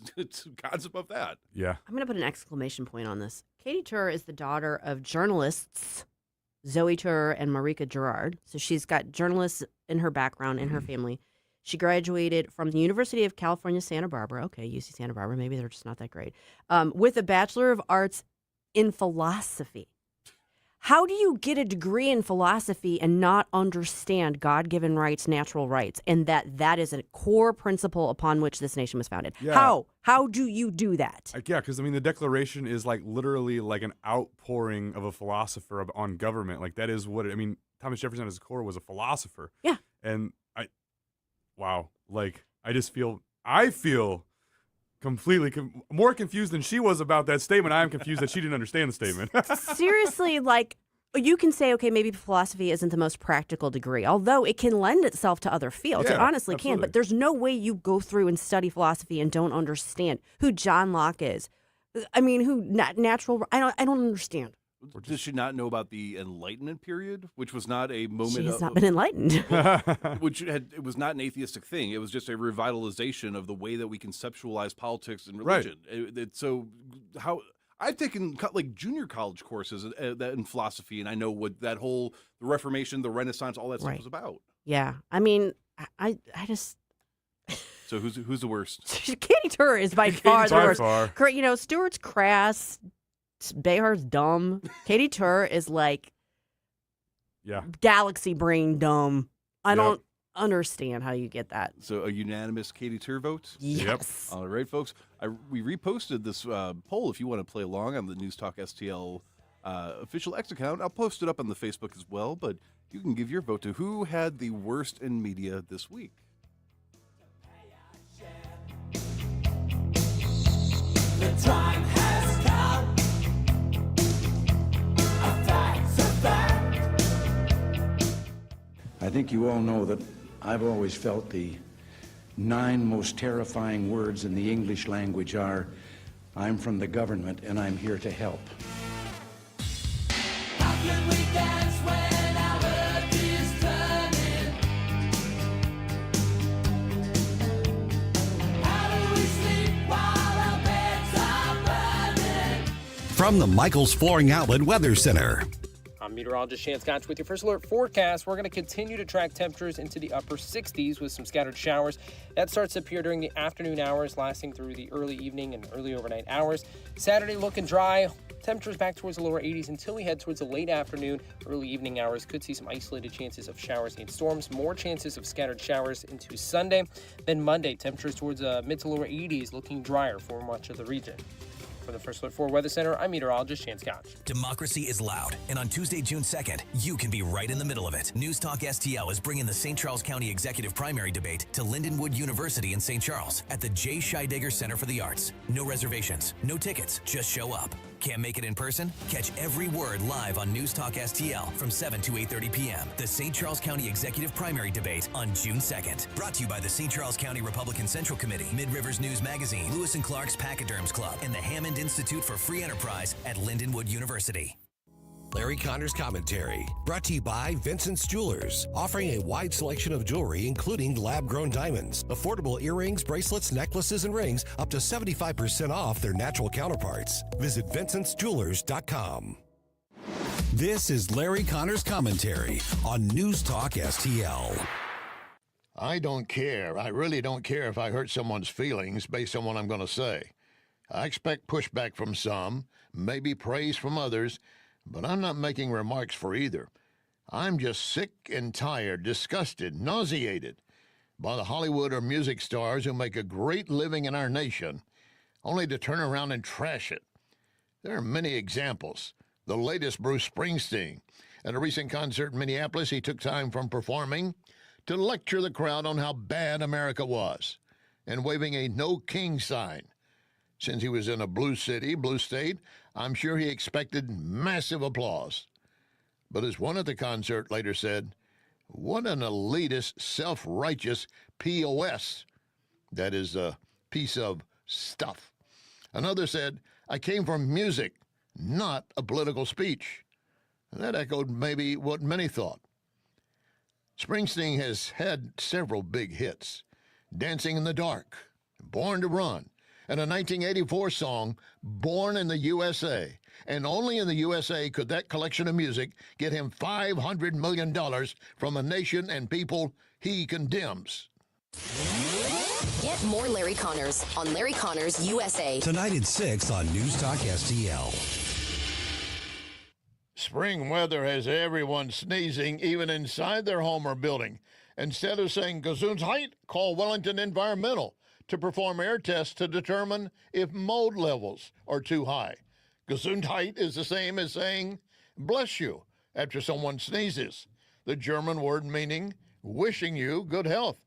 God's above that. Yeah. I'm going to put an exclamation point on this. Katie Tur is the daughter of journalists Zoe Tur and Marika Gerard. So she's got journalists in her background, in her family. She graduated from the University of California, Santa Barbara. Okay, UC Santa Barbara. Maybe they're just not that great. With a Bachelor of Arts in philosophy. How do you get a degree in philosophy and not understand God-given rights, natural rights, and that is a core principle upon which this nation was founded? Yeah. How do you do that? Yeah, because I mean, the Declaration is like literally like an outpouring of a philosopher on government. Like that is what I mean. Thomas Jefferson at his core was a philosopher. Yeah. And I feel completely more confused than she was about that statement. I am confused that she didn't understand the statement. Seriously, like, you can say, okay, maybe philosophy isn't the most practical degree, although it can lend itself to other fields. Yeah, it honestly absolutely. can, but there's no way you go through and study philosophy and don't understand who John Locke is. I mean, I don't understand. Does she not know about the Enlightenment period, which was not a moment? She's not been enlightened. It was not an atheistic thing. It was just a revitalization of the way that we conceptualize politics and religion. Right. I've taken like junior college courses in philosophy, and I know what the Reformation, the Renaissance, all that stuff was about. Yeah, I mean, I just. So who's the worst? Katie Tur is by far the worst. Far. You know, Stewart's crass. Behar's dumb. Katie Tur is like, galaxy brain dumb. I don't understand how you get that. So a unanimous Katie Tur vote? Yes. Yep. All right, folks. We reposted this poll if you want to play along on the NewsTalkSTL official X account. I'll post it up on the Facebook as well, but you can give your vote to who had the worst in media this week. The time has come. I think you all know that I've always felt the 9 most terrifying words in the English language are, I'm from the government and I'm here to help. How can we dance when our earth is turning? How do we sleep while our beds are burning? From the Michaels Flooring Outlet Weather Center. I'm meteorologist Chance Gotch with your first alert forecast. We're going to continue to track temperatures into the upper 60s with some scattered showers. That starts to appear during the afternoon hours, lasting through the early evening and early overnight hours. Saturday looking dry. Temperatures back towards the lower 80s until we head towards the late afternoon, early evening hours. Could see some isolated chances of showers and storms. More chances of scattered showers into Sunday. Then Monday, temperatures towards mid to lower 80s, looking drier for much of the region. For the First Alert 4 Weather Center, I'm meteorologist Chance Gotch. Democracy is loud, and on Tuesday, June 2nd, you can be right in the middle of it. News Talk STL is bringing the St. Charles County Executive Primary Debate to Lindenwood University in St. Charles at the J. Scheidegger Center for the Arts. No reservations, no tickets, just show up. Can't make it in person? Catch every word live on News Talk STL from 7 to 8:30 p.m. The St. Charles County Executive Primary Debate on June 2nd. Brought to you by the St. Charles County Republican Central Committee, Mid-Rivers News Magazine, Lewis & Clark's Pachyderms Club, and the Hammond Institute for Free Enterprise at Lindenwood University. Larry Connor's Commentary, brought to you by Vincent's Jewelers, offering a wide selection of jewelry, including lab-grown diamonds, affordable earrings, bracelets, necklaces, and rings, up to 75% off their natural counterparts. Visit VincentsJewelers.com. This is Larry Connor's Commentary on News Talk STL. I don't care. I really don't care if I hurt someone's feelings based on what I'm going to say. I expect pushback from some, maybe praise from others, but I'm not making remarks for either. I'm just sick and tired, disgusted, nauseated by the Hollywood or music stars who make a great living in our nation, only to turn around and trash it. There are many examples. The latest, Bruce Springsteen. At a recent concert in Minneapolis, he took time from performing to lecture the crowd on how bad America was, and waving a No King sign. Since he was in a blue city, blue state, I'm sure he expected massive applause. But as one at the concert later said, what an elitist, self-righteous POS. That is a piece of stuff. Another said, I came from music, not a political speech. And that echoed maybe what many thought. Springsteen has had several big hits. Dancing in the Dark, Born to Run, and a 1984 song, Born in the USA. And only in the USA could that collection of music get him $500 million from a nation and people he condemns. Get more Larry Connors on Larry Connors USA. Tonight at 6 on News Talk STL. Spring weather has everyone sneezing, even inside their home or building. Instead of saying Gesundheit, call Wellington Environmental to perform air tests to determine if mold levels are too high. Gesundheit is the same as saying bless you after someone sneezes, the German word meaning wishing you good health.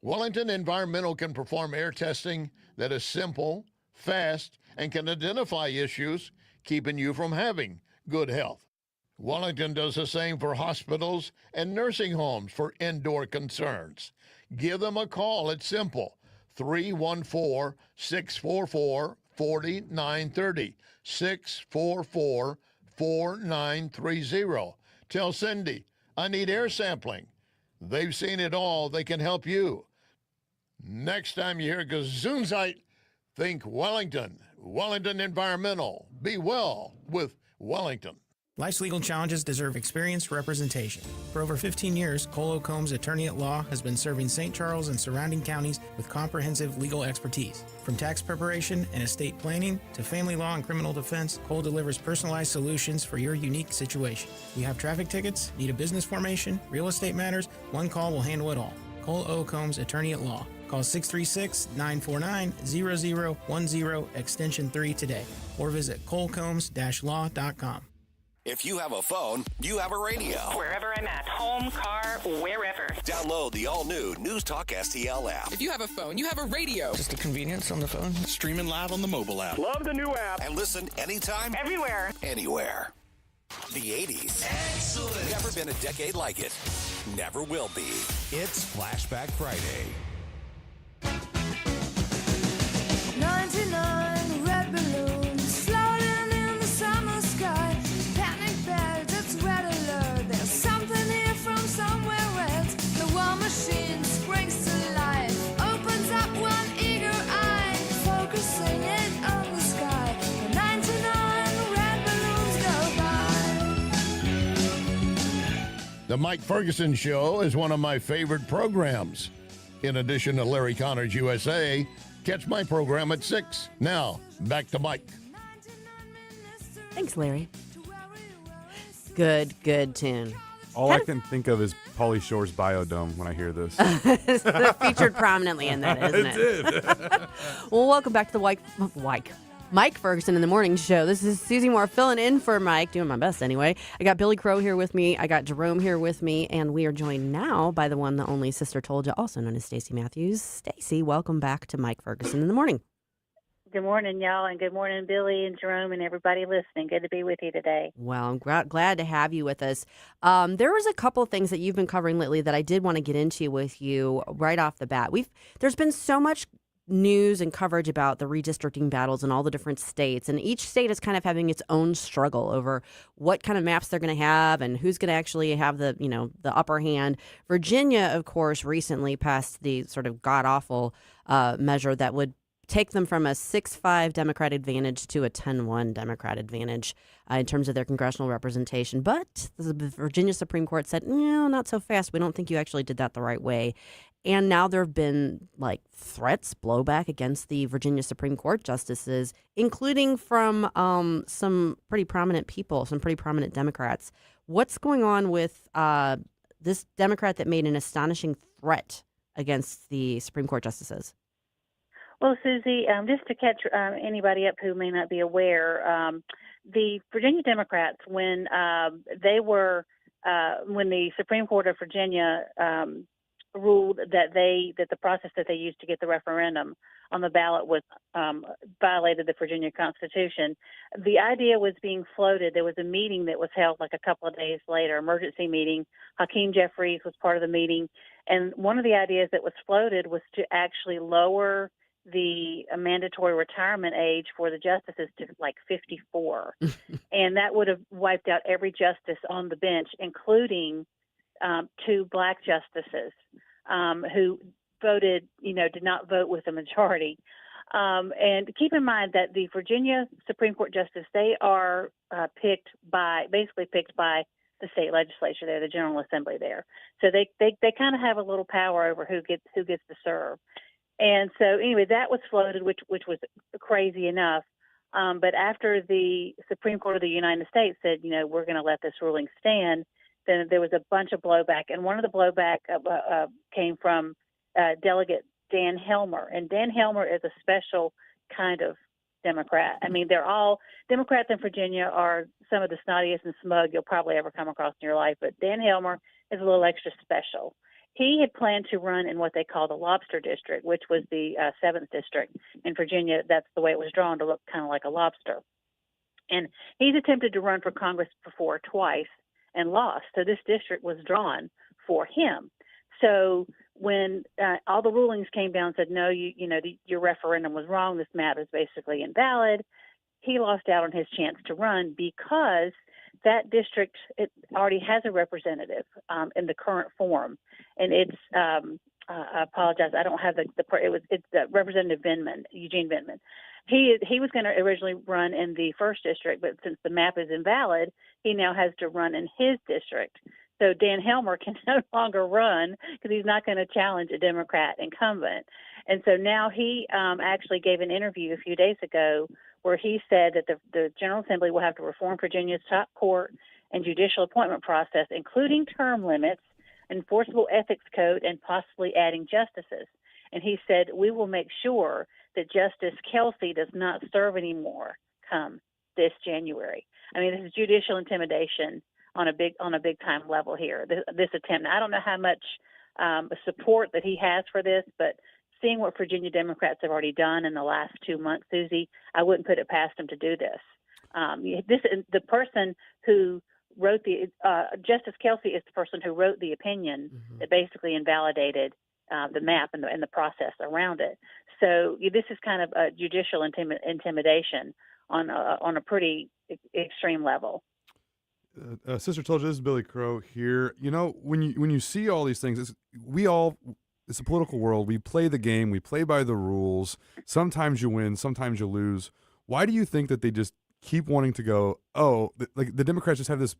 Wellington Environmental can perform air testing that is simple, fast, and can identify issues keeping you from having good health. Wellington does the same for hospitals and nursing homes for indoor concerns. Give them a call. It's simple. 314-644-4930. 644-4930. Tell Cindy, I need air sampling. They've seen it all. They can help you. Next time you hear Gesundheit, think Wellington. Wellington Environmental. Be well with Wellington. Life's legal challenges deserve experienced representation. For over 15 years, Cole Combs Attorney at Law has been serving St. Charles and surrounding counties with comprehensive legal expertise. From tax preparation and estate planning to family law and criminal defense, Cole delivers personalized solutions for your unique situation. You have traffic tickets, need a business formation, real estate matters, one call will handle it all. Cole O. Combs Attorney at Law. Call 636-949-0010 extension 3 today or visit colecombs-law.com. If you have a phone, you have a radio. Wherever I'm at, home, car, wherever. Download the all-new News Talk STL app. If you have a phone, you have a radio. Just the convenience on the phone. Streaming live on the mobile app. Love the new app. And listen anytime. Everywhere. Anywhere. The 80s. Excellent. Never been a decade like it. Never will be. It's Flashback Friday. 99 red balloons floating in the summer sky. Panic bells, it's red alert. There's something here from somewhere else. The war machine springs to life, opens up one eager eye, focusing it on the sky. The 99 red balloons go by. The Mike Ferguson Show is one of my favorite programs. In addition to Larry Connor's USA, catch my program at 6. Now, back to Mike. Thanks, Larry. Good tune. All I can think of is Pauly Shore's Biodome when I hear this. Featured prominently in that, isn't it? It did. Well, welcome back to the Mike Ferguson in the Morning Show. This is Susie Moore filling in for Mike, doing my best anyway. I got Billy Crow here with me. I got Jerome here with me, and we are joined now by the one, the only Sister Toldja, also known as Stacey Matthews. Stacey, welcome back to Mike Ferguson in the Morning. Good morning, y'all, and good morning, Billy and Jerome and everybody listening. Good to be with you today. Well, I'm glad to have you with us. There was a couple of things that you've been covering lately that I did want to get into with you right off the bat. There's been so much news and coverage about the redistricting battles in all the different states, and each state is kind of having its own struggle over what kind of maps they're going to have and who's going to actually have the upper hand. Virginia, of course, recently passed the sort of god-awful measure that would take them from a 6-5 Democrat advantage to a 10-1 Democrat advantage in terms of their congressional representation. But the Virginia Supreme Court said, no, not so fast. We don't think you actually did that the right way. And now there have been threats, blowback against the Virginia Supreme Court justices, including from some pretty prominent people, some pretty prominent Democrats. What's going on with this Democrat that made an astonishing threat against the Supreme Court justices? Well, Susie, just to catch anybody up who may not be aware, the Virginia Democrats, when the Supreme Court of Virginia ruled that the process that they used to get the referendum on the ballot was violated the Virginia Constitution, the idea was being floated. There was a meeting that was held a couple of days later, emergency meeting. Hakeem Jeffries was part of the meeting, and one of the ideas that was floated was to actually lower the mandatory retirement age for the justices to 54. And that would have wiped out every justice on the bench, including 2 black justices who voted, did not vote with the majority. And keep in mind that the Virginia Supreme Court justice, they are picked by the state legislature there, the General Assembly there. So they kind of have a little power over who gets to serve. And so anyway, that was floated, which was crazy enough. But after the Supreme Court of the United States said, we're going to let this ruling stand, then there was a bunch of blowback. And one of the blowback came from Delegate Dan Helmer. And Dan Helmer is a special kind of Democrat. I mean, they're all Democrats in Virginia are some of the snottiest and smug you'll probably ever come across in your life. But Dan Helmer is a little extra special. He had planned to run in what they call the Lobster District, which was the 7th District in Virginia. That's the way it was drawn, to look kind of like a lobster. And he's attempted to run for Congress before twice and lost. So this district was drawn for him. So when all the rulings came down and said, no, your referendum was wrong, this map is basically invalid, he lost out on his chance to run because that district, it already has a representative in the current form, and it's I apologize, I don't have it's Representative Eugene Vindman. He was going to originally run in the 1st district, but since the map is invalid, he now has to run in his district. So Dan Helmer can no longer run because he's not going to challenge a Democrat incumbent. And so now he actually gave an interview a few days ago where he said that the General Assembly will have to reform Virginia's top court and judicial appointment process, including term limits, enforceable ethics code, and possibly adding justices. And he said, we will make sure that Justice Kelsey does not serve anymore come this January. I mean, this is judicial intimidation on a big time level here, this attempt. Now, I don't know how much support that he has for this, but seeing what Virginia Democrats have already done in the last 2 months, Susie, I wouldn't put it past them to do this. The person who wrote Justice Kelsey is the person who wrote the opinion that basically invalidated the map and the process around it. So this is kind of a judicial intimidation on a pretty extreme level. Sister Toldja, this is Billy Crow here. When you see all these things, it's a political world. We play the game. We play by the rules. Sometimes you win. Sometimes you lose. Why do you think that they just keep wanting to go, the Democrats just have this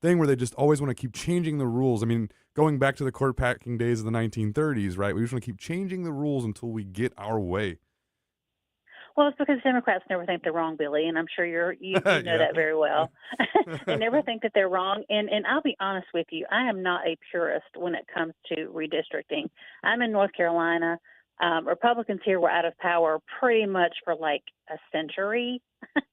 thing where they just always want to keep changing the rules. I mean, going back to the court packing days of the 1930s, right? We just want to keep changing the rules until we get our way. Well, it's because Democrats never think they're wrong, Billy, and I'm sure you know that very well. They never think that they're wrong. And I'll be honest with you, I am not a purist when it comes to redistricting. I'm in North Carolina. Republicans here were out of power pretty much for like a century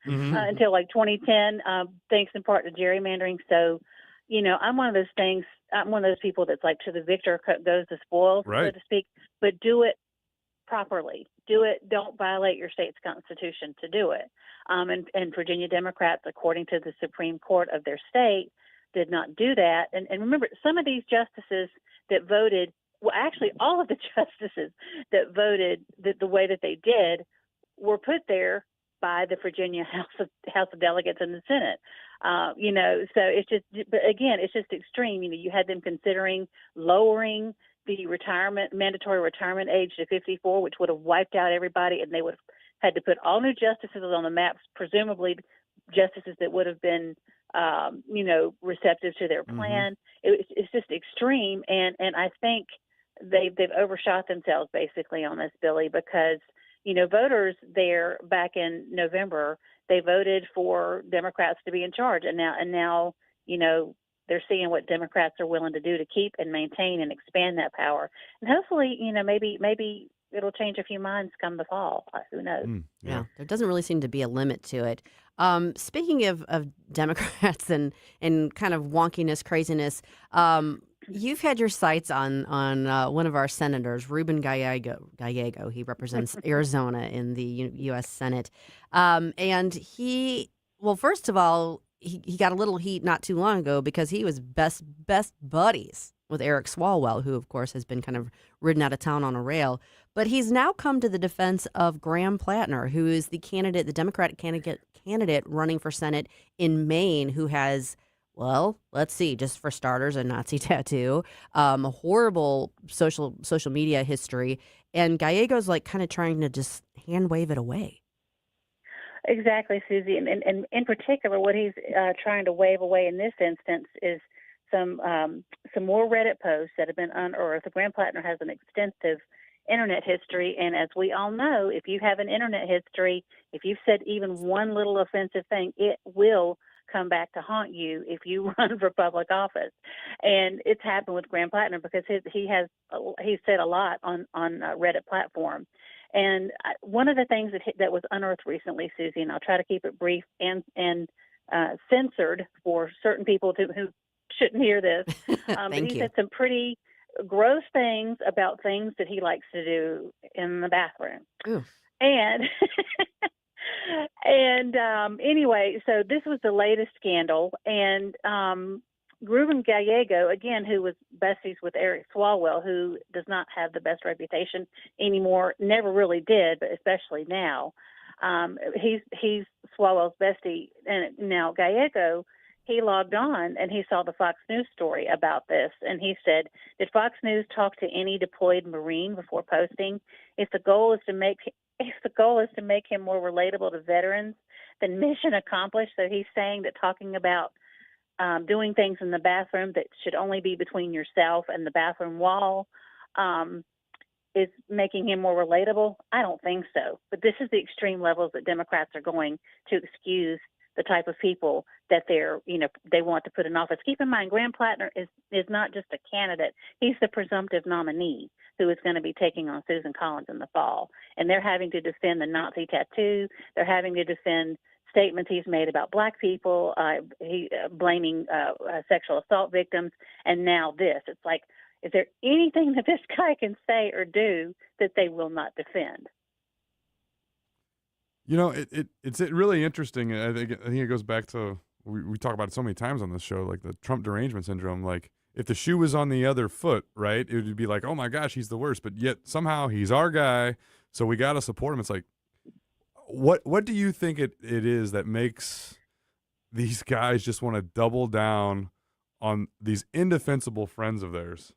until like 2010, thanks in part to gerrymandering. So, you know, I'm one of those people that's like, to the victor goes the spoils, so to speak, but do it properly. Do it. Don't violate your state's constitution to do it. And Virginia Democrats, according to the Supreme Court of their state, did not do that. And remember, some of these justices that voted, well, actually, all of the justices that voted the way that they did were put there by the Virginia House of Delegates and the Senate. You know, so it's just, but again, it's just extreme. You know, you had them considering lowering the mandatory retirement age to 54, which would have wiped out everybody, and they would have had to put all new justices on the maps, presumably justices that would have been, you know, receptive to their plan. It's just extreme, and I think they've overshot themselves basically on this, Billy, because, you know, voters there back in November, they voted for Democrats to be in charge, and now, you know, they're seeing what Democrats are willing to do to keep and maintain and expand that power. And hopefully, you know, maybe it'll change a few minds come the fall. Who knows? Yeah, there doesn't really seem to be a limit to it. Speaking of Democrats and kind of wonkiness, craziness, you've had your sights on one of our senators, Ruben Gallego. He represents Arizona in the U.S. Senate. And he, well, first of all, he got a little heat not too long ago because he was best buddies with Eric Swalwell, who, of course, has been kind of ridden out of town on a rail. But he's now come to the defense of Graham Plattner, who is the Democratic candidate running for Senate in Maine, who has, well, let's see, just for starters, a Nazi tattoo, a horrible social media history, and Gallego's like kind of trying to just hand wave it away. Exactly, Susie. And in particular, what he's trying to wave away in this instance is some more Reddit posts that have been unearthed. Graham Plattner has an extensive internet history, and as we all know, if you have an internet history, if you've said even one little offensive thing, it will come back to haunt you if you run for public office. And it's happened with Graham Plattner because he's said a lot on Reddit platform. And one of the things that was unearthed recently, Susie, and I'll try to keep it brief and censored for certain people who shouldn't hear this, but he said some pretty gross things about things that he likes to do in the bathroom. Ooh. And anyway, so this was the latest scandal, and Ruben Gallego, again, who was besties with Eric Swalwell, who does not have the best reputation anymore, never really did, but especially now. He's Swalwell's bestie, and now Gallego, he logged on and he saw the Fox News story about this, and he said, "Did Fox News talk to any deployed Marine before posting? If the goal is to make him more relatable to veterans, then mission accomplished." So he's saying that talking about doing things in the bathroom that should only be between yourself and the bathroom wall is making him more relatable. I don't think so. But this is the extreme levels that Democrats are going to excuse the type of people that they want to put in office. Keep in mind, Graham Plattner is not just a candidate. He's the presumptive nominee who is going to be taking on Susan Collins in the fall. And they're having to defend the Nazi tattoo. They're having to defend statements he's made about Black people, blaming sexual assault victims, and now this. It's like, is there anything that this guy can say or do that they will not defend? You know, it's really interesting. I think it goes back to, we talk about it so many times on this show, like the Trump derangement syndrome. Like, if the shoe was on the other foot, right, it would be like, oh my gosh, he's the worst. But yet somehow he's our guy, so we got to support him. It's like, what do you think it is that makes these guys just want to double down on these indefensible friends of theirs?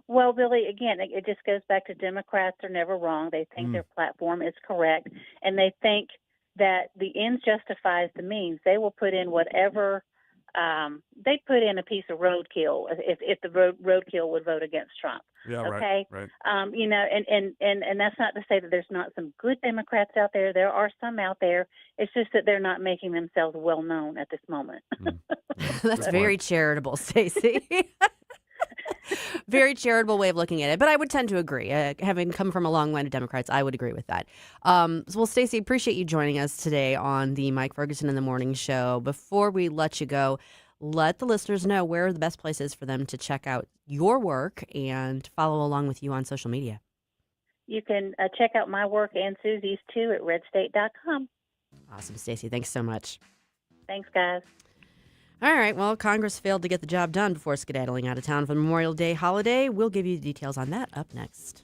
Well, Billy, again, it just goes back to Democrats are never wrong. They think their platform is correct, and they think that the ends justifies the means. They will put in whatever they put in a piece of roadkill if the roadkill would vote against Trump. Yeah, okay, right. You know, and that's not to say that there's not some good Democrats out there. There are some out there. It's just that they're not making themselves well known at this moment. That's very charitable, Stacey. Very charitable way of looking at it, but I would tend to agree. Having come from a long line of Democrats, I would agree with that. Well, Stacey, appreciate you joining us today on the Mike Ferguson in the Morning Show. Before we let you go, let the listeners know where are the best places for them to check out your work and follow along with you on social media. You can check out my work and Susie's too at RedState.com. Awesome, Stacey. Thanks so much. Thanks, guys. All right, well, Congress failed to get the job done before skedaddling out of town for the Memorial Day holiday. We'll give you the details on that up next.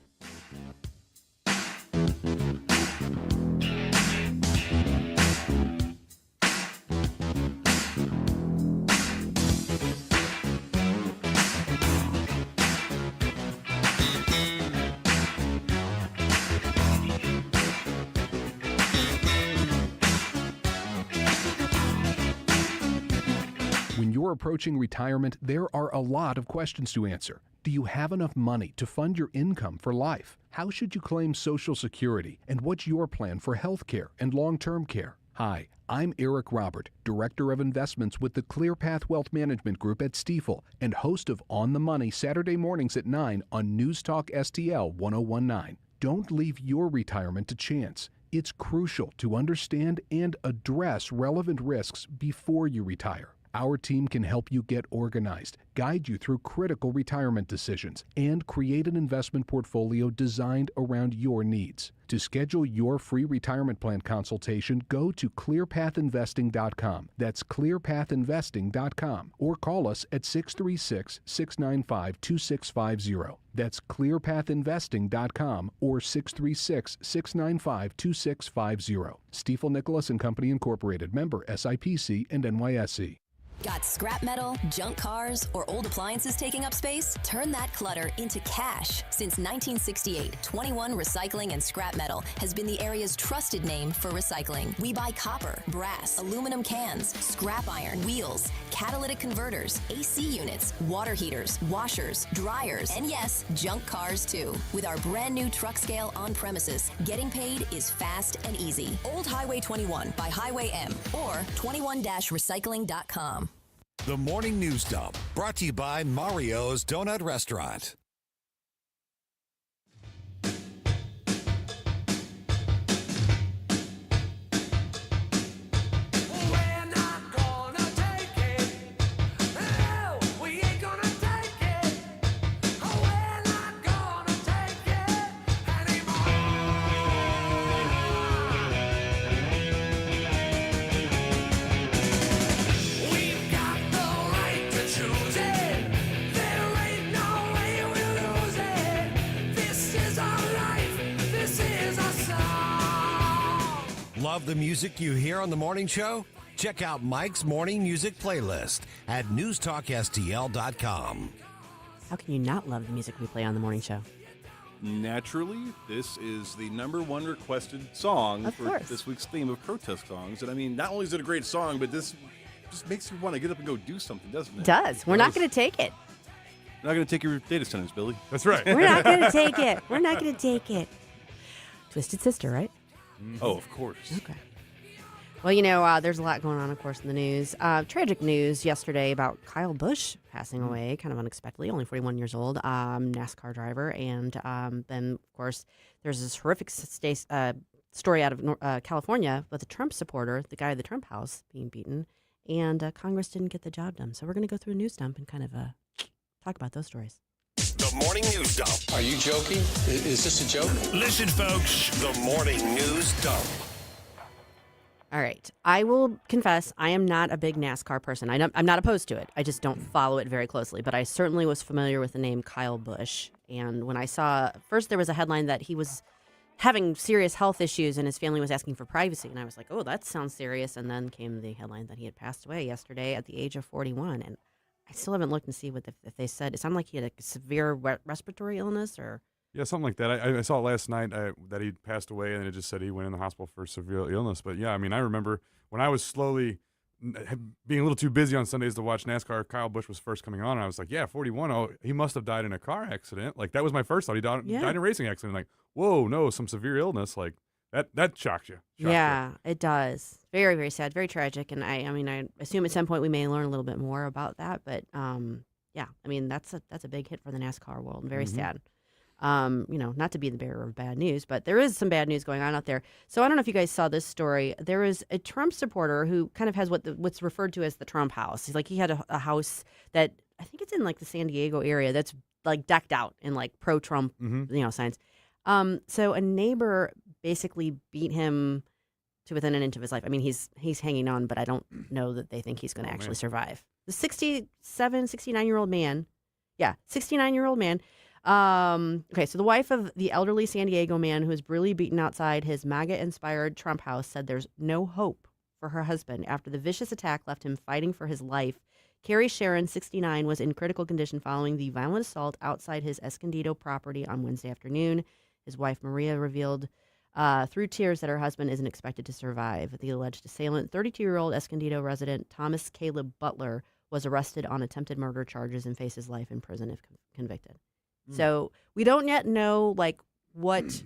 When you're approaching retirement, there are a lot of questions to answer. Do you have enough money to fund your income for life? How should you claim Social Security? And what's your plan for health care and long-term care? Hi, I'm Eric Robert, Director of Investments with the ClearPath Wealth Management Group at Stifel and host of On the Money Saturday mornings at 9 on NewsTalkSTL 1019. Don't leave your retirement to chance. It's crucial to understand and address relevant risks before you retire. Our team can help you get organized, guide you through critical retirement decisions, and create an investment portfolio designed around your needs. To schedule your free retirement plan consultation, go to clearpathinvesting.com. That's clearpathinvesting.com. Or call us at 636-695-2650. That's clearpathinvesting.com or 636-695-2650. Stifel Nicholas and Company Incorporated, member SIPC and NYSE. Got scrap metal, junk cars, or old appliances taking up space? Turn that clutter into cash. Since 1968, 21 Recycling and Scrap Metal has been the area's trusted name for recycling. We buy copper, brass, aluminum cans, scrap iron, wheels, catalytic converters, AC units, water heaters, washers, dryers, and yes, junk cars too. With our brand new truck scale on premises, getting paid is fast and easy. Old Highway 21 by Highway M or 21-recycling.com. The Morning News Dump, brought to you by Mario's Donut Restaurant. Love the music you hear on the morning show? Check out Mike's Morning Music Playlist at NewsTalkSTL.com. How can you not love the music we play on the morning show? Naturally, this is the #1 requested song Of for course. this week's theme of protest songs. And I mean, not only is it a great song, but this just makes you want to get up and go do something, doesn't it? It does. We're not going to take it. We're not going to take your data centers, Billy. That's right. We're not going to take it. We're not going to take it. Twisted Sister, right? Oh, of course. Okay. Well, you know, there's a lot going on, of course, in the news. Tragic news yesterday about Kyle Busch passing away, kind of unexpectedly, only 41 years old, NASCAR driver. And then, of course, there's this horrific story out of California with a Trump supporter, the guy at the Trump house, being beaten. And Congress didn't get the job done. So we're going to go through a news dump and kind of talk about those stories. The Morning News Dump. Are you joking? Is this a joke? Listen, folks. The Morning News Dump. All right. I will confess, I am not a big NASCAR person. I'm not opposed to it. I just don't follow it very closely. But I certainly was familiar with the name Kyle Busch. And when I saw, first there was a headline that he was having serious health issues and his family was asking for privacy. And I was like, oh, that sounds serious. And then came the headline that he had passed away yesterday at the age of 41. And I still haven't looked and see what if they said. It sounded like he had a severe respiratory illness or... Yeah, something like that. I saw it last night that he passed away, and it just said he went in the hospital for severe illness. But yeah, I mean, I remember when I was slowly being a little too busy on Sundays to watch NASCAR. Kyle Busch was first coming on, and I was like, yeah, 41. Oh, he must have died in a car accident. Like, that was my first thought. He died in a racing accident. Like, whoa, no, some severe illness. Like, that shocked you. It does. Very, very sad, very tragic. And I assume at some point we may learn a little bit more about that. But that's a big hit for the NASCAR world and very sad. Not to be the bearer of bad news, but there is some bad news going on out there. So I don't know if you guys saw this story. There is a Trump supporter who kind of has what's referred to as the Trump house. He's like, he had a house that I think it's in like the San Diego area that's like decked out in like pro-Trump, signs. So a neighbor basically beat him to within an inch of his life. I mean, he's hanging on, but I don't know that they think he's going to actually survive. The 69-year-old man. Yeah, 69-year-old man. So the wife of the elderly San Diego man who was brutally beaten outside his MAGA-inspired Trump house said there's no hope for her husband after the vicious attack left him fighting for his life. Carrie Sharon, 69, was in critical condition following the violent assault outside his Escondido property on Wednesday afternoon. His wife, Maria, revealed through tears that her husband isn't expected to survive. The alleged assailant, 32-year-old Escondido resident Thomas Caleb Butler, was arrested on attempted murder charges and faces life in prison if convicted. So we don't yet know like what,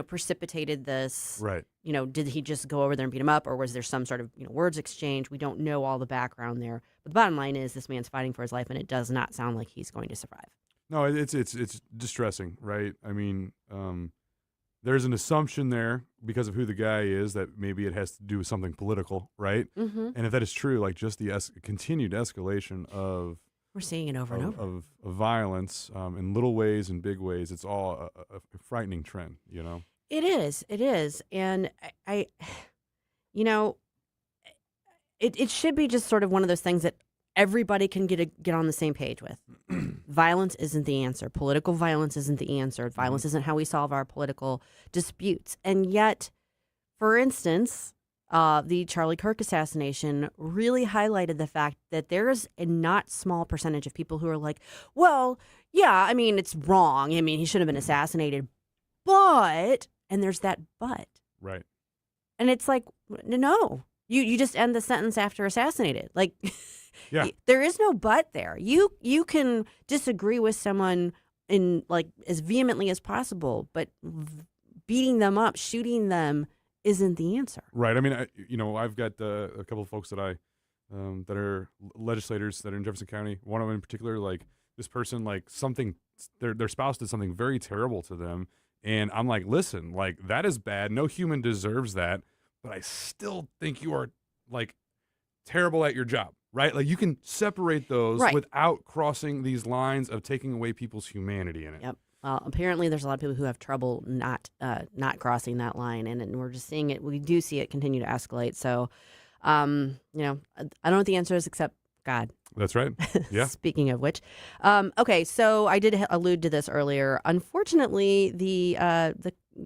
precipitated this. Right. Did he just go over there and beat him up, or was there some sort of, words exchange? We don't know all the background there. But the bottom line is this man's fighting for his life, and it does not sound like he's going to survive. No, it's distressing, right? I mean, there's an assumption there because of who the guy is that maybe it has to do with something political, right? Mm-hmm. And if that is true, like just the continued escalation of we're seeing it over and over of violence in little ways and big ways. It's all a frightening trend, It is, and I it should be just sort of one of those things that everybody can get on the same page with. Violence isn't the answer. Political violence isn't the answer. Violence isn't how we solve our political disputes. And yet, for instance, the Charlie Kirk assassination really highlighted the fact that there is a not small percentage of people who are like, well, yeah, I mean, it's wrong. I mean, he should have been assassinated. But, and there's that but. Right. And it's like, no, you just end the sentence after assassinated. Like, yeah. There is no but there. You can disagree with someone in like as vehemently as possible, but beating them up, shooting them isn't the answer. Right. I mean, I've got a couple of folks that that are legislators that are in Jefferson County. One of them in particular, like this person, like something, their spouse did something very terrible to them. And I'm like, listen, like that is bad. No human deserves that. But I still think you are like terrible at your job, right? Like you can separate those without crossing these lines of taking away people's humanity in it. Yep. Well, apparently there's a lot of people who have trouble not crossing that line, and we're just seeing it. We do see it continue to escalate. So, I don't know what the answer is except God. That's right. Yeah. Speaking of which, okay. So I did allude to this earlier. Unfortunately, the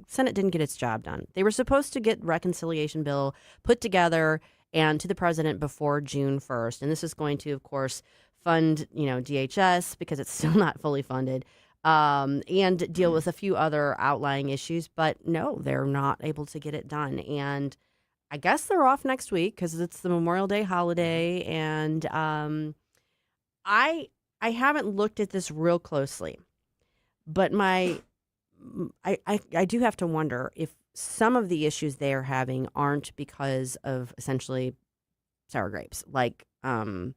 Senate didn't get its job done. They were supposed to get reconciliation bill put together and to the president before June 1st, and this is going to, of course, fund DHS because it's still not fully funded. And deal with a few other outlying issues, but no, they're not able to get it done. And I guess they're off next week because it's the Memorial Day holiday. And I haven't looked at this real closely, but I do have to wonder if some of the issues they're having aren't because of essentially sour grapes, like Tom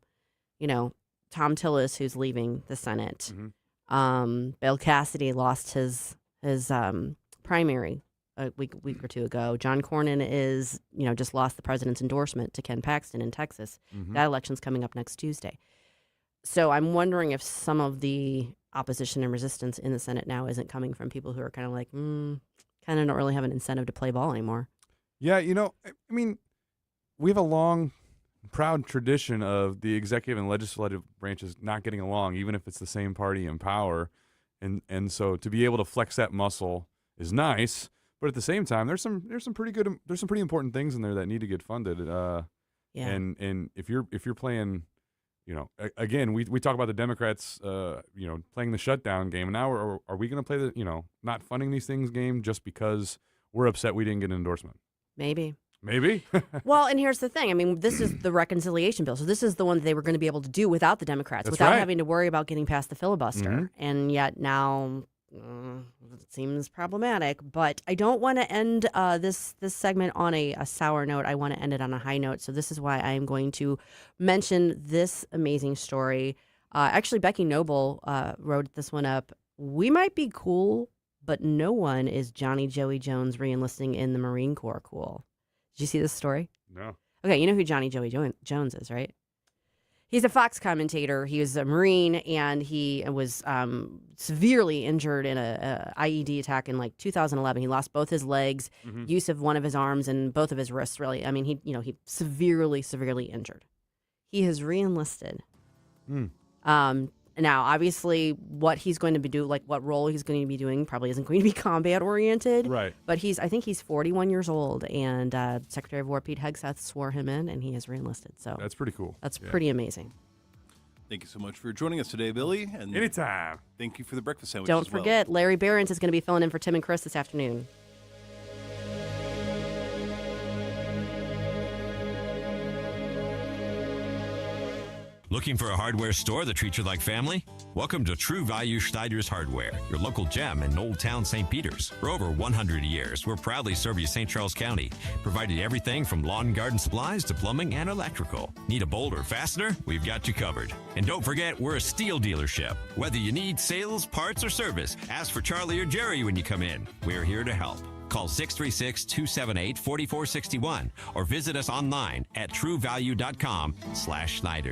Tillis, who's leaving the Senate. Mm-hmm. Bill Cassidy lost his primary a week or two ago. John Cornyn is, just lost the president's endorsement to Ken Paxton in Texas. Mm-hmm. That election's coming up next Tuesday. So I'm wondering if some of the opposition and resistance in the Senate now isn't coming from people who are kind of like, kind of don't really have an incentive to play ball anymore. Yeah, I mean, we have a long, proud tradition of the executive and legislative branches not getting along, even if it's the same party in power, and so to be able to flex that muscle is nice. But at the same time, there's some pretty important things in there that need to get funded. Yeah. And if you're playing, again, we talk about the Democrats, playing the shutdown game. And now are we going to play the not funding these things game just because we're upset we didn't get an endorsement? Maybe. Maybe. Well, and here's the thing. I mean, this is the reconciliation bill. So this is the one that they were going to be able to do without the Democrats, That's without right. having to worry about getting past the filibuster. Mhm. And yet now it seems problematic. But I don't want to end this segment on a sour note. I want to end it on a high note. So this is why I am going to mention this amazing story. Actually, Becky Noble wrote this one up. We might be cool, but no one is Johnny Joey Jones reenlisting in the Marine Corps cool. Did you see this story? No. Okay, you know who Johnny Joey Jones is, right? He's a Fox commentator. He was a Marine, and he was severely injured in a IED attack in like 2011. He lost both his legs, use of one of his arms, and both of his wrists. Really, I mean, he severely injured. He has reenlisted. Now, obviously, what he's going to be doing, like what role he's going to be doing, probably isn't going to be combat oriented. Right. But I think he's 41 years old, and Secretary of War Pete Hegseth swore him in, and he has reenlisted. So That's pretty cool. That's pretty amazing. Thank you so much for joining us today, Billy. And anytime. Thank you for the breakfast sandwich. Don't as well. forget, Larry Behrens is going to be filling in for Tim and Chris this afternoon. Looking for a hardware store that treats you like family? Welcome to True Value Schneider's Hardware, your local gem in Old Town St. Peters. For over 100 years, we're proudly serving St. Charles County, providing everything from lawn and garden supplies to plumbing and electrical. Need a bolt or fastener? We've got you covered. And don't forget, we're a steel dealership. Whether you need sales, parts, or service, ask for Charlie or Jerry when you come in. We're here to help. Call 636-278-4461 or visit us online at truevalue.com/Schneider.